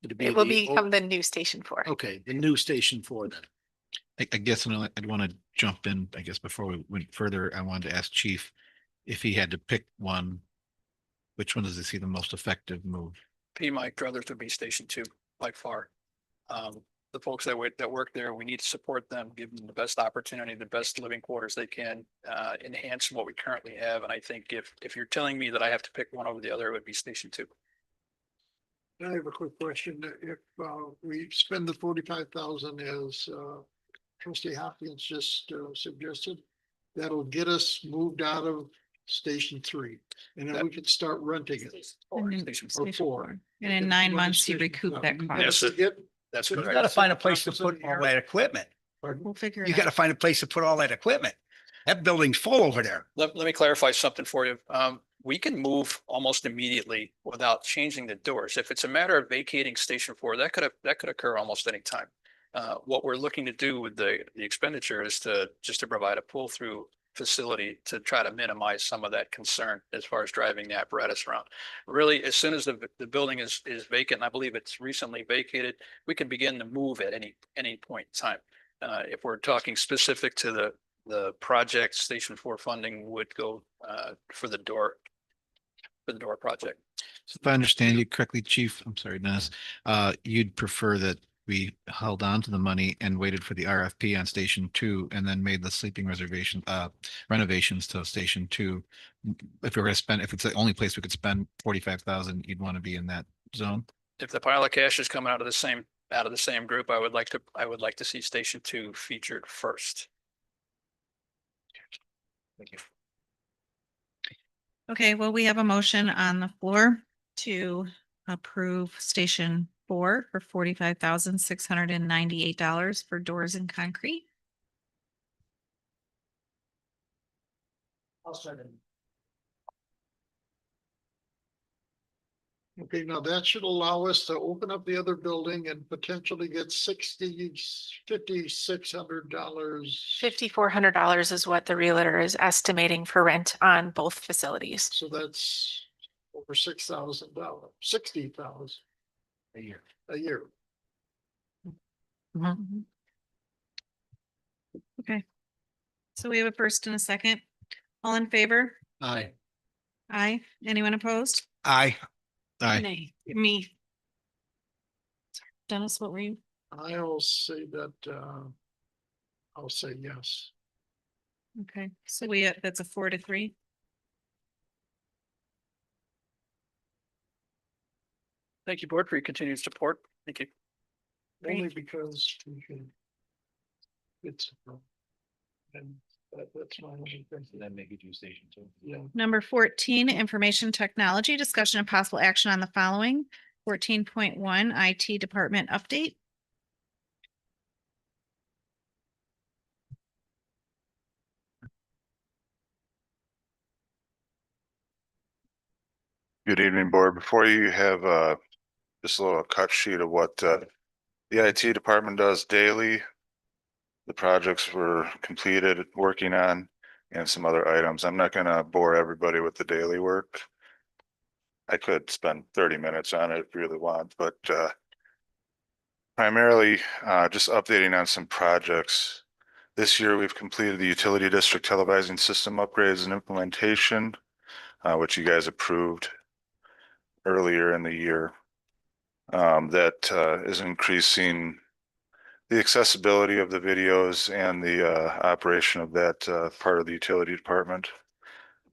Would It will the become the new Station 4. Okay, the new Station 4 then. I guess I'd want to jump in, I guess, before we went further, I wanted to ask Chief if he had to pick one, which one does he see the most effective move? My druthers would be Station 2 by far. The folks that work there, we need to support them, give them the best opportunity, the best living quarters they can, enhance what we currently have. And I think if you're telling me that I have to pick one over the other, it would be Station 2. I have a quick question. If we spend the 45,000 as trustee Hopkins just suggested, that'll get us moved out of Station 3, and then we could start renting it. Station Or 4. And in 9 months, you recoup that Yes, cost. That's You correct. gotta find a place to put all that equipment. We'll figure You it gotta out. find a place to put all that equipment. That building's full over there. Let me clarify something for you. We can move almost immediately without changing the doors. If it's a matter of vacating Station 4, that could occur almost any time. What we're looking to do with the expenditure is to provide a pull-through facility to try to minimize some of that concern as far as driving the apparatus around. Really, as soon as the building is vacant, and I believe it's recently vacated, we can begin to move at any point in time. If we're talking specific to the project, Station 4 funding would go for the door project. So if I understand you correctly, Chief, I'm sorry, Dennis, you'd prefer that we held on to the money and waited for the RFP on Station 2 and then made the sleeping reservation, renovations to Station 2. If we're gonna spend, if it's the only place we could spend 45,000, you'd want to be in that zone? If the pile of cash is coming out of the same group, I would like to see Station 2 featured first. Thank you. Okay, well, we have a motion on the floor to approve Station 4 for $45,698 for doors and concrete. I'll second. Okay, now that should allow us to open up the other building and potentially get $5,600. $5,400 is what the realtor is estimating for rent on both facilities. So that's over $6,000, 60,000 A year. a year. Okay. So we have a first and a second. All in favor? Aye. Aye. Anyone opposed? Aye. Aye. Nay. Me. Dennis, what were you? I'll say that, I'll say yes. Okay, so that's a 4-3. Thank you, board, for your continued support. Thank you. Only because we can. It's. And that's my only thing. Then make it to Station 2. Yeah. Number 14, information technology, discussion of possible action on the following. 14.1 IT department update. Good evening, board. Before you have just a little cut sheet of what the IT department does daily, the projects we're completed, working on, and some other items. I'm not gonna bore everybody with the daily work. I could spend 30 minutes on it if you really want, but primarily just updating on some projects. This year, we've completed the utility district televising system upgrades and implementation, which you guys approved earlier in the year. That is increasing the accessibility of the videos and the operation of that part of the utility department.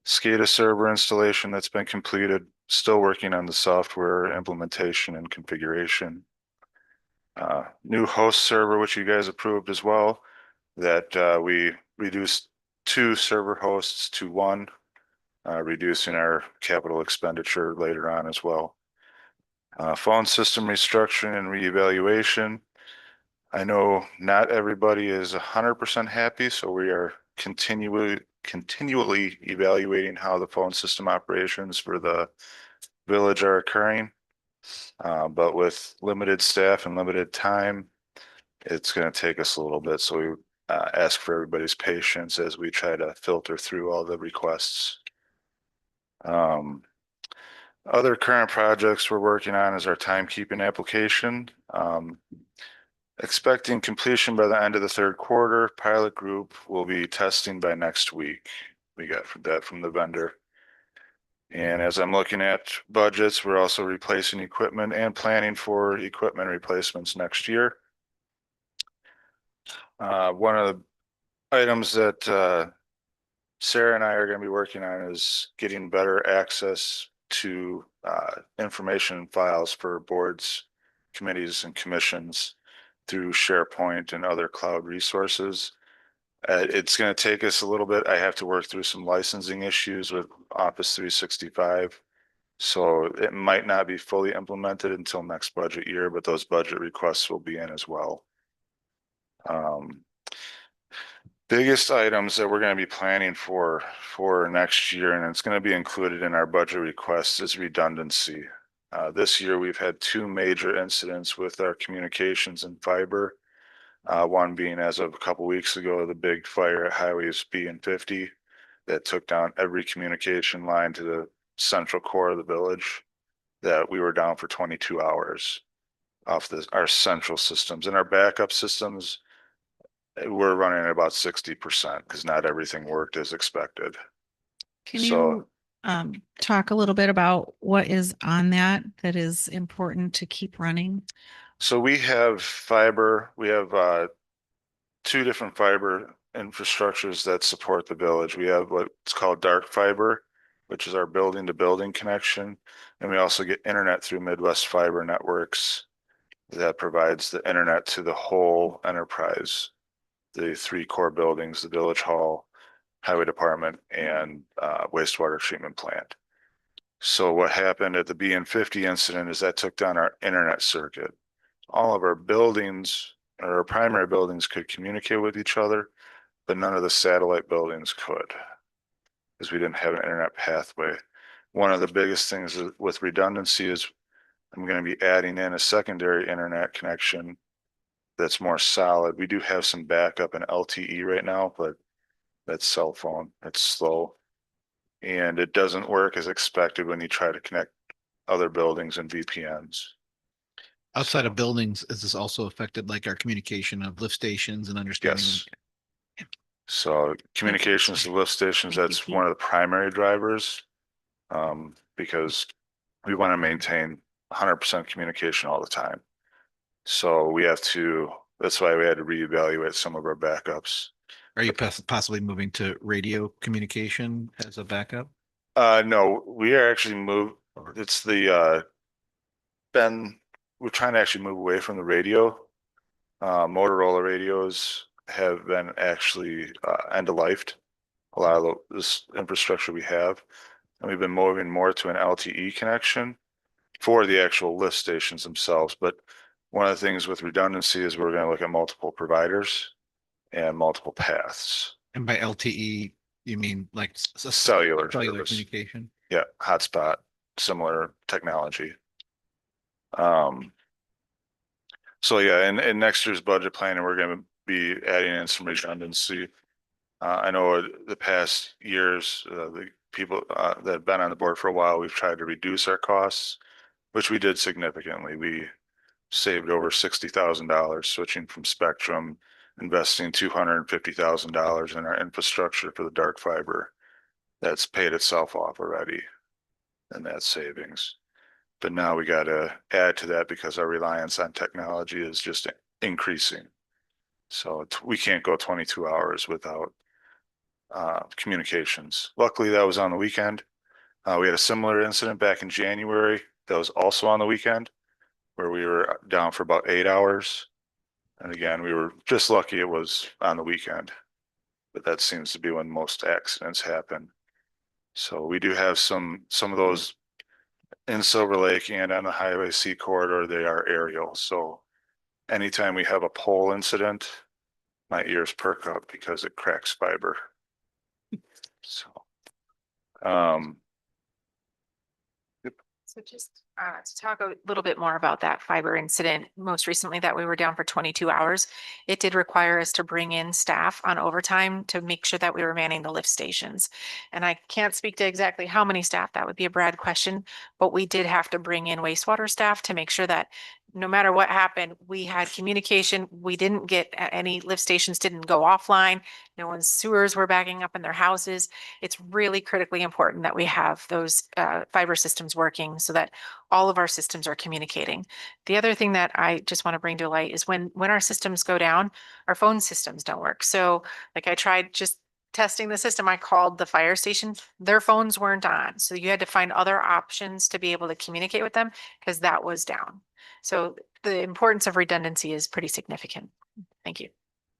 SCADA server installation that's been completed, still working on the software implementation and configuration. New host server, which you guys approved as well, that we reduced 2 server hosts to 1, reducing our capital expenditure later on as well. Phone system restructuring and reevaluation. I know not everybody is 100% happy, so we are continually evaluating how the phone system operations for the village are occurring. But with limited staff and limited time, it's going to take us a little bit. So we ask for everybody's patience as we try to filter through all the requests. Other current projects we're working on is our timekeeping application. Expecting completion by the end of the 3rd quarter. Pilot group will be testing by next week. We got that from the vendor. And as I'm looking at budgets, we're also replacing equipment and planning for equipment replacements next year. One of the items that Sarah and I are going to be working on is getting better access to information and files for boards, committees, and commissions through SharePoint and other cloud resources. It's going to take us a little bit. I have to work through some licensing issues with Office 365. So it might not be fully implemented until next budget year, but those budget requests will be in as well. Biggest items that we're going to be planning for next year, and it's going to be included in our budget requests, is redundancy. This year, we've had 2 major incidents with our communications and fiber. One being as of a couple weeks ago, the big fire at highways B and 50 that took down every communication line to the central core of the village, that we were down for 22 hours off our central systems. And our backup systems, we're running at about 60% because not everything worked as expected. Can you talk a little bit about what is on that is important to keep running? So we have fiber. We have 2 different fiber infrastructures that support the village. We have what's called dark fiber, which is our building to building connection. And we also get internet through Midwest Fiber Networks that provides the internet to the whole enterprise. The 3 core buildings, the village hall, highway department and wastewater treatment plant. So what happened at the BN50 incident is that took down our internet circuit. All of our buildings, or our primary buildings, could communicate with each other, but none of the satellite buildings could, because we didn't have an internet pathway. One of the biggest things with redundancy is I'm going to be adding in a secondary internet connection that's more solid. We do have some backup in LTE right now, but that's cell phone. It's slow. And it doesn't work as expected when you try to connect other buildings and VPNs. Outside of buildings, is this also affected like our communication of lift stations and understanding? Yes. So communications to lift stations, that's one of the primary drivers. Because we want to maintain 100% communication all the time. So we have to, that's why we had to reevaluate some of our backups. Are you possibly moving to radio communication as a backup? No, we are actually it's the, we're trying to actually move away from the radio. Motorola radios have been actually end of lifed. A lot of this infrastructure we have, and we've been moving more to an LTE connection for the actual lift stations themselves. But one of the things with redundancy is we're going to look at multiple providers and multiple paths. And by LTE, you mean like Cellular service. communication? Yeah, hotspot, similar technology. So yeah, in next year's budget planning, we're going to be adding in some redundancy. I know the past years, the people that have been on the board for a while, we've tried to reduce our costs, which we did significantly. We saved over $60,000 switching from Spectrum, investing $250,000 in our infrastructure for the dark fiber. That's paid itself off already, and that's savings. But now we got to add to that because our reliance on technology is just increasing. So we can't go 22 hours without communications. Luckily, that was on the weekend. We had a similar incident back in January that was also on the weekend, where we were down for about 8 hours. And again, we were just lucky it was on the weekend, but that seems to be when most accidents happen. So we do have some of those in Silver Lake and on the Highway C corridor. They are aerial. So anytime we have a pole incident, my ears perk up because it cracks fiber. So, So just to talk a little bit more about that fiber incident, most recently that we were down for 22 hours, it did require us to bring in staff on overtime to make sure that we were manning the lift stations. And I can't speak to exactly how many staff, that would be a Brad question, but we did have to bring in wastewater staff to make sure that no matter what happened, we had communication. We didn't get any lift stations didn't go offline. No one's sewers were backing up in their houses. It's really critically important that we have those fiber systems working so that all of our systems are communicating. The other thing that I just want to bring to light is when our systems go down, our phone systems don't work. So like I tried just testing the system, I called the fire station, their phones weren't on. So you had to find other options to be able to communicate with them because that was down. So the importance of redundancy is pretty significant. Thank you.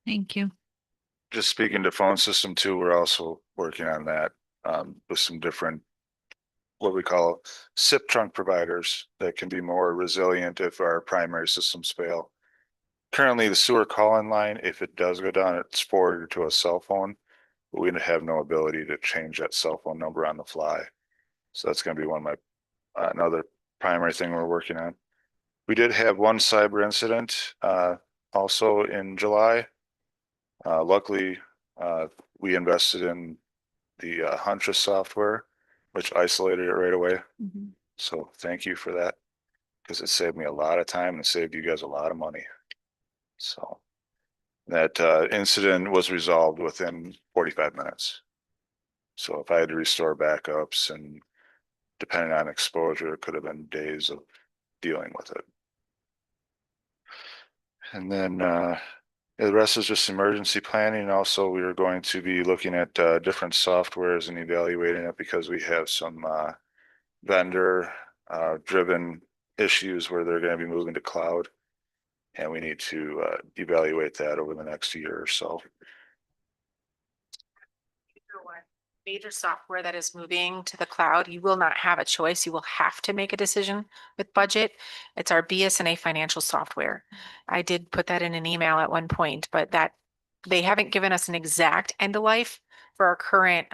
Thank you. just speaking to phone system too, we're also working on that with some different what we call SIP trunk providers that can be more resilient if our primary systems fail. Currently, the sewer call-in line, if it does go down, it's forwarded to a cell phone, but we have no ability to change that cell phone number on the fly. So that's going to be one of my another primary thing we're working on. We did have one cyber incident also in July. Luckily, we invested in the Huntress software, which isolated it right away. Mm-hmm. So thank you for that, because it saved me a lot of time and saved you guys a lot of money. So that incident was resolved within 45 minutes. So if I had to restore backups and depending on exposure, it could have been days of dealing with it. And then the rest is just emergency planning. Also, we are going to be looking at different softwares and evaluating it because we have some vendor driven issues where they're going to be moving to cloud. And we need to evaluate that over the next year or so. major software that is moving to the cloud, you will not have a choice. You will have to make a decision with budget. It's our BSNA financial software. I did put that in an email at one point, but that they haven't given us an exact end of life for our current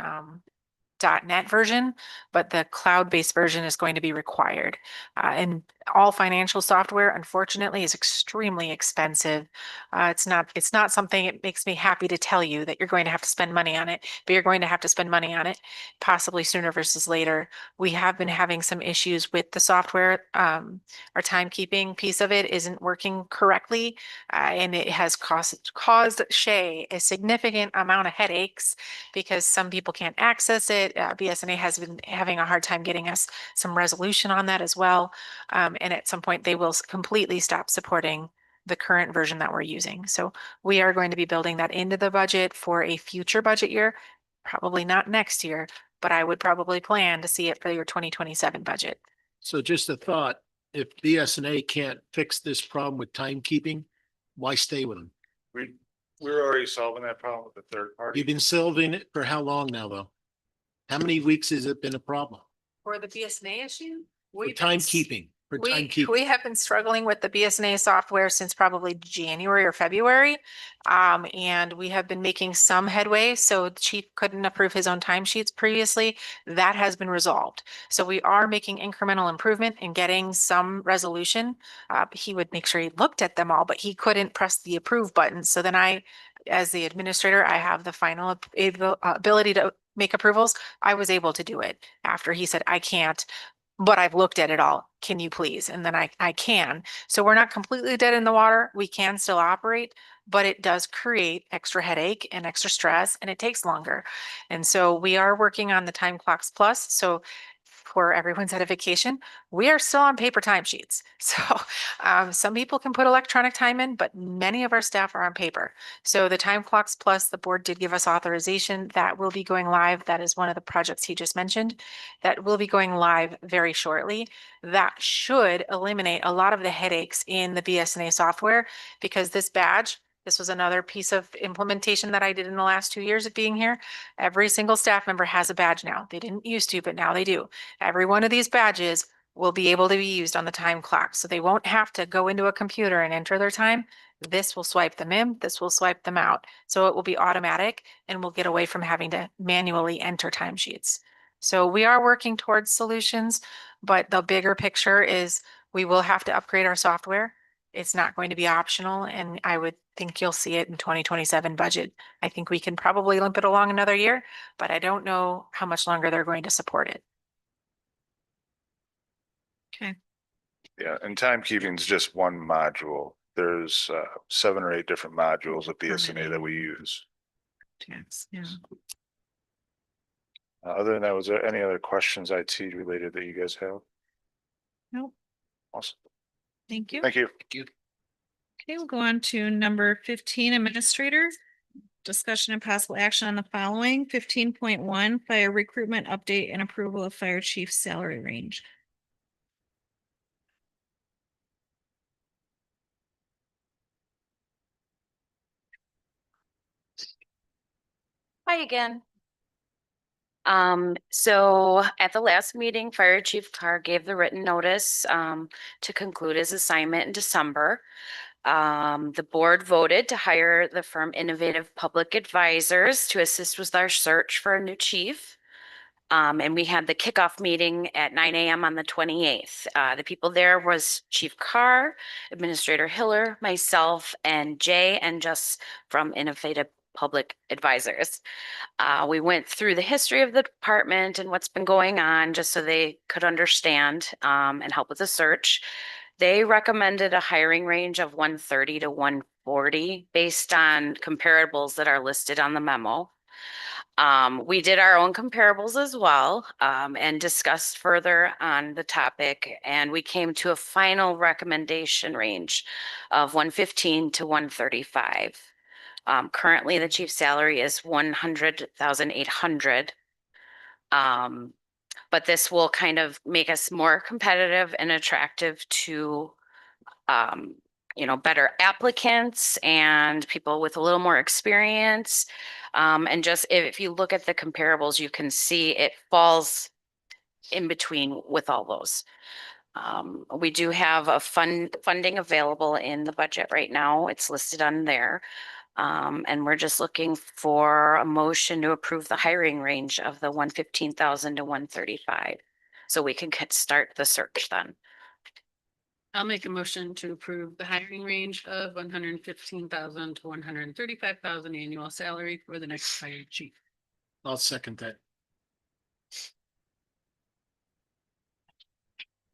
.NET version, but the cloud-based version is going to be required. And all financial software, unfortunately, is extremely expensive. It's not something, it makes me happy to tell you that you're going to have to spend money on it, but you're going to have to spend money on it possibly sooner versus later. We have been having some issues with the software. Our timekeeping piece of it isn't working correctly, and it has caused Shay a significant amount of headaches because some people can't access it. BSNA has been having a hard time getting us some resolution on that as well. And at some point they will completely stop supporting the current version that we're using. So we are going to be building that into the budget for a future budget year, probably not next year, but I would probably plan to see it for your 2027 budget. So just a thought, if BSNA can't fix this problem with timekeeping, why stay with them? We're already solving that problem with the third party. You've been solving it for how long now, though? How many weeks has it been a problem? For the BSNA issue? For timekeeping, for timekeeping. We have been struggling with the BSNA software since probably January or February. And we have been making some headway. So the chief couldn't approve his own timesheets previously. That has been resolved. So we are making incremental improvement in getting some resolution. He would make sure he looked at them all, but he couldn't press the approve button. So then as the administrator, I have the final ability to make approvals. I was able to do it after he said, I can't, but I've looked at it all. Can you please? And then I can. So we're not completely dead in the water. We can still operate, but it does create extra headache and extra stress, and it takes longer. And so we are working on the Time Clocks Plus. So for everyone's edification, we are still on paper timesheets. So some people can put electronic time in, but many of our staff are on paper. So the Time Clocks Plus, the board did give us authorization that will be going live. That is one of the projects he just mentioned that will be going live very shortly. That should eliminate a lot of the headaches in the BSNA software, because this was another piece of implementation that I did in the last 2 years of being here. Every single staff member has a badge now. They didn't used to, but now they do. Every one of these badges will be able to be used on the time clock. So they won't have to go into a computer and enter their time. This will swipe them in, this will swipe them out. So it will be automatic, and we'll get away from having to manually enter timesheets. So we are working towards solutions, but the bigger picture is we will have to upgrade our software. It's not going to be optional, and I would think you'll see it in 2027 budget. I think we can probably limp it along another year, but I don't know how much longer they're going to support it. Okay. Yeah, and timekeeping is just one module. There's 7 or 8 different modules of BSNA that we use. Tax, yeah. Other than that, was there any other questions IT related that you guys have? Nope. Awesome. Thank you. Thank you. Okay, we'll go on to number 15, administrator. Discussion and possible action on the following. 15.1, fire recruitment update and approval of fire chief salary range. Hi again. So at the last meeting, Fire Chief Carr gave the written notice, to conclude his assignment in December. The board voted to hire the firm Innovative Public Advisors to assist with our search for a new chief. And we had the kickoff meeting at 9 a.m. on the 28th. The people there was Chief Carr, Administrator Hiller, myself, and Jay, and just from Innovative Public Advisors. We went through the history of the department and what's been going on, just so they could understand and help with the search. They recommended a hiring range of 130 to 140 based on comparables that are listed on the memo. We did our own comparables as well, and discussed further on the topic, and we came to a final recommendation range of 115 to 135. Currently the chief's salary is 100,800. But this will kind of make us more competitive and attractive to better applicants and people with a little more experience. And just if you look at the comparables, you can see it falls in between with all those. We do have a funding available in the budget right now. It's listed on there. And we're just looking for a motion to approve the hiring range of the 115,000 to 135. So we can start the search then. I'll make a motion to approve the hiring range of 115,000 to 135,000 annual salary for the next fire chief. I'll second that.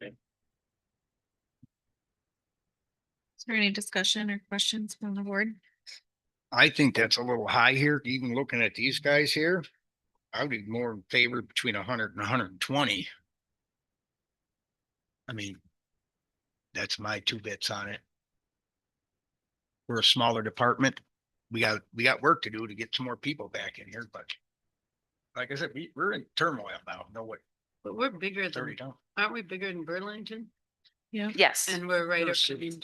Is there any discussion or questions from the board? I think that's a little high here, even looking at these guys here. I would be more in favor between 100 and 120. I mean, that's my 2 bits on it. We're a smaller department. We got work to do to get some more people back in here, but like I said, we're in turmoil now. No what, But we're bigger 30 than, down. aren't we bigger than Burlington? Yes. And we're right We're up city. in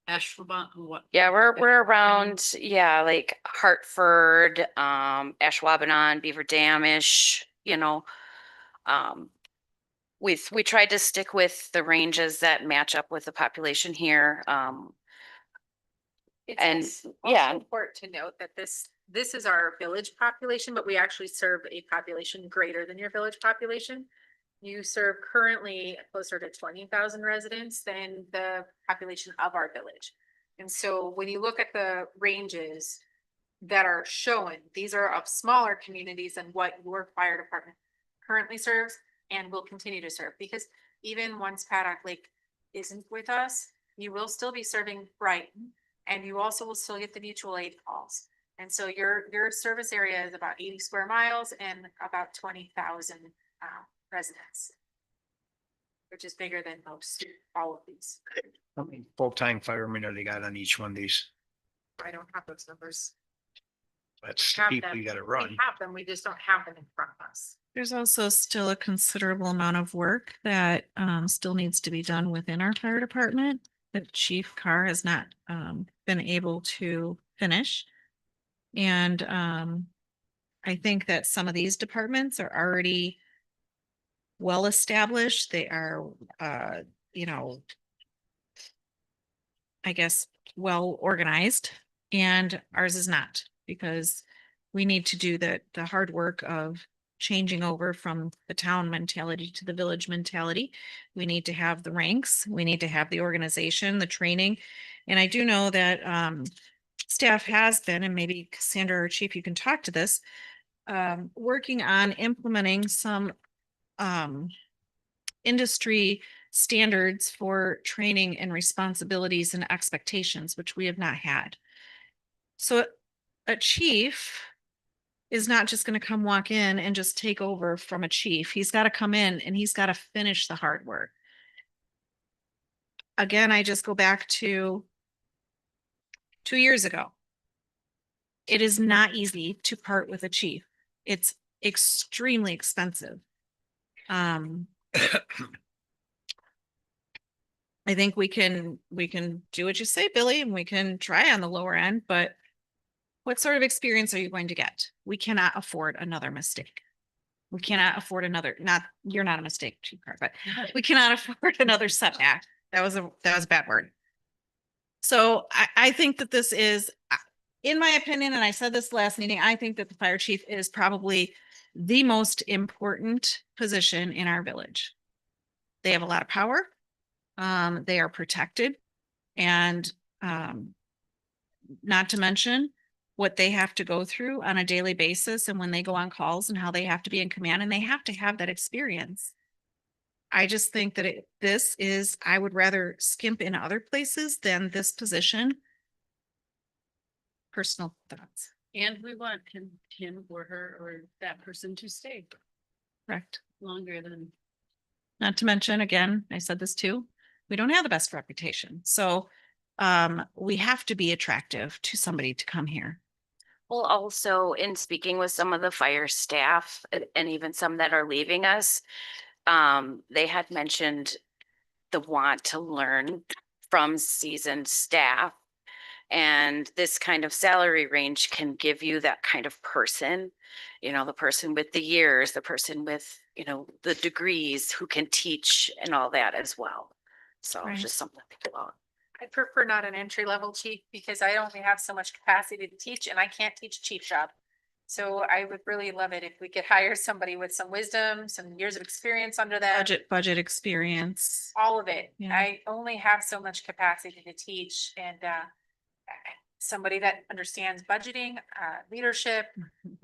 Ashwaubenon, what? Yeah, we're around, like Hartford, Ashwaubenon, Beaver Dam-ish, we tried to stick with the ranges that match up with the population here. It's And, also yeah. important to note that this is our village population, but we actually serve a population greater than your village population. You serve currently closer to 20,000 residents than the population of our village. And so when you look at the ranges that are shown, these are of smaller communities than what your fire department currently serves and will continue to serve. Because even once Paddock Lake isn't with us, you will still be serving Brighton, and you also will still get the mutual aid calls. And so your service area is about 80 square miles and about 20,000 residents, which is bigger than most, all of these. How many full-time firemen are they got on each one of these? I don't have those numbers. That's the Have people them. you gotta We run. have them, we just don't have them in front of us. There's also still a considerable amount of work that still needs to be done within our fire department that Chief Carr has not been able to finish. And I think that some of these departments are already well established. They are, I guess, well organized, and ours is not, because we need to do the hard work of changing over from the town mentality to the village mentality. We need to have the ranks, we need to have the organization, the training. And I do know that staff has been, and maybe Cassandra or Chief, you can talk to this, working on implementing some industry standards for training and responsibilities and expectations, which we have not had. So a chief is not just going to come walk in and just take over from a chief. He's got to come in and he's got to finish the hard work. Again, I just go back to 2 years ago. It is not easy to part with a chief. It's extremely expensive. I think we can do what you say, Billy, and we can try on the lower end, but what sort of experience are you going to get? We cannot afford another mistake. We cannot afford another, you're not a mistake, Chief Carr, but we cannot afford another setback. That was a bad word. So I think that this is, in my opinion, and I said this last meeting, I think that the fire chief is probably the most important position in our village. They have a lot of power. They are protected, and not to mention what they have to go through on a daily basis, and when they go on calls and how they have to be in command, and they have to have that experience. I just think that I would rather skimp in other places than this position. Personal thoughts. And we want him or her or that person to stay Correct. longer than. Not to mention, again, I said this too, we don't have the best reputation. So we have to be attractive to somebody to come here. Well, also in speaking with some of the fire staff and even some that are leaving us, they had mentioned the want to learn from seasoned staff. And this kind of salary range can give you that kind of person, you know, the person with the years, the person with, you know, the degrees who can teach and all that as well. So it's Right. just something to think about. I prefer not an entry level chief because I only have so much capacity to teach and I can't teach a chief job. So I would really love it if we could hire somebody with some wisdom, some years of experience under that. Budget experience. All of it. Yeah. I only have so much capacity to teach and somebody that understands budgeting, leadership,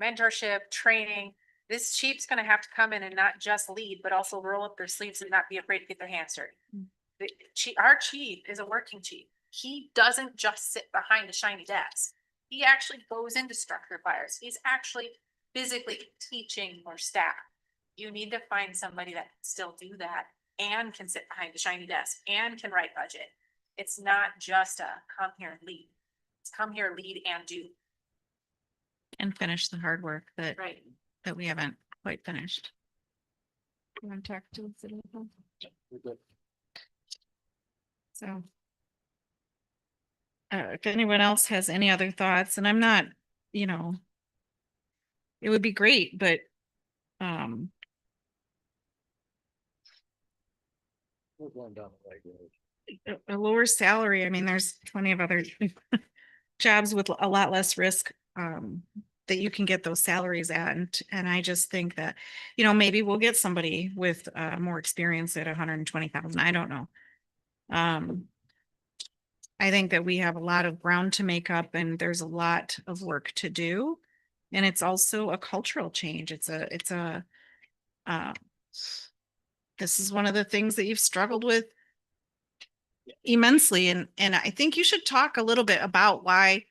mentorship, training. This chief's gonna have to come in and not just lead, but also roll up their sleeves and not be afraid to get their hands dirty. Our chief is a working chief. He doesn't just sit behind a shiny desk. He actually goes into structured fires. He's actually physically teaching your staff. You need to find somebody that can still do that and can sit behind a shiny desk and can write budget. It's not just a come here and lead. It's come here, lead and do. And finish the hard work that Right. we haven't quite finished. You want to talk to the city? So. If anyone else has any other thoughts, and I'm not, you know. It would be great, but, We're going down the right road. a lower salary, I mean, there's plenty of other jobs with a lot less risk, that you can get those salaries at. And I just think that, you know, maybe we'll get somebody with, more experience at 120,000. I don't know. I think that we have a lot of ground to make up and there's a lot of work to do. And it's also a cultural change. This is one of the things that you've struggled with immensely. And I think you should talk a little bit about why,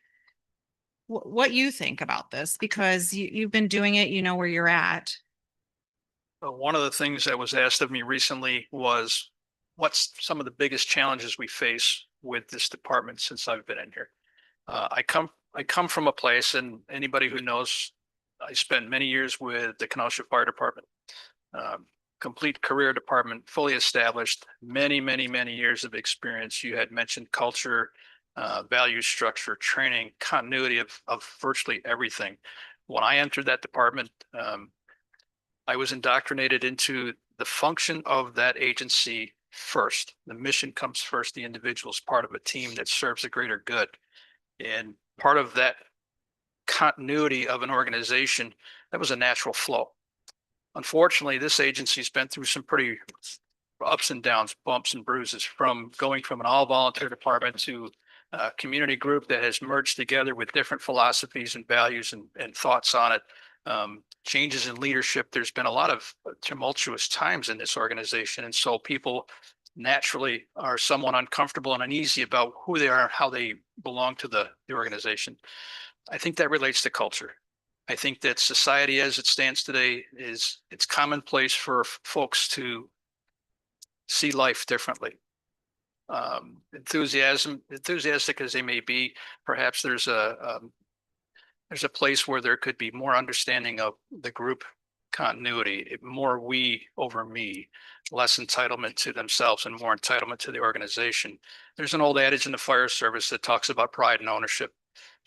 what you think about this, because you've been doing it, you know where you're at. One of the things that was asked of me recently was, what's some of the biggest challenges we face with this department since I've been in here? I come from a place, and anybody who knows, I spent many years with the Kenosha Fire Department. Complete career department, fully established, many years of experience. You had mentioned culture, value structure, training, continuity of virtually everything. When I entered that department, I was indoctrinated into the function of that agency first. The mission comes first. The individual is part of a team that serves a greater good. And part of that continuity of an organization, that was a natural flow. Unfortunately, this agency's been through some pretty ups and downs, bumps and bruises, from going from an all volunteer department to a community group that has merged together with different philosophies and values and thoughts on it. Changes in leadership. There's been a lot of tumultuous times in this organization. And so people naturally are somewhat uncomfortable and uneasy about who they are, how they belong to the organization. I think that relates to culture. I think that society as it stands today it's commonplace for folks to see life differently. Enthusiastic as they may be, perhaps there's a place where there could be more understanding of the group continuity, more we over me, less entitlement to themselves and more entitlement to the organization. There's an old adage in the fire service that talks about pride and ownership.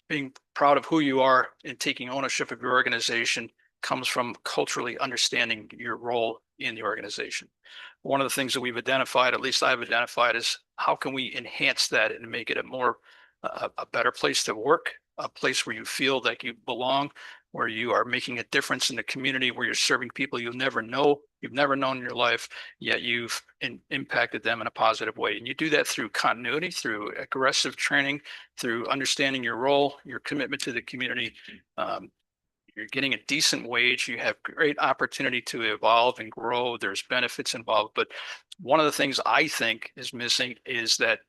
Being proud of who you are and taking ownership of your organization comes from culturally understanding your role in the organization. One of the things that we've identified, at least I've identified, is how can we enhance that and make it a better place to work, a place where you feel that you belong, where you are making a difference in the community, where you're serving people you've never known in your life, yet you've impacted them in a positive way. And you do that through continuity, through aggressive training, through understanding your role, your commitment to the community. You're getting a decent wage. You have great opportunity to evolve and grow. There's benefits involved. But one of the things I think is missing is that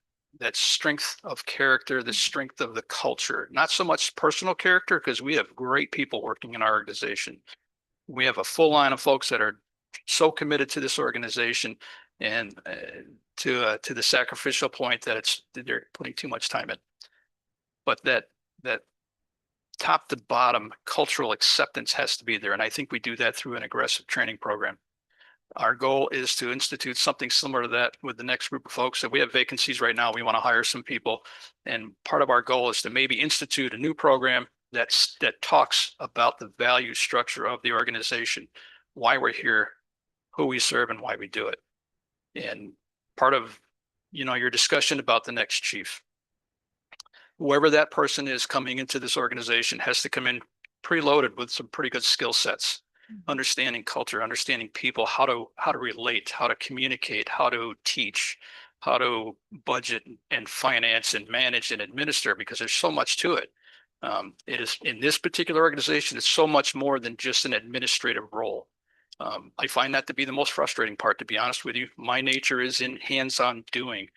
strength of character, the strength of the culture, not so much personal character, because we have great people working in our organization. We have a full line of folks that are so committed to this organization and to the sacrificial point that they're putting too much time in. But that top to bottom cultural acceptance has to be there. And I think we do that through an aggressive training program. Our goal is to institute something similar to that with the next group of folks. If we have vacancies right now, we want to hire some people. And part of our goal is to maybe institute a new program that talks about the value structure of the organization, why we're here, who we serve, and why we do it. And part of, your discussion about the next chief, whoever that person is coming into this organization has to come in preloaded with some pretty good skill sets, understanding culture, understanding people, how to relate, how to communicate, how to teach, how to budget and finance and manage and administer, because there's so much to it. It is, in this particular organization, it's so much more than just an administrative role. I find that to be the most frustrating part, to be honest with you. My nature is in hands-on doing.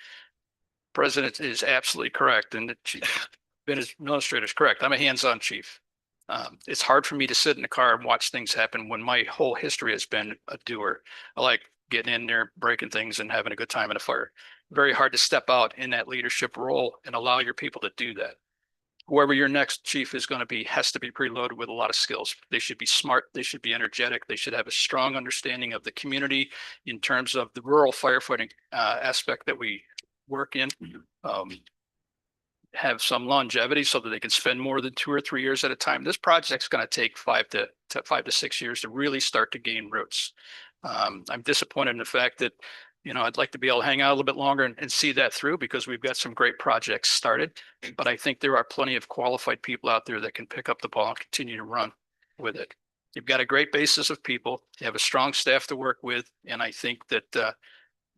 President is absolutely correct, and the chief administrator is correct. I'm a hands-on chief. It's hard for me to sit in the car and watch things happen when my whole history has been a doer. I like getting in there, breaking things, and having a good time in a fire. Very hard to step out in that leadership role and allow your people to do that. Whoever your next chief is going to be has to be preloaded with a lot of skills. They should be smart. They should be energetic. They should have a strong understanding of the community in terms of the rural firefighting aspect that we work in. Have some longevity so that they can spend more than 2 or 3 years at a time. This project's going to take 5 to 6 years to really start to gain roots. I'm disappointed in the fact that, I'd like to be able to hang out a little bit longer and see that through, because we've got some great projects started. But I think there are plenty of qualified people out there that can pick up the ball and continue to run with it. You've got a great basis of people. You have a strong staff to work with. And I think that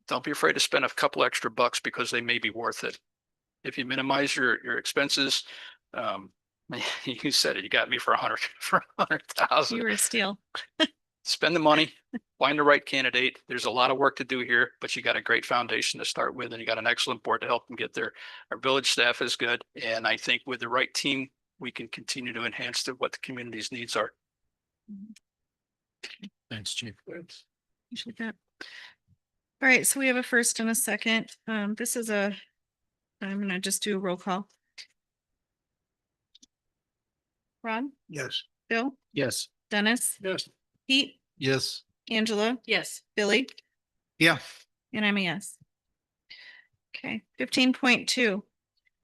don't be afraid to spend a couple extra bucks, because they may be worth it. If you minimize your expenses, you said it, you got me for 100,000. You were a steal. Spend the money, find the right candidate. There's a lot of work to do here, but you got a great foundation to start with, and you got an excellent board to help them get there. Our village staff is good. And I think with the right team, we can continue to enhance what the community's needs are. Thanks, Chief. Appreciate that. All right, so we have a first and a second. I'm gonna just do a roll call. Ron, Yes. Bill, Yes. Dennis, Yes. Pete, Yes. Angela, Yes. Billy, Yeah. and I'm a yes. Okay, 15.2.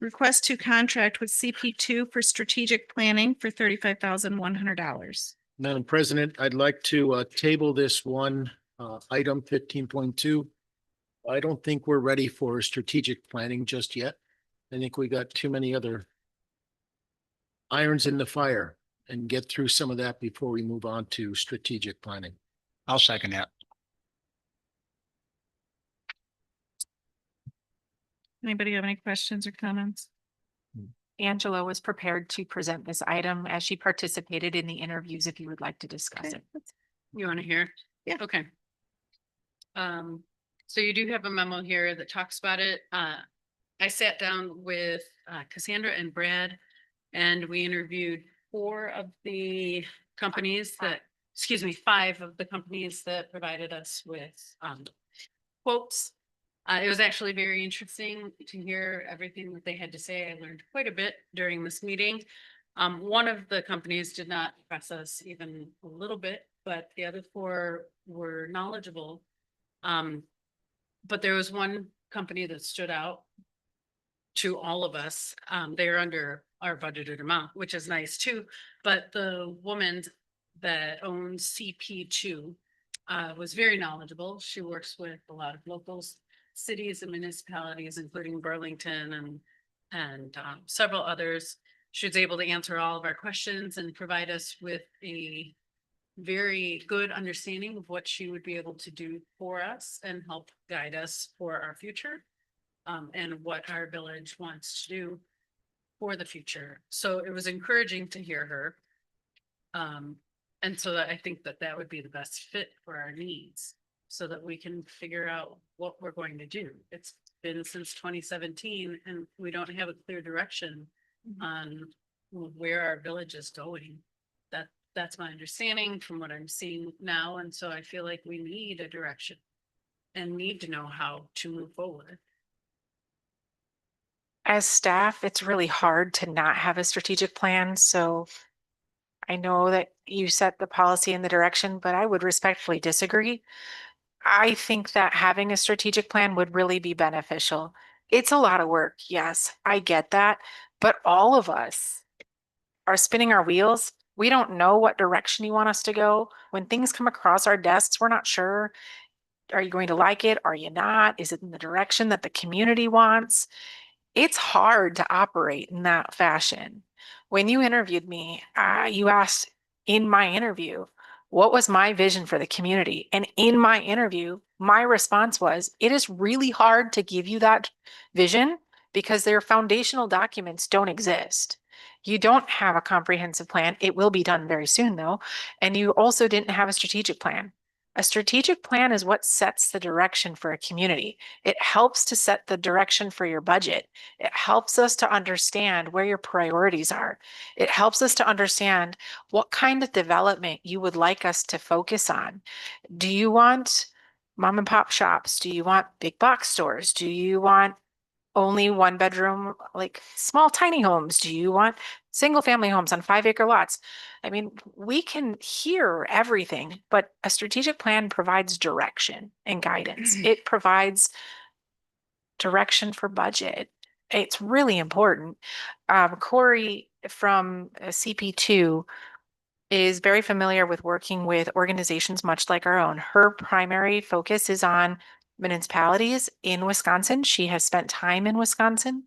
Request to contract with CP2 for strategic planning for $35,100. Madam President, I'd like to table this one item 15.2. I don't think we're ready for strategic planning just yet. I think we got too many other irons in the fire, and get through some of that before we move on to strategic planning. I'll second that. Anybody have any questions or comments? Angela was prepared to present this item as she participated in the interviews, if you would like to discuss it. You want to hear? Yeah. Okay. So you do have a memo here that talks about it. I sat down with Cassandra and Brad, and we interviewed 5 of the companies that provided us with quotes. It was actually very interesting to hear everything that they had to say. I learned quite a bit during this meeting. One of the companies did not impress us even a little bit, but the other 4 were knowledgeable. But there was one company that stood out to all of us. They're under our budgeted amount, which is nice too. But the woman that owns CP2 was very knowledgeable. She works with a lot of locals, cities and municipalities, including Burlington and several others. She was able to answer all of our questions and provide us with a very good understanding of what she would be able to do for us and help guide us for our future, and what our village wants to do for the future. So it was encouraging to hear her. And so that I think that would be the best fit for our needs, so that we can figure out what we're going to do. It's been since 2017 and we don't have a clear direction on where our village is going. That's my understanding from what I'm seeing now. And so I feel like we need a direction and need to know how to move forward. As staff, it's really hard to not have a strategic plan. So I know that you set the policy and the direction, but I would respectfully disagree. I think that having a strategic plan would really be beneficial. It's a lot of work. Yes, I get that. But all of us are spinning our wheels. We don't know what direction you want us to go. When things come across our desks, we're not sure. Are you going to like it? Are you not? Is it in the direction that the community wants? It's hard to operate in that fashion. When you interviewed me, you asked in my interview, what was my vision for the community? And in my interview, my response was, it is really hard to give you that vision because their foundational documents don't exist. You don't have a comprehensive plan. It will be done very soon, though. And you also didn't have a strategic plan. A strategic plan is what sets the direction for a community. It helps to set the direction for your budget. It helps us to understand where your priorities are. It helps us to understand what kind of development you would like us to focus on. Do you want mom and pop shops? Do you want big box stores? Do you want only one bedroom, like small tiny homes? Do you want single family homes on 5-acre lots? I mean, we can hear everything, but a strategic plan provides direction and guidance. It provides direction for budget. It's really important. Corey from CP2 is very familiar with working with organizations much like our own. Her primary focus is on municipalities in Wisconsin. She has spent time in Wisconsin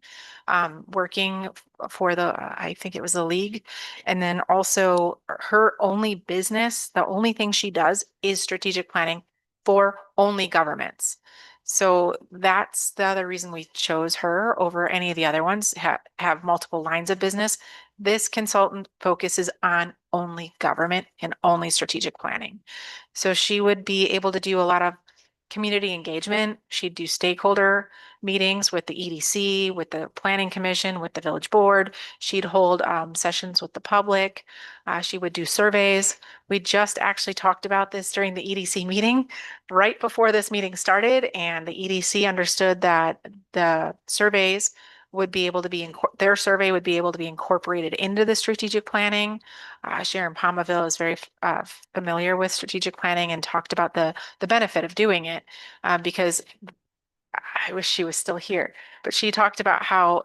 working for I think it was the league. And then also her only business, the only thing she does is strategic planning for only governments. So that's the other reason we chose her over any of the other ones, have multiple lines of business. This consultant focuses on only government and only strategic planning. So she would be able to do a lot of community engagement. She'd do stakeholder meetings with the EDC, with the planning commission, with the village board. She'd hold sessions with the public. She would do surveys. We just actually talked about this during the EDC meeting right before this meeting started, and the EDC understood that the surveys would be able to be, their survey would be able to be incorporated into the strategic planning. Sharon Palmaville is very familiar with strategic planning and talked about the benefit of doing it because I wish she was still here, but she talked about how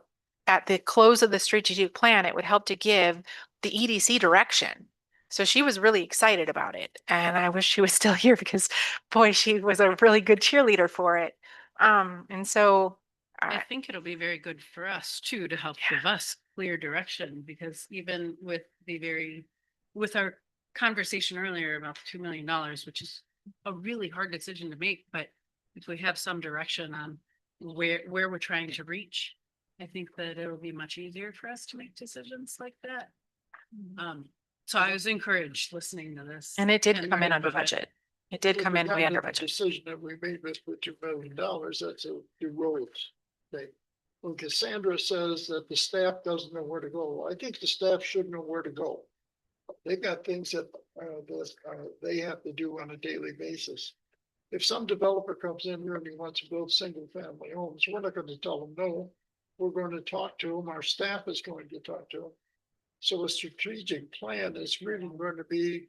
at the close of the strategic plan, it would help to give the EDC direction. So she was really excited about it. And I wish she was still here because boy, she was a really good cheerleader for it. And so I think it'll be very good for us too, to help give us clear direction, because even with with our conversation earlier about $2 million, which is a really hard decision to make, but if we have some direction on where we're trying to reach, I think that it'll be much easier for us to make decisions like that. So I was encouraged listening to this. and it did come in under budget. It did come in way under The budget. decision that we made with the $2 million, that's a the roads thing. When Cassandra says that the staff doesn't know where to go, I think the staff should know where to go. They've got things that they have to do on a daily basis. If some developer comes in here and he wants to build single family homes, we're not going to tell them no. We're going to talk to them. Our staff is going to talk to them. So a strategic plan is really going to be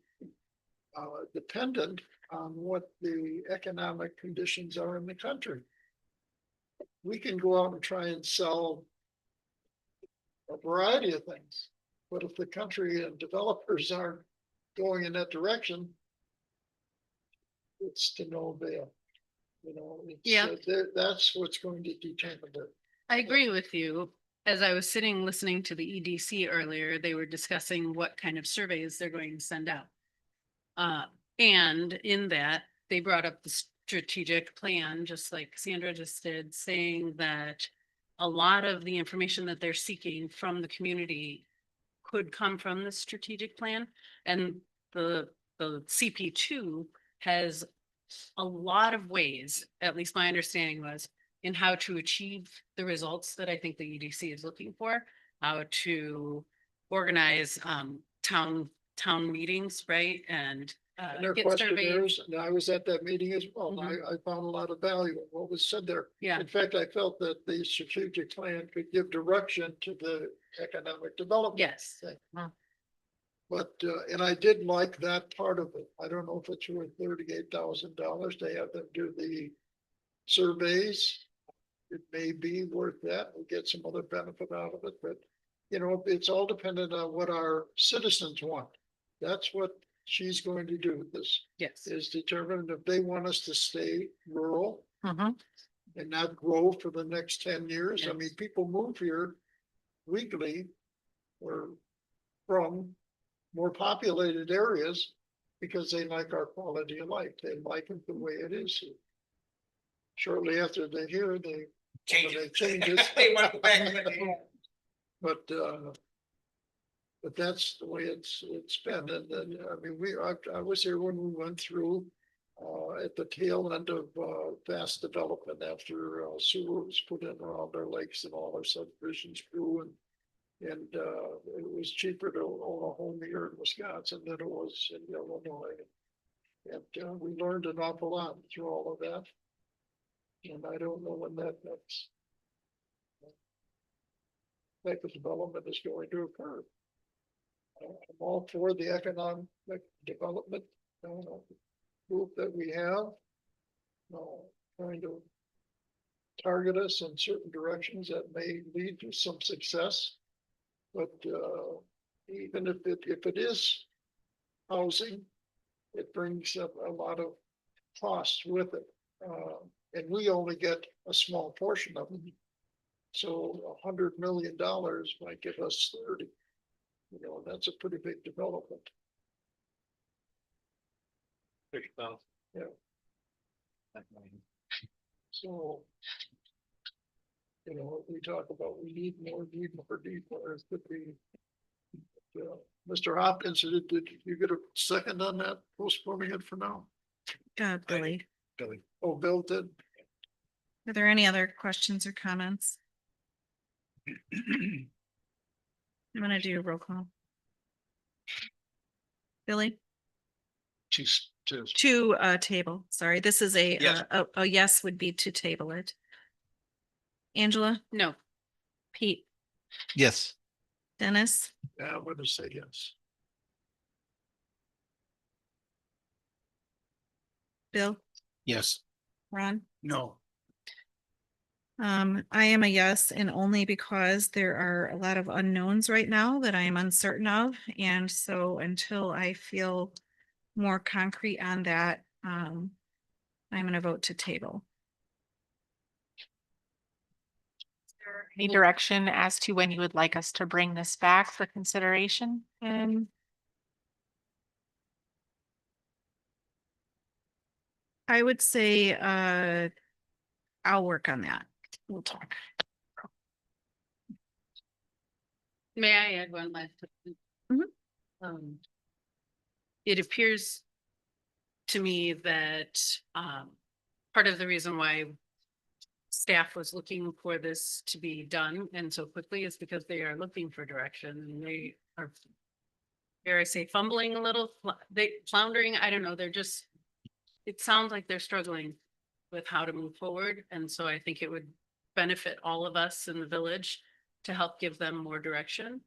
dependent on what the economic conditions are in the country. We can go out and try and sell a variety of things, but if the country and developers aren't going in that direction, it's to no avail. You know, that's what's going to determine it. I agree with you. As I was sitting listening to the EDC earlier, they were discussing what kind of surveys they're going to send out. And in that, they brought up the strategic plan, just like Sandra just did, saying that a lot of the information that they're seeking from the community could come from the strategic plan. And the CP2 has a lot of ways, at least my understanding was, in how to achieve the results that I think the EDC is looking for, how to organize town meetings, right? And Their get questionnaires, surveys. and I was at that meeting as well. Mhm. I found a lot of value in what was said there. Yeah, In fact, I felt that the strategic plan could give direction to the economic development. yes. thing. But, and I did like that part of it. I don't know if it's worth $38,000 to have them do the surveys. It may be worth that. We'll get some other benefit out of it, but you know, it's all dependent on what our citizens want. That's what she's going to do. This Yes. is determine if they want us to stay rural Mhm. and not grow for the next 10 years. I Yes. mean, people move here legally or from more populated areas because they like our quality of life. They like it the way it is here. Shortly after they're here, they Change they it. change it. They want to go back to it. But that's the way it's been. And then, I mean, I was here when we went through at the tail end of fast development after sewer was put in around our lakes and all our subdivisions grew and it was cheaper to own a home here in Wisconsin than it was in Illinois. And we learned an awful lot through all of that. And I don't know when that next type of development is going to occur. I'm all for the economic development group that we have. Trying to target us in certain directions that may lead to some success. But even if it is housing, it brings up a lot of costs with it. And we only get a small portion of it. So $100 million might give us 30. You know, that's a pretty big development. 30,000. Yeah. So, you know, we talk about we need more, it could be. Mr. Hopkins, did you get a second on that, postponing it for now? Billy, Oh, Bill did. are there any other questions or comments? I'm gonna do a roll call. Billy? To table, sorry, this is a, Yes. a yes would be to table it. Angela, No. Pete, Yes. Dennis, Yeah, I'm gonna say yes. Bill, Yes. Ron? No, I am a yes, and only because there are a lot of unknowns right now that I am uncertain of. And so until I feel more concrete on that, I'm gonna vote to table. Any direction as to when you would like us to bring this back for consideration? I would say, I'll work on that. We'll talk. May I add one last? thing? Mhm. It appears to me that part of the reason why staff was looking for this to be done and so quickly is because they are looking for direction and they are, dare I say, fumbling a little, they floundering, I don't know, they're just, it sounds like they're struggling with how to move forward. And so I think it would benefit all of us in the village to help give them more direction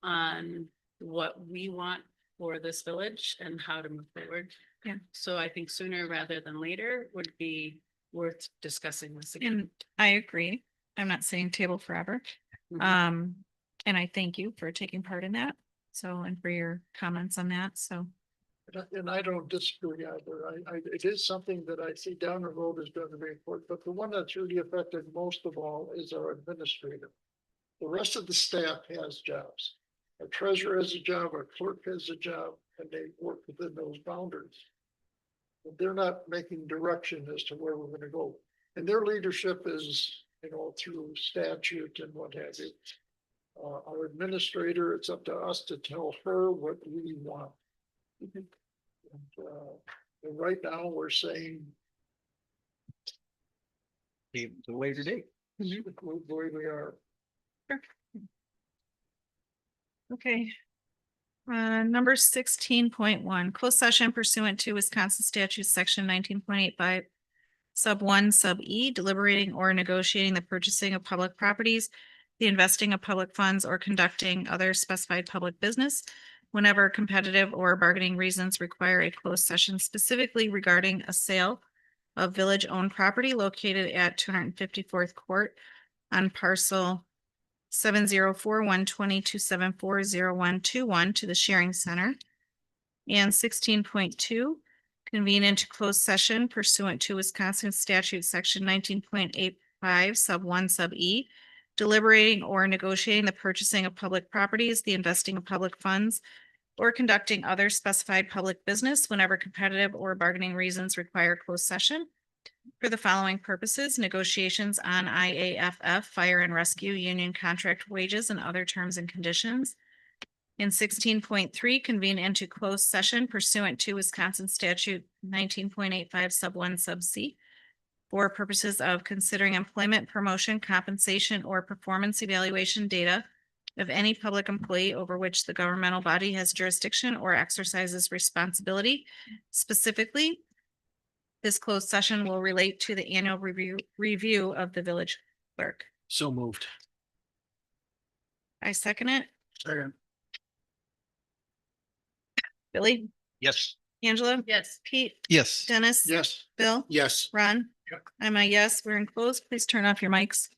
on what we want for this village and how to move forward. Yeah. So I think sooner rather than later would be worth discussing this again. And I agree. I'm not saying table forever. Mhm. And I thank you for taking part in that. So, and for your comments on that. So, And I don't disagree either. It is something that I see down the road is going to be important, but the one that's really affected most of all is our administrator. The rest of the staff has jobs. Our treasurer has a job, our clerk has a job, and they work within those boundaries. But they're not making direction as to where we're gonna go. And their leadership is, you know, through statute and what have you. Our administrator, it's up to us to tell her what we want. And right now, we're saying the way today. the way we are. okay. Number 16.1, closed session pursuant to Wisconsin statute section 19.85. Sub 1, sub E, deliberating or negotiating the purchasing of public properties, the investing of public funds, or conducting other specified public business whenever competitive or bargaining reasons require a closed session specifically regarding a sale of village-owned property located at 254th Court on parcel 704-120-274-0121 to the Sharing Center. And 16.2, convene into closed session pursuant to Wisconsin statute section 19.85 sub 1 sub E, deliberating or negotiating the purchasing of public properties, the investing of public funds, or conducting other specified public business whenever competitive or bargaining reasons require closed session. For the following purposes, negotiations on IAFF fire and rescue union contract wages and other terms and conditions. In 16.3, convene into closed session pursuant to Wisconsin statute 19.85 sub 1 sub C for purposes of considering employment, promotion, compensation, or performance evaluation data of any public employee over which the governmental body has jurisdiction or exercises responsibility. Specifically, this closed session will relate to the annual review of the village clerk. So moved. I second it. Second. Billy, Yes. Angela, Yes. Pete, Yes. Dennis. Yes. Bill, Yes. Ron. Yep. I'm a yes. We're in closed. Please turn off your mics.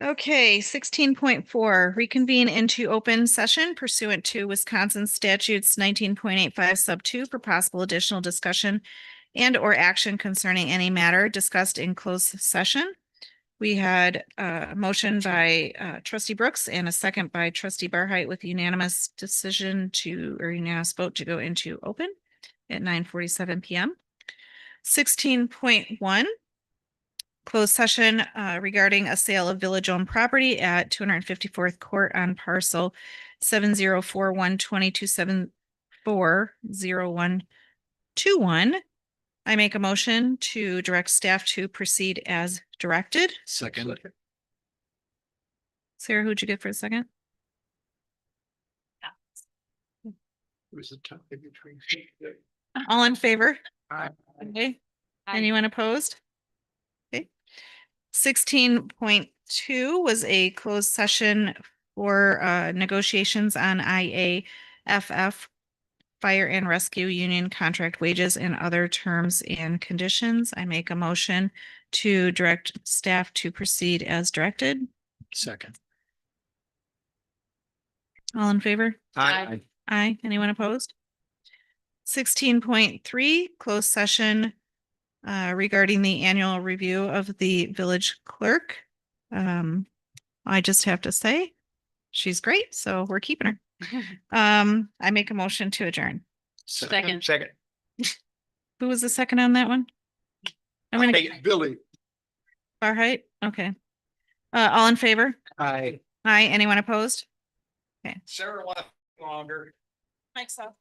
Okay, 16.4, reconvene into open session pursuant to Wisconsin statutes 19.85 sub 2 for possible additional discussion and or action concerning any matter discussed in closed session. We had a motion by trustee Brooks and a second by trustee Barheit with unanimous decision or unanimous vote to go into open at 9:47 PM. 16.1. Closed session regarding a sale of village-owned property at 254th Court on parcel 704122740121. I make a motion to direct staff to proceed as directed. Second. Sarah, who'd you get for a second? It was a tie between. All in favor? Aye. Okay. Anyone opposed? Okay. 16.2 was a closed session for negotiations on IAFF Fire and Rescue Union contract wages and other terms and conditions. I make a motion to direct staff to proceed as directed. Second. All in favor? Aye. Aye. Anyone opposed? 16.3, closed session regarding the annual review of the village clerk. I just have to say, she's great, so we're keeping her. I make a motion to adjourn. Second. Second. Who was the second on that one? I'm gonna Hey, Billy. Barheit, okay. All in favor? Aye. Aye. Anyone opposed? Sarah left longer. Mike's up.